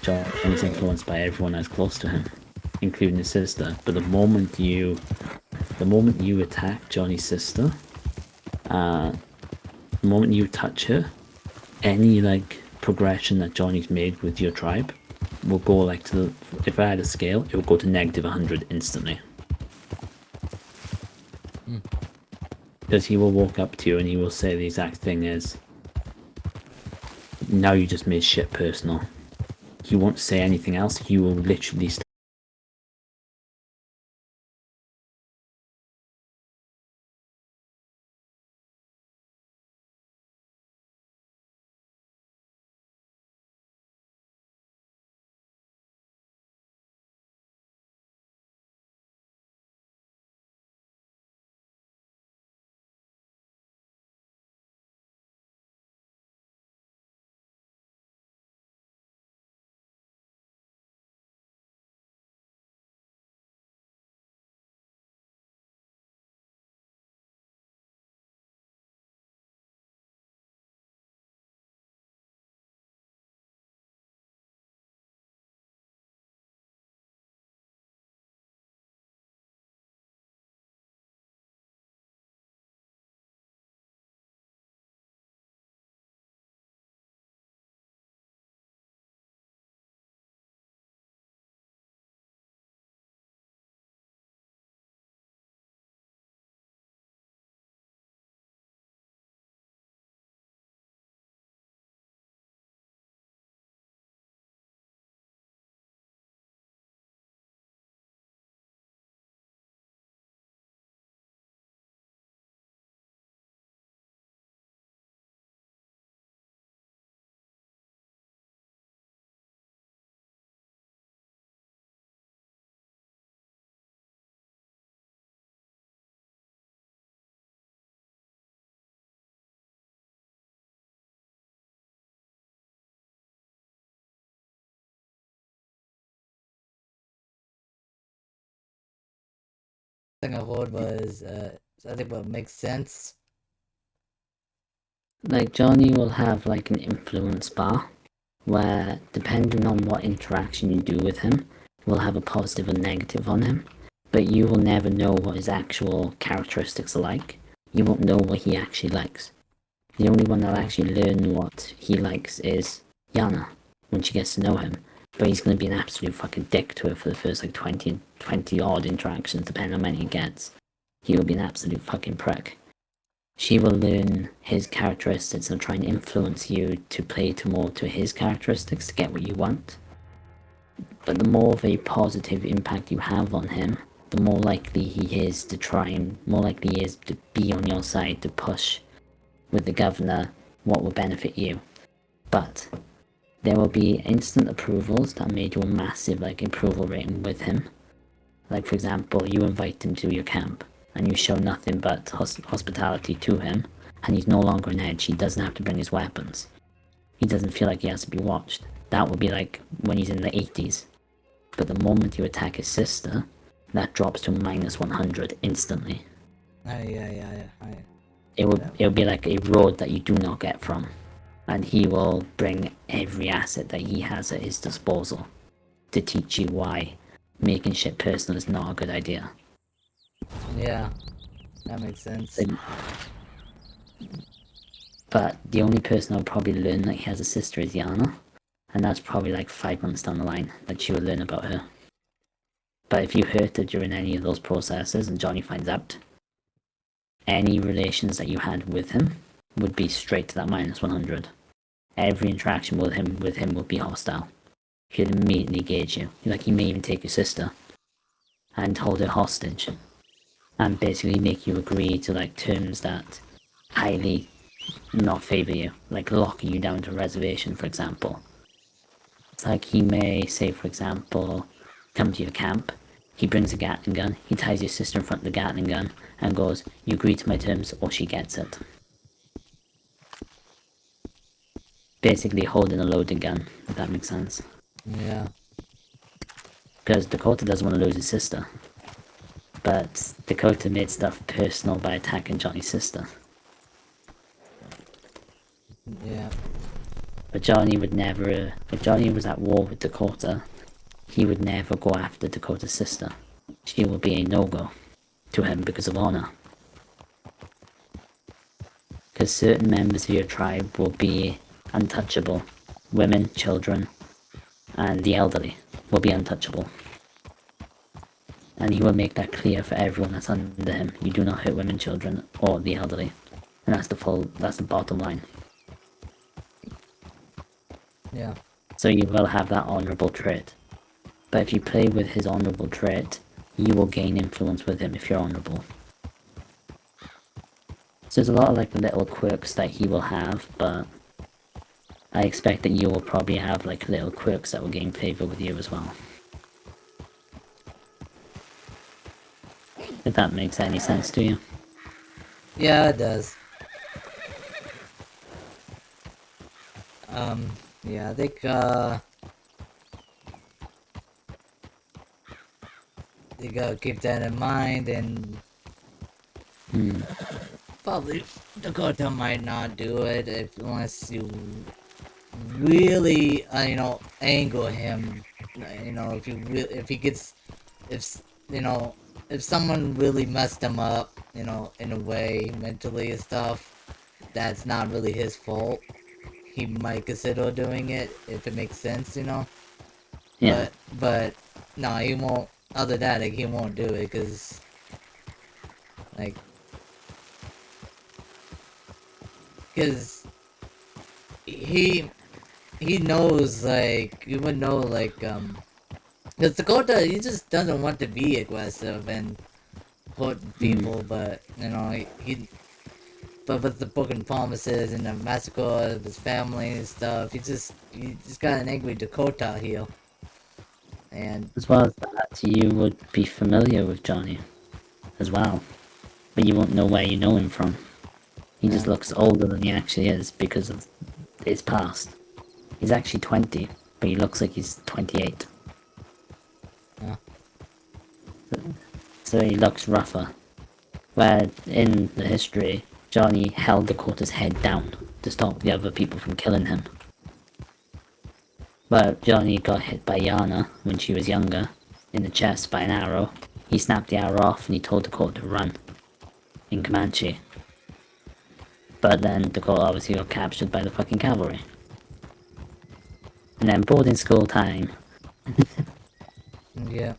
John is influenced by everyone that's close to him, including his sister. But the moment you attack Johnny's sister, the moment you touch her, any like progression that Johnny's made with your tribe will go like to the, if I had a scale, it will go to negative 100 instantly. Because he will walk up to you and he will say the exact thing is, now you just made shit personal. He won't say anything else, he will literally thing I heard was I think what makes sense Like Johnny will have like an influence bar where depending on what interaction you do with him will have a positive and negative on him. But you will never know what his actual characteristics are like. You won't know what he actually likes. The only one that'll actually learn what he likes is Yana when she gets to know him. But he's gonna be an absolute fucking dick to her for the first like 20 odd interactions, depending on how many he gets. He will be an absolute fucking prick. She will learn his characteristics and try and influence you to play to more to his characteristics to get what you want. But the more of a positive impact you have on him, the more likely he is to try and more likely he is to be on your side to push with the governor what will benefit you. But there will be instant approvals that made you a massive like approval rating with him. Like for example, you invite him to your camp and you show nothing but hospitality to him, and he's no longer an edge. He doesn't have to bring his weapons. He doesn't feel like he has to be watched. That would be like when he's in the 80s. But the moment you attack his sister, that drops to minus 100 instantly. Yeah. It'll be like a road that you do not get from, and he will bring every asset that he has at his disposal to teach you why making shit personal is not a good idea. Yeah, that makes sense. But the only person I'll probably learn that he has a sister is Yana, and that's probably like 5 months down the line that she will learn about her. But if you hurt her during any of those processes and Johnny finds out, any relations that you had with him would be straight to that minus 100. Every interaction with him will be hostile. He'll immediately gauge you. Like he may even take your sister and hold her hostage, and basically make you agree to like terms that highly not favor you, like locking you down to a reservation, for example. It's like he may say, for example, come to your camp, he brings a Gatling gun, he ties your sister in front of the Gatling gun, and goes, you agree to my terms or she gets it. Basically holding a loaded gun, if that makes sense. Yeah. Because Dakota doesn't want to lose his sister. But Dakota made stuff personal by attacking Johnny's sister. Yeah. But Johnny would never, if Johnny was at war with Dakota, he would never go after Dakota's sister. She will be a no-go to him because of honor. Because certain members of your tribe will be untouchable. Women, children, and the elderly will be untouchable. And he will make that clear for everyone that's under him. You do not hurt women, children, or the elderly. And that's the bottom line. Yeah. So you will have that honourable trait. But if you play with his honourable trait, you will gain influence with him if you're honourable. So there's a lot of like little quirks that he will have, but I expect that you will probably have like little quirks that will gain favour with you as well. If that makes any sense to you. Yeah, it does. Yeah, I think, you gotta keep that in mind, and probably Dakota might not do it unless you really, angle him. If someone really messed him up, in a way, mentally and stuff, that's not really his fault. He might consider doing it if it makes sense, Yeah. But no, he won't. Other than that, like, he won't do it because, like, he knows, like, you would know, like, because Dakota, he just doesn't want to be aggressive and hurt people, but but with the broken promises and the massacre of his family and stuff, he just got an angry Dakota here. And As well as that, you would be familiar with Johnny as well. But you won't know where you know him from. He just looks older than he actually is because of his past. He's actually 20, but he looks like he's 28. Yeah. So he looks rougher. Where in the history, Johnny held Dakota's head down to stop the other people from killing him. But Johnny got hit by Yana when she was younger, in the chest by an arrow. He snapped the arrow off and he told Dakota to run, in Comanche. But then Dakota obviously got captured by the fucking cavalry. And then boarding school time. Yeah.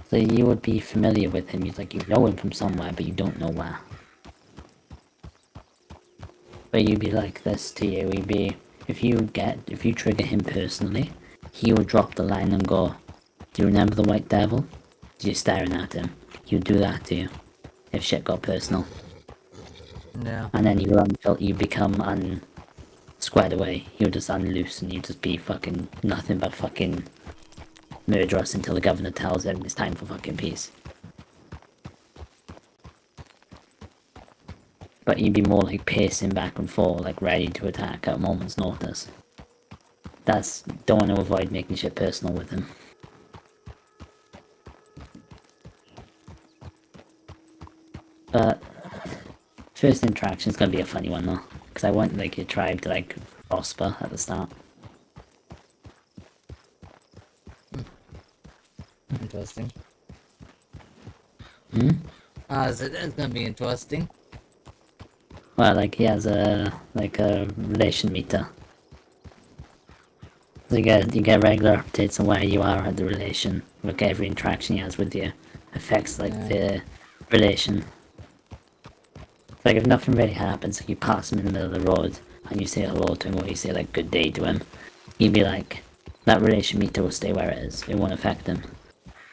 So you would be familiar with him. He's like, you know him from somewhere, but you don't know where. But you'd be like this to you. He'd be, if you trigger him personally, he would drop the line and go, do you remember the White Devil? You're staring at him. He would do that to you, if shit got personal. Yeah. And then you become squared away. He would just unloose and you'd just be fucking nothing but fucking murder us until the governor tells him it's time for fucking peace. But you'd be more like pacing back and forth, like ready to attack at a moment's notice. Don't want to avoid making shit personal with him. But first interaction is gonna be a funny one though, because I want like your tribe to like prosper at the start. Interesting. So that's gonna be interesting. well, like he has a relation meter. So you get regular updates on where you are at the relation. Like every interaction he has with you affects like the relation. Like if nothing really happens, like you pass him in the middle of the road and you say hello to him or you say like good day to him, he'd be like, that relation meter will stay where it is, it won't affect him.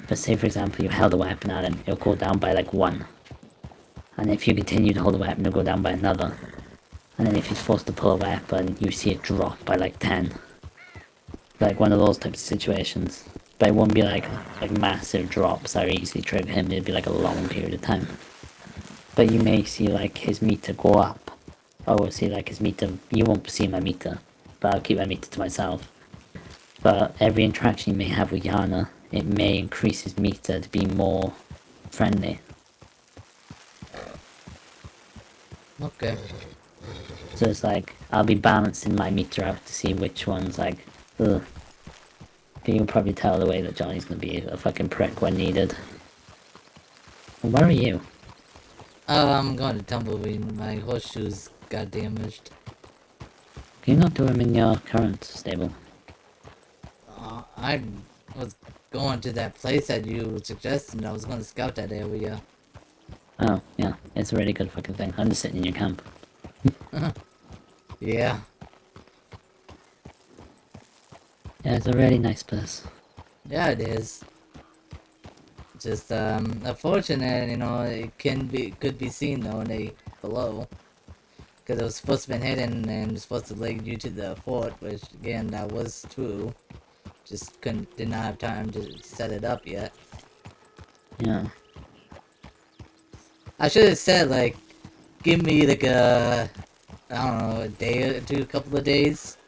But say for example you held a weapon at him, it'll go down by like 1. And if you continue to hold a weapon, it'll go down by another. And then if he's forced to pull a weapon, you see it drop by like 10. Like one of those types of situations. But it won't be like massive drops that are easily trigger him, it'll be like a long period of time. But you may see like his meter go up. Or we'll see like his meter, you won't see my meter, but I'll keep my meter to myself. But every interaction you may have with Yana, it may increase his meter to be more friendly. Okay. So it's like, I'll be balancing my meter out to see which one's like, ugh. You can probably tell the way that Johnny's gonna be a fucking prick when needed. Where are you? I'm going to Tumbleweed. My horseshoes got damaged. Can you not do him in your current stable? I was going to that place that you suggested. I was going to scout that area. Oh, yeah, it's a really good fucking thing. I'm just sitting in your camp. Yeah. Yeah, it's a really nice place. Yeah, it is. Just unfortunate, you know, it could be seen though below, because it was supposed to be hidden and was supposed to lead you to the fort, which again that was true. Just did not have time to set it up yet. Yeah. I should have said like, give me like I don't know, a day or two, a couple of days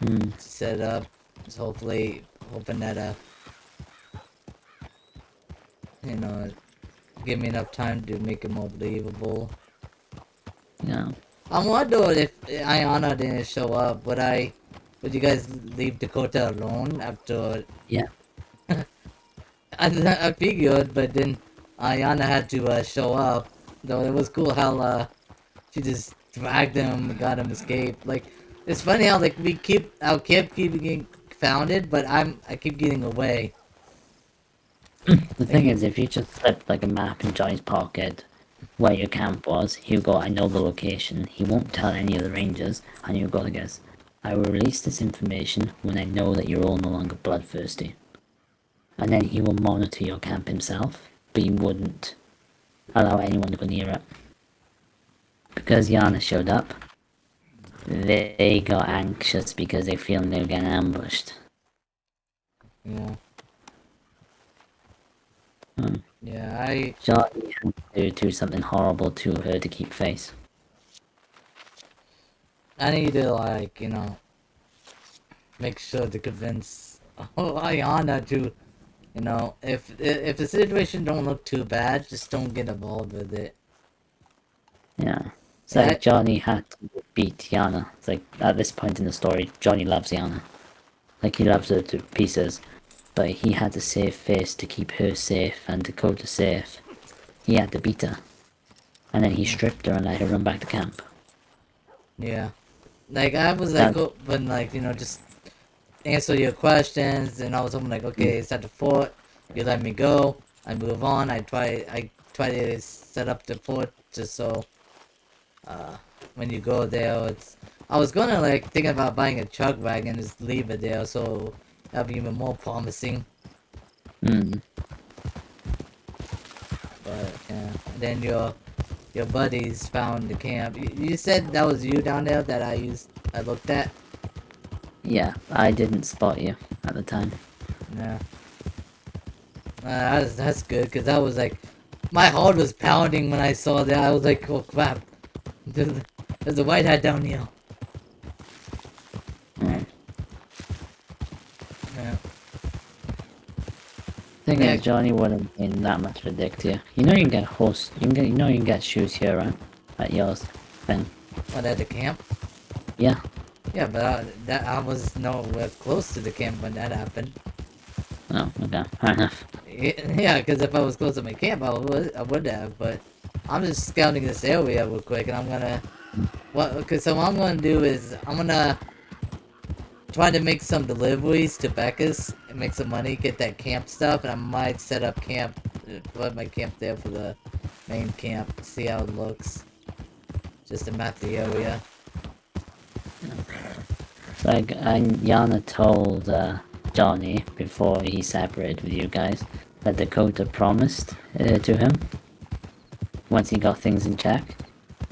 to set it up. Just hoping that you know, give me enough time to make it more believable. Yeah. I'm wondering if Ayana didn't show up, would you guys leave Dakota alone after? Yeah. I figured, but then Ayana had to show up. Though it was cool how she just dragged him, got him escaped. Like it's funny how like our camp keep getting founded, but I keep getting away. The thing is, if you just slip like a map in Johnny's pocket where your camp was, he'll go, I know the location. He won't tell any of the rangers, and you'll go to guess, I will release this information when I know that you're all no longer bloodthirsty. And then he will monitor your camp himself, but he wouldn't allow anyone to go near it. Because Yana showed up, they got anxious because they feel they're getting ambushed. Yeah. Hmm. Yeah, Johnny had to do something horrible to her to keep face. I need to like, you know, make sure to convince Ayana to, you know, if the situation don't look too bad, just don't get involved with it. Yeah. It's like Johnny had to beat Yana. It's like at this point in the story, Johnny loves Yana. Like he loves her to pieces, but he had to save face to keep her safe and Dakota safe. He had to beat her, and then he stripped her and let her run back to camp. Yeah. Like, I was like, That- hoping, like, just answer your questions, and I was hoping, like, okay, it's at the fort, you let me go, I move on, I try to set up the fort just so, when you go there, I was gonna, like, thinking about buying a truck wagon and just leave it there, so that'd be even more promising, Mm. but, yeah. And then your buddies found the camp. You said that was you down there that I looked at? Yeah, I didn't spot you at the time. Yeah. That's good, because I was like, my heart was pounding when I saw that. I was like, oh crap. There's a white hat down here. Mm. Yeah. Thing Yeah. is, Johnny wouldn't been that much of a dick to you. You know you can get horse. You know you can get shoes here, right? At yours thing. What, at the camp? Yeah. Yeah, but I was nowhere close to the camp when that happened. Oh, okay. Fair enough. Yeah, because if I was close to my camp, I would have, but I'm just scouting this area real quick, and I'm gonna... So what I'm gonna do is, I'm gonna try to make some deliveries to Becca's and make some money, get that camp stuff, and I might set up camp, put my camp there for the main camp, see how it looks. Just to map the area. Like, and Yana told Johnny before he separated with you guys that Dakota promised to him once he got things in check,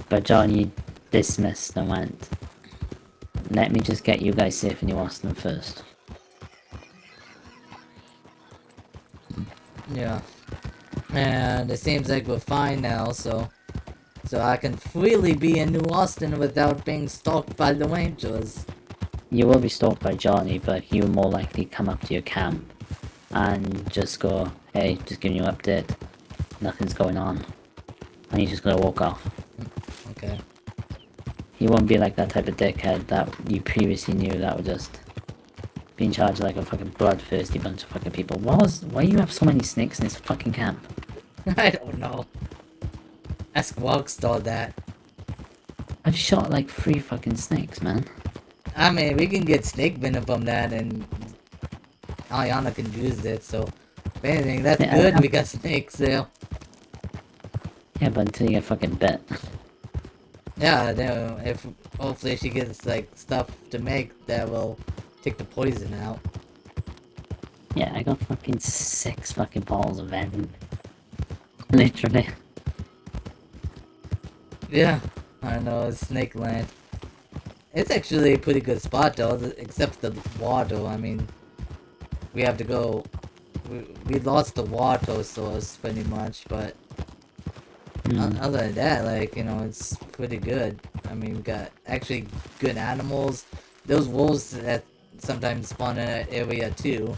but Johnny dismissed and went, "Let me just get you guys safe in New Austin first." Yeah. And it seems like we're fine now, so I can freely be in New Austin without being stalked by the Rangers. You will be stalked by Johnny, but he will more likely come up to your camp and just go, "Hey, just giving you an update. Nothing's going on." And he's just gonna walk off. Okay. He won't be like that type of dickhead that you previously knew that would just be in charge of like a fucking bloodthirsty bunch of fucking people. Why do you have so many snakes in this fucking camp? I don't know. Ask Rockstar that. I've shot like 3 fucking snakes, man. I mean, we can get snake venom from that, and Ayana can use it, so if anything, that's Yeah, good. We got snakes there. Yeah, but until you get fucking bit. Yeah, then if hopefully she gets like stuff to make that will take the poison out. Yeah, I got fucking 6 fucking bottles of venom. Literally. Yeah, I know, it's Snake Land. It's actually a pretty good spot though, except for the water. I mean, we have to go. We lost the water source pretty much, but other than that, like, it's pretty good. I mean, we got actually good animals. Those wolves that sometimes spawn in that area too.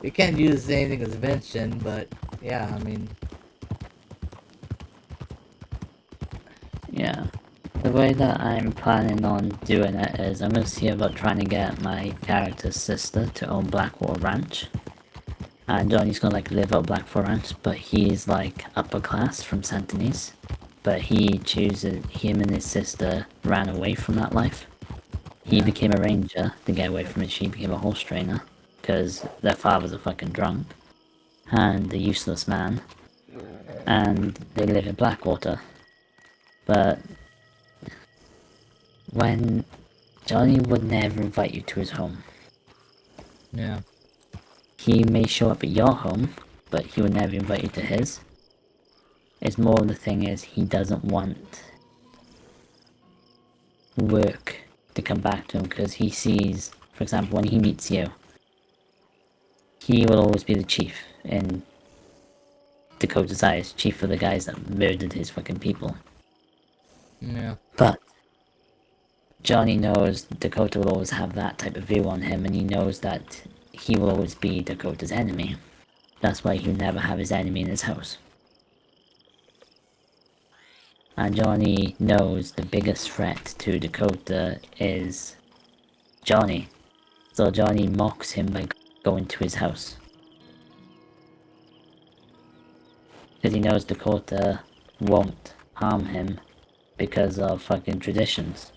We can't use anything as mentioned, but yeah, I mean. Yeah. The way that I'm planning on doing it is I'm gonna see about trying to get my character's sister to own Blackwater Ranch. And Johnny's gonna like live out Blackwater Ranch, but he's like upper class from Santonese. But he chooses, him and his sister ran away from that life. He became a ranger to get away from it. She became a horse trainer because their father's a fucking drunk and a useless man. And they live in Blackwater. But when Johnny would never invite you to his home. Yeah. He may show up at your home, but he would never invite you to his. It's more the thing is he doesn't want work to come back to him because he sees, for example, when he meets you, he will always be the chief in Dakota's eyes, chief for the guys that murdered his fucking people. Yeah. But Johnny knows Dakota will always have that type of view on him, and he knows that he will always be Dakota's enemy. That's why he'll never have his enemy in his house. And Johnny knows the biggest threat to Dakota is Johnny. So Johnny mocks him by going to his house. Because he knows Dakota won't harm him because of fucking traditions.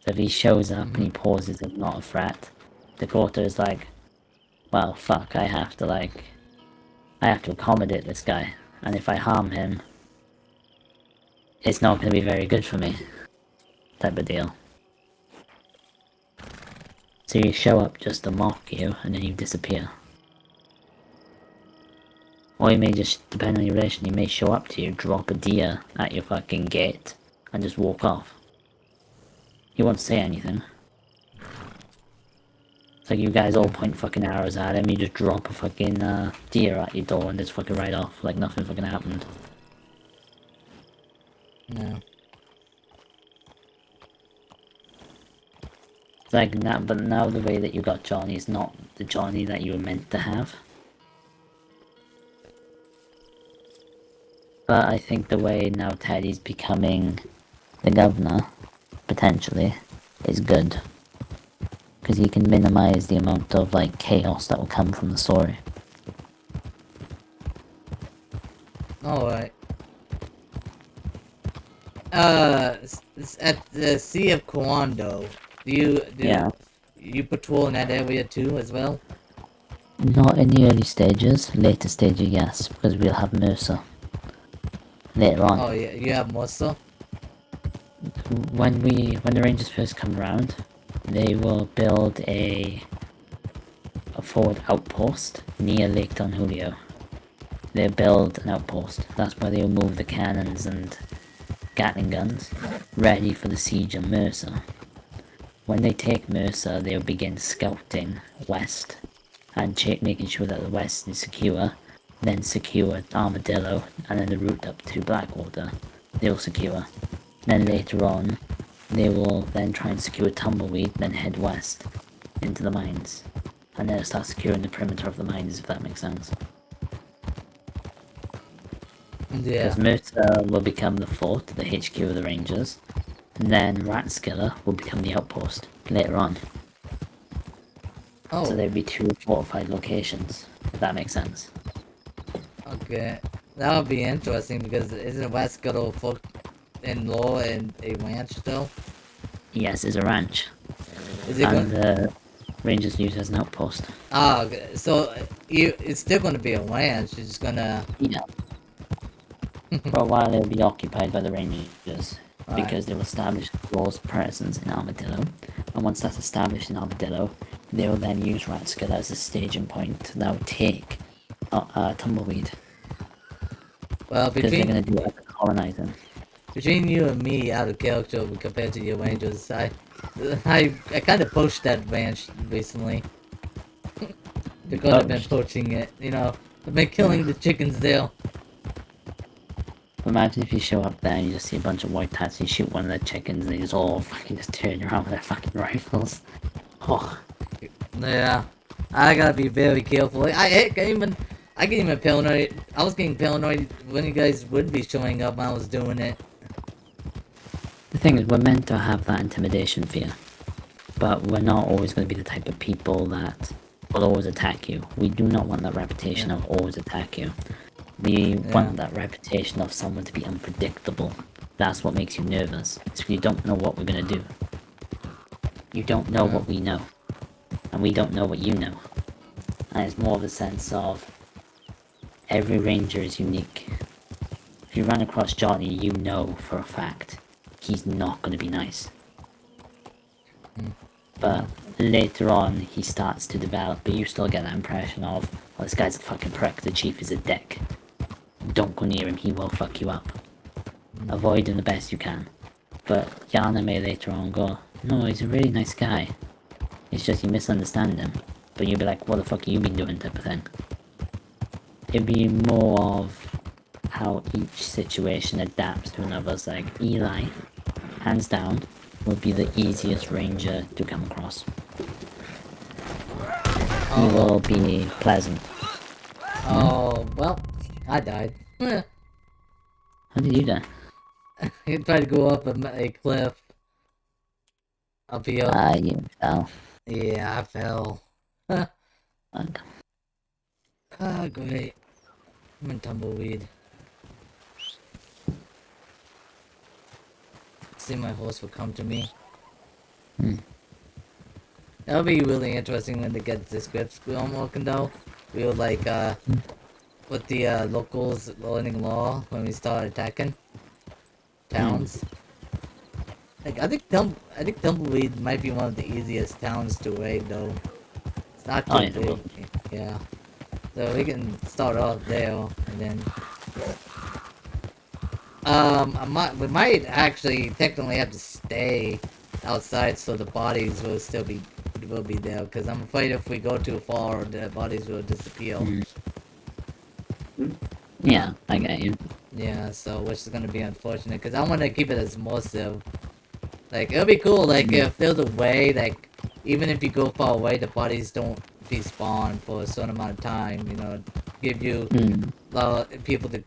So if he shows up and he poses as not a threat, Dakota is like, well, fuck, I have to accommodate this guy. And if I harm him, it's not going to be very good for me. Type of deal. So you show up just to mock you, and then you disappear. Or you may just, depending on your relation, he may show up to you, drop a deer at your fucking gate, and just walk off. He won't say anything. It's like you guys all point fucking arrows at him, you just drop a fucking deer at your door and just fucking right off, like nothing fucking happened. No. It's like, but now the way that you got Johnny is not the Johnny that you were meant to have. But I think the way now Teddy's becoming the governor, potentially, is good. Because he can minimize the amount of, like, chaos that will come from the story. Alright. At the Sea of Kwando, do you patrol in that area too, as well? Not in the early stages, later stages yes, because we'll have Mercer. Later on. Oh, yeah, you have Musa? When the Rangers first come around, they will build a forward outpost near Lake Don Julio. They'll build an outpost. That's where they'll move the cannons and Gatling guns, ready for the siege of Mercer. When they take Mercer, they'll begin scouting west and making sure that the west is secure, then secure Armadillo, and then the route up to Blackwater, they'll secure. Then later on, they will then try and secure Tumbleweed, then head west into the mines. And then start securing the perimeter of the mines, if that makes sense. Yeah. Because Mercer will become the fort, the HQ of the Rangers, and then Ratskiller will become the outpost later on. Oh, So there'd be 2 fortified locations, if that makes sense. okay. That would be interesting because isn't West Scuttle folk in law and a ranch though? Yes, it's a ranch, Is it and going? the Rangers use it as an outpost. Ah, okay. So it's still going to be a ranch. It's just gonna. Yeah. For a while it'll be occupied by the Rangers, Right. because they will establish a close presence in Armadillo, and once that's established in Armadillo, they will then use Ratskiller as a staging point to now take Tumbleweed, Well, because they're between going to do it colonizing. between you and me, out of character compared to your rangers, I kind of poached that ranch recently. Because I've been Poached? poaching it, you know. I've been killing the chickens there. Imagine if you show up there and you just see a bunch of white hats, you shoot one of the chickens, and they just all fucking just turn around with their fucking rifles. Oh, Yeah, I gotta be very careful. I get even paranoid. I was getting paranoid when you guys would be showing up when I was doing it. the thing is, we're meant to have that intimidation fear, but we're not always going to be the type of people that will always attack you. We do not want that reputation of always attack you. We want that reputation of someone to be unpredictable. That's what makes you nervous. It's when you don't know what we're going to do. You don't know what we know, and we don't know what you know. And it's more of a sense of every ranger is unique. If you run across Johnny, you know for a fact he's not going to be nice. But later on, he starts to develop, but you still get that impression of, well, this guy's a fucking prick, the chief is a dick. Don't go near him, he will fuck you up. Avoid him the best you can. But Yana may later on go, no, he's a really nice guy. It's just you misunderstand him. But you'll be like, what the fuck have you been doing, type of thing. It'd be more of how each situation adapts to another's. Like Eli, hands down, would be the easiest ranger to come across. He will be pleasant. Oh, well, I died. How did you die? He tried to go up a cliff. Up here. You fell. Yeah, I fell. Ah, Okay. great. I'm in tumbleweed. See, my horse will come to me. That'll be really interesting when they get the scripts going working though. We'll like with the locals learning law when we start attacking towns. Like I think Tumbleweed might be one of the easiest towns to raid though. It's not too big. Yeah. So we can start off there and then we might actually technically have to stay outside so the bodies will still be there because I'm afraid if we go too far the bodies will disappear. Yeah, I get you. Yeah, so which is gonna be unfortunate because I want to keep it as immersive. Like it'll be cool like if there's a way like even if you go far away the bodies don't despawn for a certain amount of time, you know, give you people to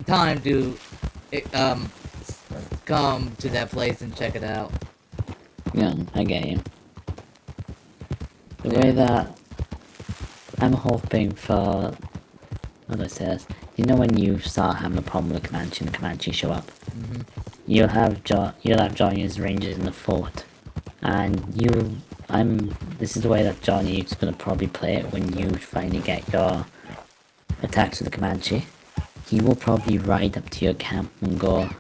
time to come to that place and check it out. Yeah, I get you. The way that I'm hoping for, how do I say this? You know when you start having a problem with Comanche and the Comanche show up, you'll have Johnny's rangers in the fort, and this is the way that Johnny's gonna probably play it when you finally get your attacks with the Comanche. He will probably ride up to your camp and go,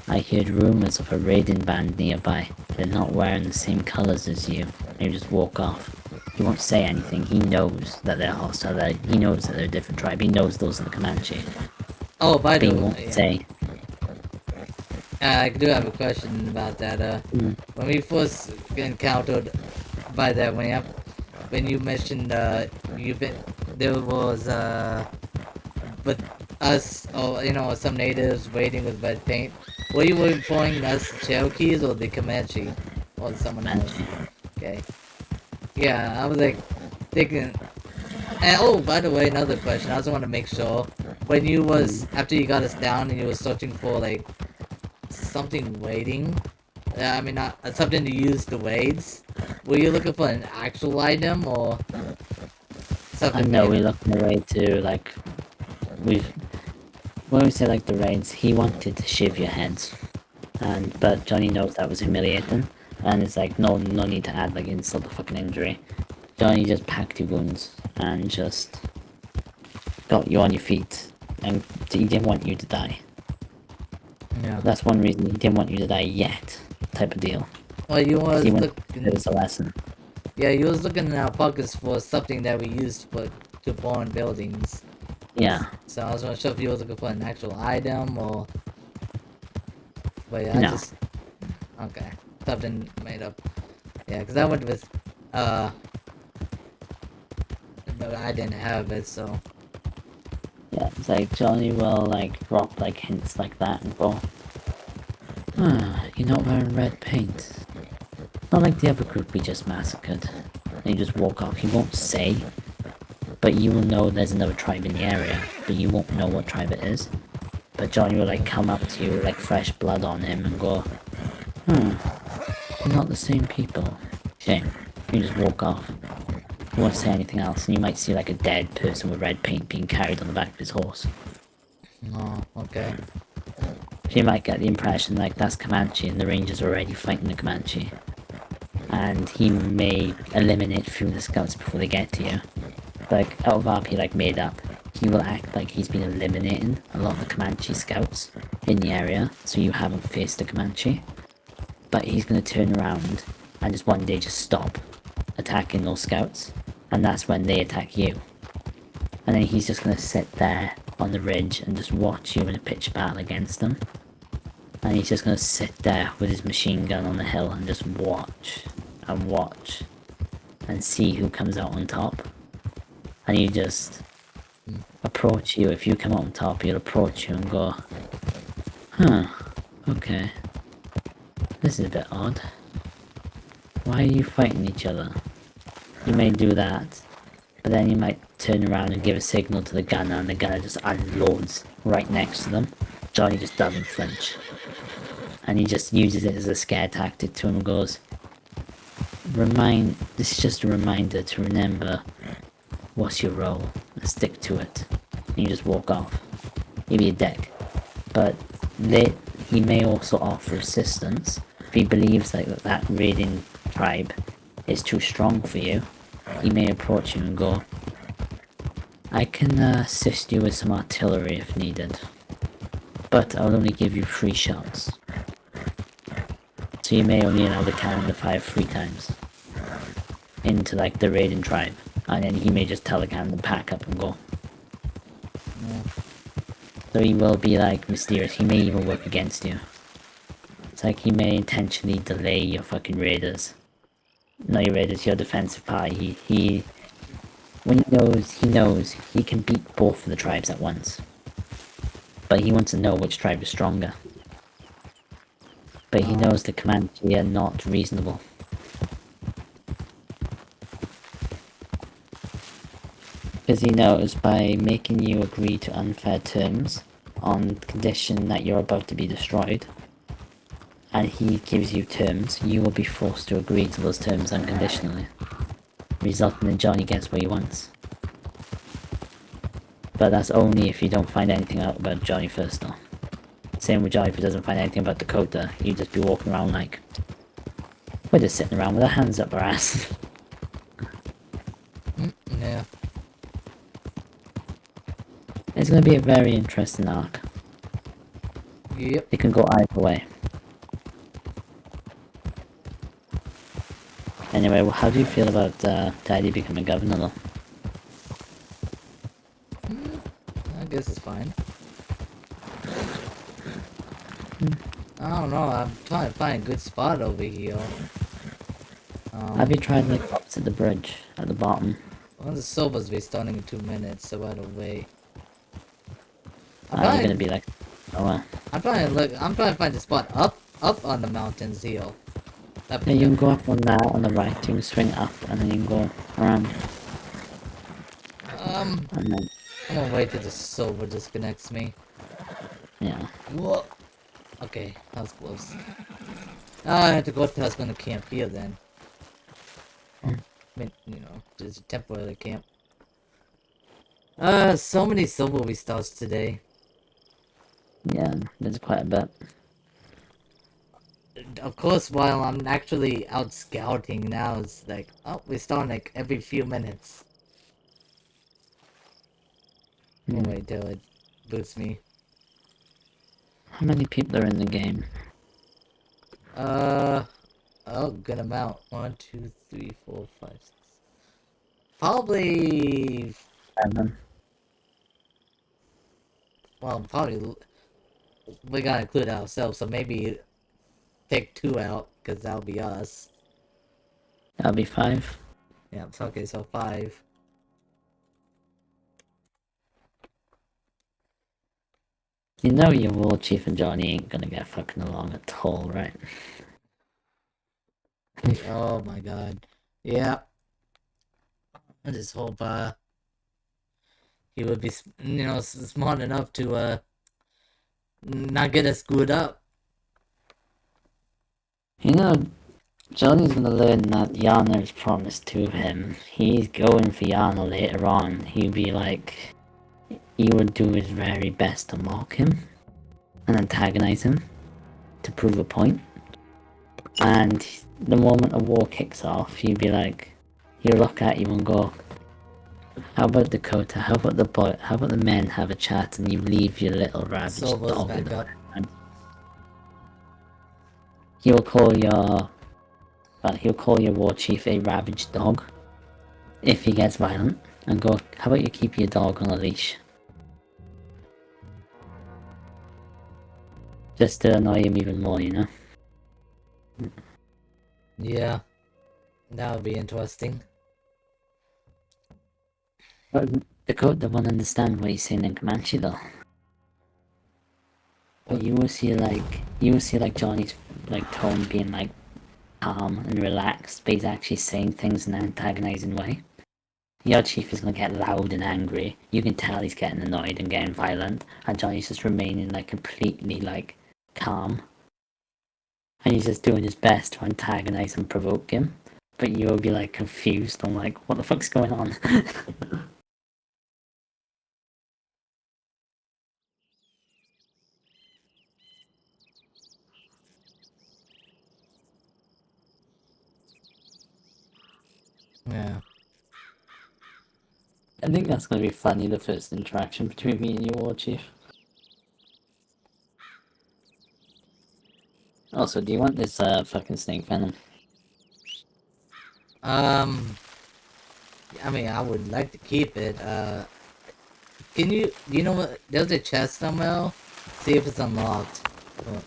I heard rumors of a raiding band nearby. They're not wearing the same colors as you. Maybe just walk off. He won't say anything. He knows that they're hostile. He knows that they're a different tribe. He knows those are the Comanche. Oh, by the But he way, won't say. I do have a question about that. When we first encountered by that, when you mentioned there was with us, or you know, some natives waiting with red paint. Were you referring us Cherokees or the Comanche or someone else? Okay. Yeah, I was like thinking. And oh, by the way, another question. I also want to make sure when you was after you got us down and you were searching for like something waiting. I mean, not something to use the raids. Were you looking for an actual item or something? No, we're looking away to like when we say like the raids, he wanted to shave your heads, but Johnny knows that was humiliating, and it's like no need to add like insult to fucking injury. Johnny just packed your wounds and just got you on your feet, and he didn't want you to die. Yeah. That's one reason he didn't want you to die yet, type of deal. Well, you was looking. It was a lesson. Yeah, you was looking in our pockets for something that we used to burn buildings. Yeah. So I was not sure if you was looking for an actual item or. But yeah, No. Okay, something made up. Yeah, because I went with but I didn't have it, so. Yeah, it's like Johnny will like drop like hints like that and go, you're not wearing red paint. Not like the other group we just massacred. And you just walk off. He won't say, but you will know there's another tribe in the area, but you won't know what tribe it is. But Johnny will like come up to you with like fresh blood on him and go, you're not the same people. Okay, you just walk off. You won't say anything else, and you might see like a dead person with red paint being carried on the back of his horse. Oh, okay. So you might get the impression like that's Comanche and the Rangers are already fighting the Comanche. And he may eliminate a few of the scouts before they get to you. Like, out of RP like made up, he will act like he's been eliminating a lot of the Comanche scouts in the area, so you haven't faced a Comanche. But he's going to turn around and just one day just stop attacking those scouts, and that's when they attack you. And then he's just going to sit there on the ridge and just watch you in a pitched battle against them. And he's just going to sit there with his machine gun on the hill and just watch and watch and see who comes out on top. And he just approach you. If you come out on top, he'll approach you and go, okay, this is a bit odd. Why are you fighting each other? You may do that, but then you might turn around and give a signal to the gunner, and the gunner just unloads right next to them. Johnny just doesn't flinch. And he just uses it as a scare tactic to him and goes, this is just a reminder to remember what's your role and stick to it. And you just walk off. Maybe a dick. But he may also offer assistance if he believes that raiding tribe is too strong for you. He may approach you and go, I can assist you with some artillery if needed, but I'll only give you 3 shots. So you may only allow the cannon to fire 3 times into the raiding tribe, and then he may just tell the cannon to pack up and go. Yeah. So he will be mysterious. He may even work against you. It's he may intentionally delay your fucking raiders. Not your raiders, your defensive party. When he knows he can beat both of the tribes at once. But he wants to know which tribe is stronger. But he knows the Comanche are not reasonable. Because he knows by making you agree to unfair terms on condition that you're about to be destroyed, and he gives you terms, you will be forced to agree to those terms unconditionally, resulting in Johnny gets what he wants. But that's only if you don't find anything out about Johnny first though. Same with Johnny, if he doesn't find anything about Dakota, he'd just be walking around we're just sitting around with our hands up our ass. Yeah. It's going to be a very interesting arc. Yep. It can go either way. Anyway, how do you feel about Daddy becoming governor though? I guess it's fine. I don't know, I'm trying to find a good spot over here. Have you tried opposite the bridge at the bottom? Well, the silver's be starting in 2 minutes, so I don't wait. You're gonna be I'm trying to find the spot up on the mountains here. Yeah, you can go up on that on the right, you can swing up and then you can go around. And then, I'm gonna wait till the silver disconnects me. yeah. Whoa. Okay, that was close. I had to go to us gonna camp here then. I mean, just a temporary camp. So many silver restarts today. Yeah, there's quite a bit. Of course, while I'm actually out scouting now, it's we start every few minutes. Oh wait, till it boots me. How many people are in the game? Oh, good amount. 1, 2, 3, 4, 5, 6. Probably. 7. Well, probably. We gotta include ourselves, so maybe take 2 out, because that'll be us. That'll be 5. Yeah, okay, so 5. You know your war chief and Johnny ain't gonna get fucking along at all, right? Oh my god. Yeah. I just hope, he would be, smart enough to, not get us screwed up. Johnny's gonna learn that Yana is promised to him. He's going for Yana later on. He would do his very best to mock him and antagonize him to prove a point. And the moment a war kicks off, he'll look at you and go, how about Dakota? How about the men have a chat and you leave your little ravaged Silver's dog back in up. the He'll call your war chief a ravaged dog if he gets violent and go, how about you keep your dog on a leash? Just to annoy him even more, Yeah. That would be interesting. But Dakota won't understand what he's saying in Comanche though. But you will see Johnny's tone being calm and relaxed, but he's actually saying things in an antagonizing way. your chief is gonna get loud and angry. You can tell he's getting annoyed and getting violent, and Johnny's just remaining like completely like calm. And he's just doing his best to antagonize and provoke him. But you'll be like confused on like, what the fuck's going on? Yeah. I think that's gonna be funny, the first interaction between me and you, War Chief. Also, do you want this fucking snake venom? I mean, I would like to keep it. Do you know what? There's a chest somewhere. See if it's unlocked. Well,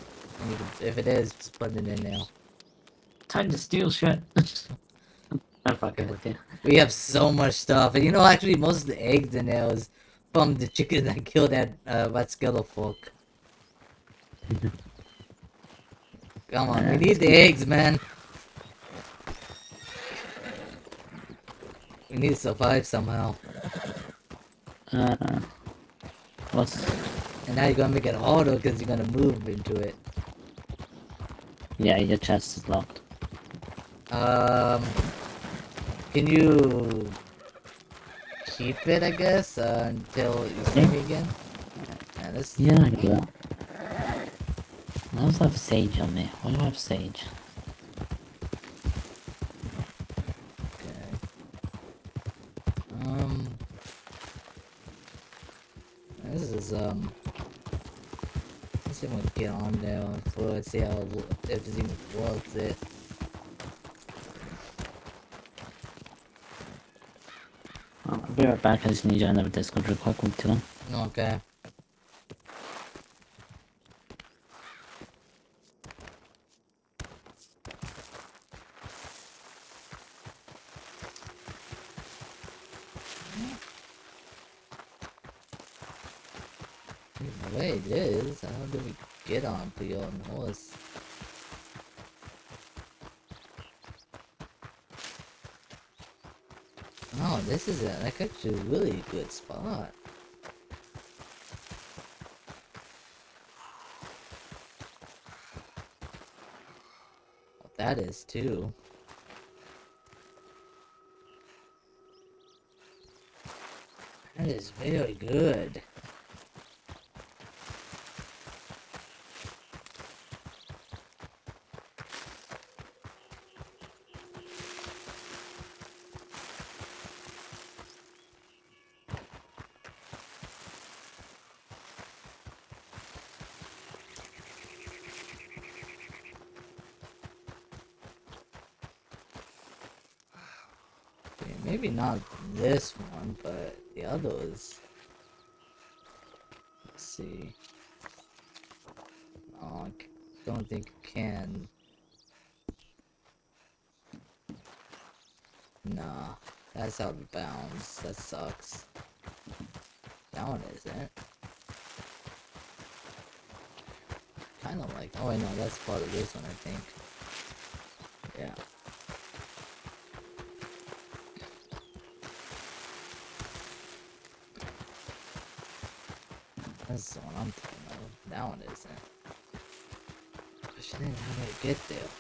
if it is, just put it in there. Time to steal shit. I'm fucking with you. We have so much stuff, and you know, actually, most of the eggs in there was from the chicken that killed that Skelefolk. Come on, we need the eggs, man. We need to survive somehow. What's... And now you're gonna make it harder because you're gonna move into it. Yeah, your chest is locked. Can you keep it, I guess, until you see me again? Yeah, this... Yeah, I do. I also have sage on me. Why do I have sage? Okay. This is, let's see if I can get on there before I see how, if it's even worth it. I'll be right back. I just need you another Discord real quick. Won't be too long. Okay. The way it is, how do we get onto your horse? Oh, this is like actually a really good spot. Well, that is too. That is very good. Okay, maybe not this one, but the others. Let's see. Oh, I don't think you can. Nah, that's out of bounds. That sucks. That one isn't. Kind of like. Oh, wait, no, that's part of this one, I think. Yeah. That's the one I'm thinking of. That one isn't. Gosh, I didn't know how to get there.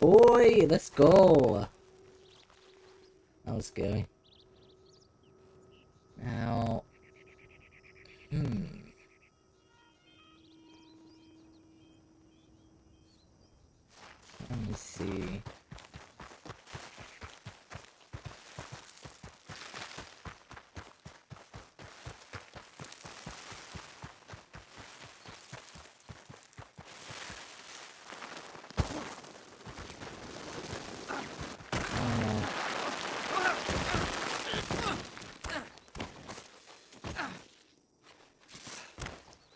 Boy, let's go. That was scary. Now, let me see.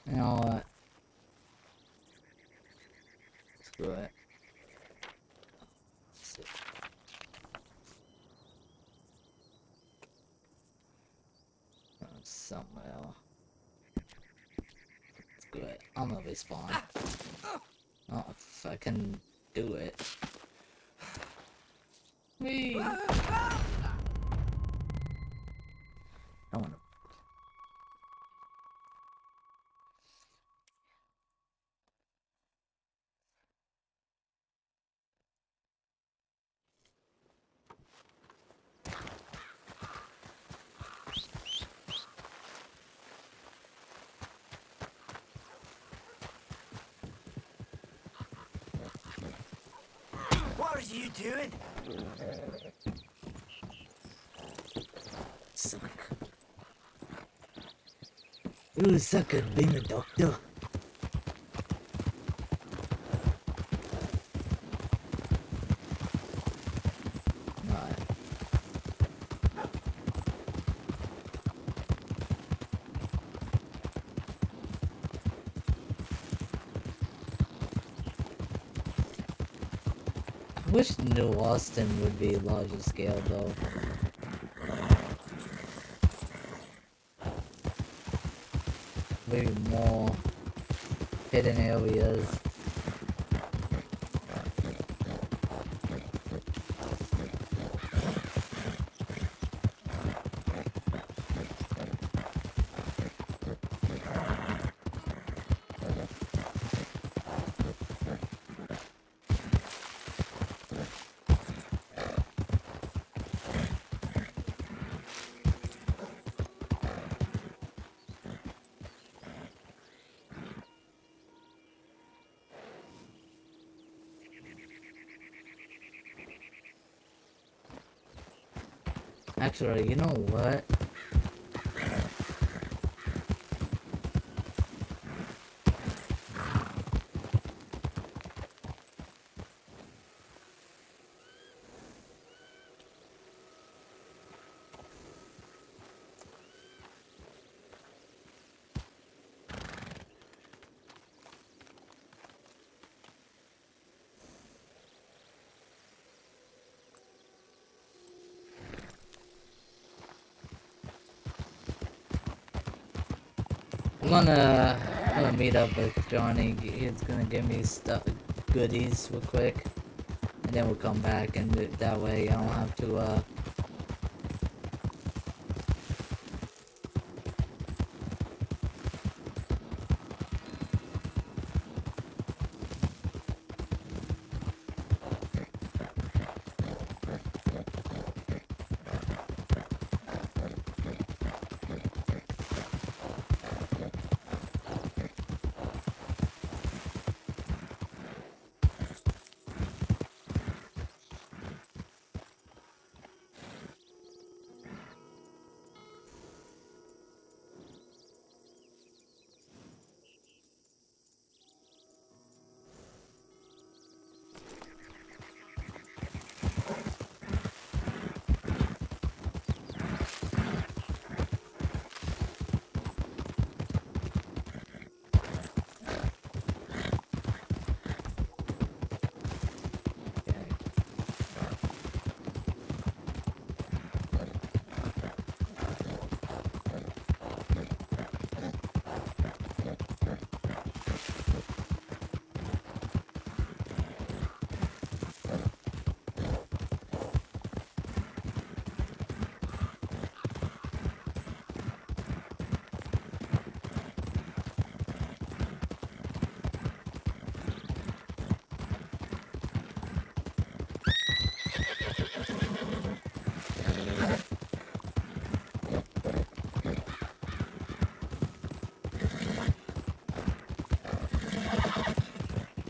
You know what? Screw it. Good. I'm gonna respawn. Oh, if I can do it. Whee! I wanna. What are you doing? Suck. You suck at being a doctor. Alright. I wish New Austin would be larger scale though. Maybe more hidden areas. Actually, you know what? I'm gonna meet up with Johnny. He's gonna give me stuff, goodies real quick, and then we'll come back, and that way I don't have to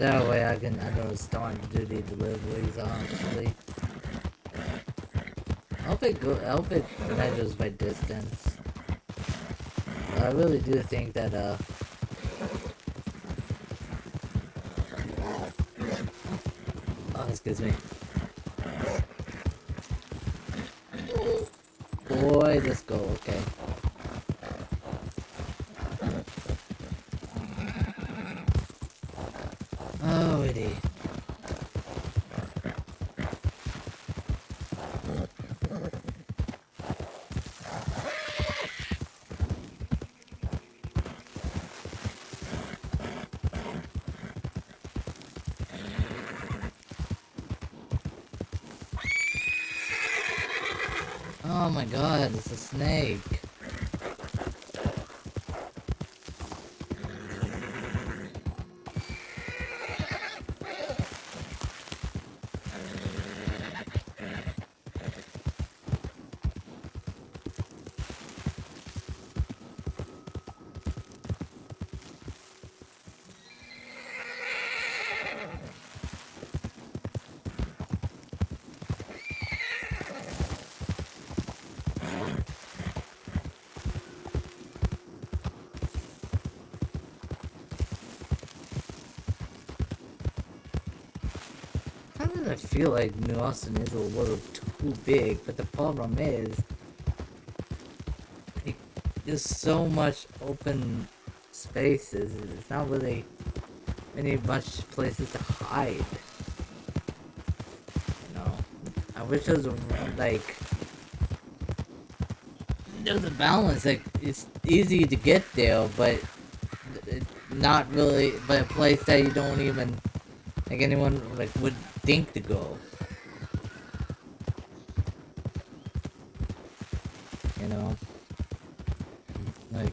that way I know it's starting to do the deliveries honestly. I hope it measures by distance. I really do think that oh, excuse me. Boy, let's go, okay. Alrighty. Oh my god, it's a snake. Sometimes I feel like New Austin is a little too big, but the problem is there's so much open spaces. It's not really any much places to hide. You know, I wish there was like there's a balance. Like it's easy to get there, but not really. But a place that you don't even like anyone like would think to go. You know, like.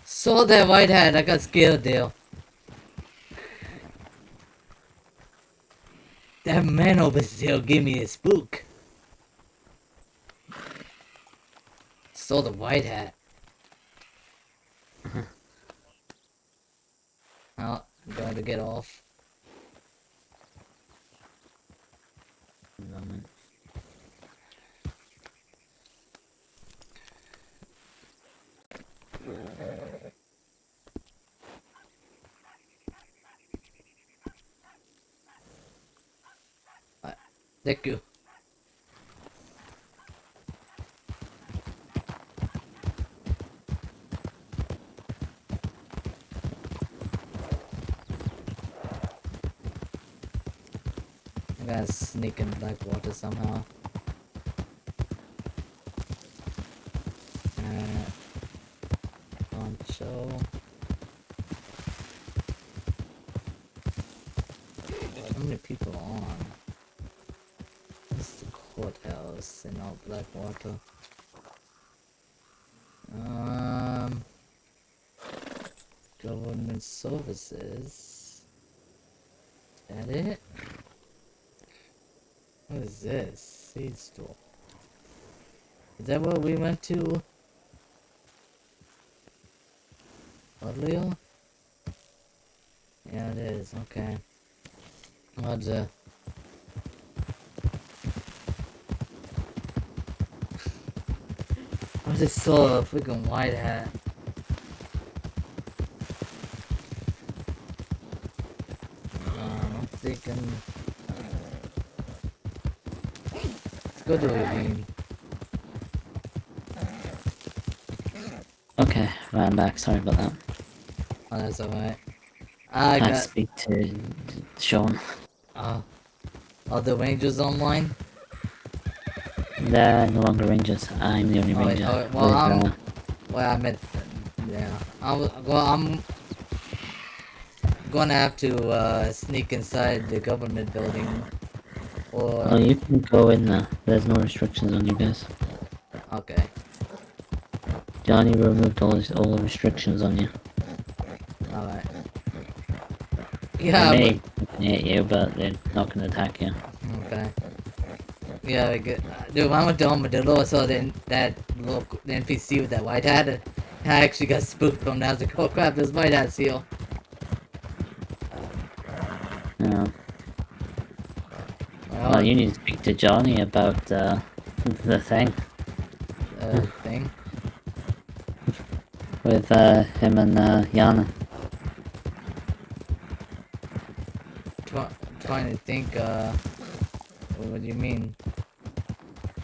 Saw that white hat, I got scared there. That man over there gave me a spook. Saw the white hat. Oh, I'm going to get off. Thank you. I gotta sneak in Blackwater somehow. Poncho. How many people are on? This is the courthouse in all Blackwater. Government services. Is that it? What is this? Seed store. Is that what we went to earlier? Yeah, it is. Okay. Roger. I just saw a freaking white hat. I'm thinking. Let's go to the game. Okay, right, I'm back. Sorry about that. Oh, that's alright. I I had to got. speak to Sean. Are the Rangers online? They're no longer Rangers. I'm the only Ranger. Well, with, well, I meant. Yeah. I'm gonna have to sneak inside the government building. Or. Oh, you can go in there. There's no restrictions on you guys. Okay. Johnny removed all the restrictions on you. Alright. Yeah, They may hit you, but they're not going to attack you. Okay. Yeah, good. Dude, I went to Armadillo, so then that local the NPC with that white hat, I actually got spooked from that. I was like, oh crap, there's white hat seal. Yeah. Well, Well, you need to speak to Johnny about the thing thing. with him and Yana. Trying to think, what do you mean?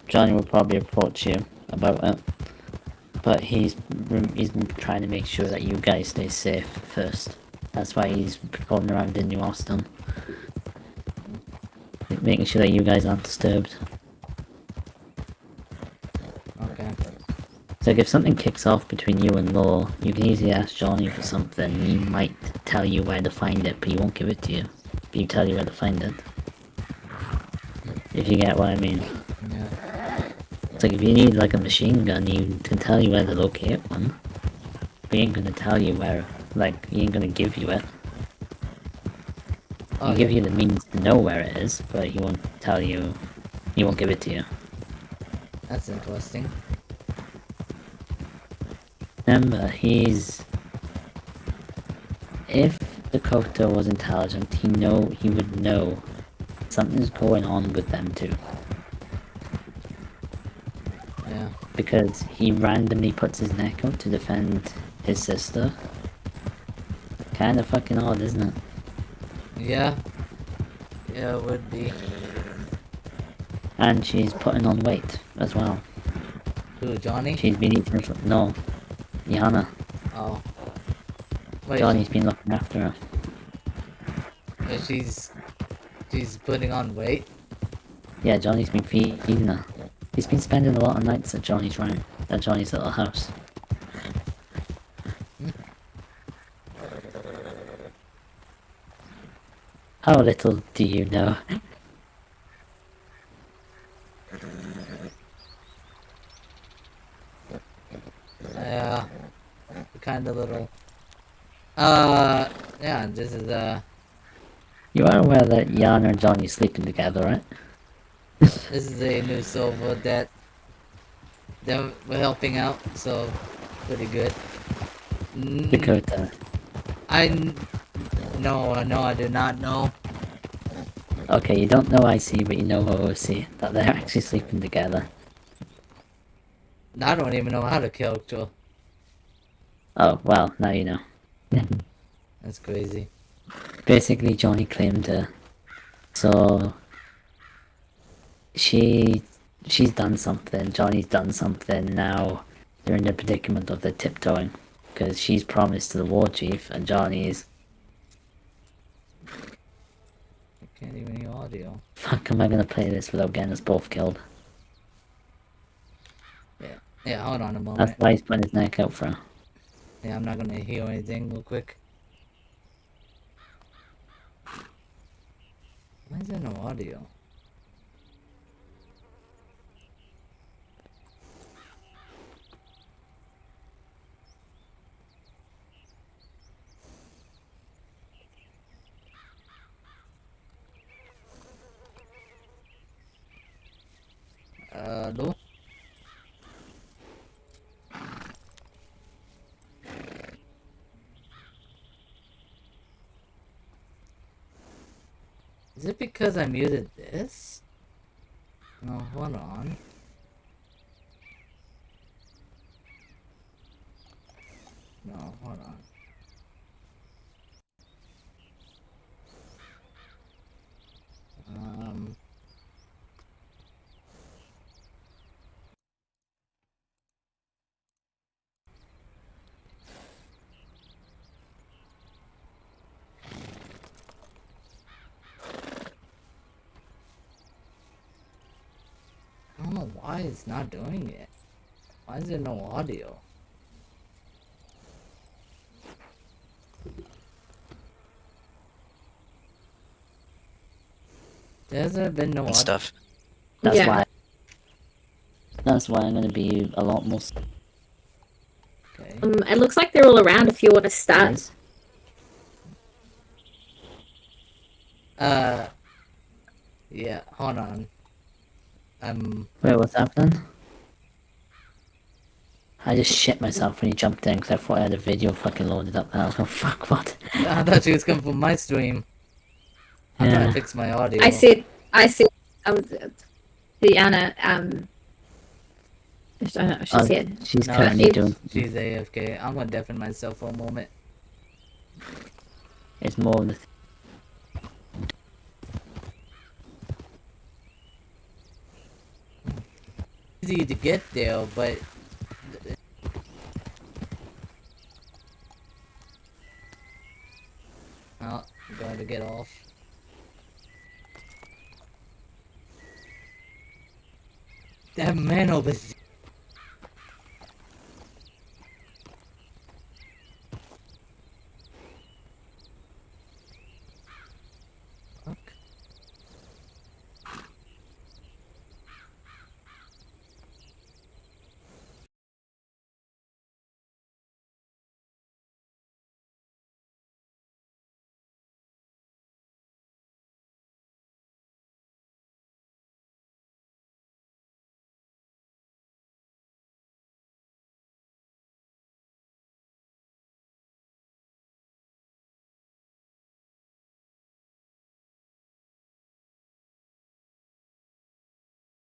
Johnny will probably approach you about it, but he's trying to make sure that you guys stay safe first. That's why he's patrolling around in New Austin, making sure that you guys aren't disturbed. Okay. So if something kicks off between you and Law, you can easily ask Johnny for something. He might tell you where to find it, but he won't give it to you. But he'll tell you where to find it. If you get what I mean. Yeah. It's like if you need like a machine gun, he can tell you where to locate one. But he ain't gonna tell you where, like, he ain't gonna give you it. Oh, He'll give you the means to know where it is, but he won't tell you, he won't give it to you. That's interesting. Remember, if Dakota was intelligent, he would know something's going on with them too. Yeah. Because he randomly puts his neck out to defend his sister. Kinda fucking odd, isn't it? Yeah. Yeah, it would be. And she's putting on weight as well. Who, Johnny? She's been eating no, Yana. Oh. Wait, Johnny's been looking after her. she's putting on weight? Yeah, Johnny's been feeding her. He's been spending a lot of nights at Johnny's little house. How little do you know? Yeah. Kinda little. Yeah, this is, You are aware that Yana and Johnny sleeping together, right? this is a new silver that we're helping out, so pretty good. Dakota. No, I do not know. Okay, you don't know IC, but you know OOC. That they're actually sleeping together. I don't even know how to kill. Oh, well, now you know. That's crazy. Basically, Johnny claimed her. So she's done something, Johnny's done something, now they're in the predicament of the tiptoeing. Because she's promised to the war chief, and Johnny's... I can't even hear audio. Fuck, am I gonna play this without getting us both killed? Yeah, hold on a moment. That's why he's putting his neck out for her. Yeah, I'm not gonna hear anything real quick. Why is there no audio? Hello? Is it because I muted this? No, hold on. No, hold on. I don't know why it's not doing it. Why is there no audio? Has there been no audio? Stuff. That's Yeah. why. That's why I'm gonna be a lot more... Okay. It looks like they're all around if you want to start. Yeah, hold on. Wait, what's happening? I just shit myself when you jumped in because I thought I had a video fucking loaded up there. I was going, fuck, what? I thought you was coming from my stream. I'm trying Yeah. to fix my audio. I said, I was, the Anna, I don't know what she Oh, said. she's No, currently she- doing. She's AFK. I'm gonna deafen myself for a moment. It's more of the. Easy to get there, but oh, I'm going to get off. That man over there.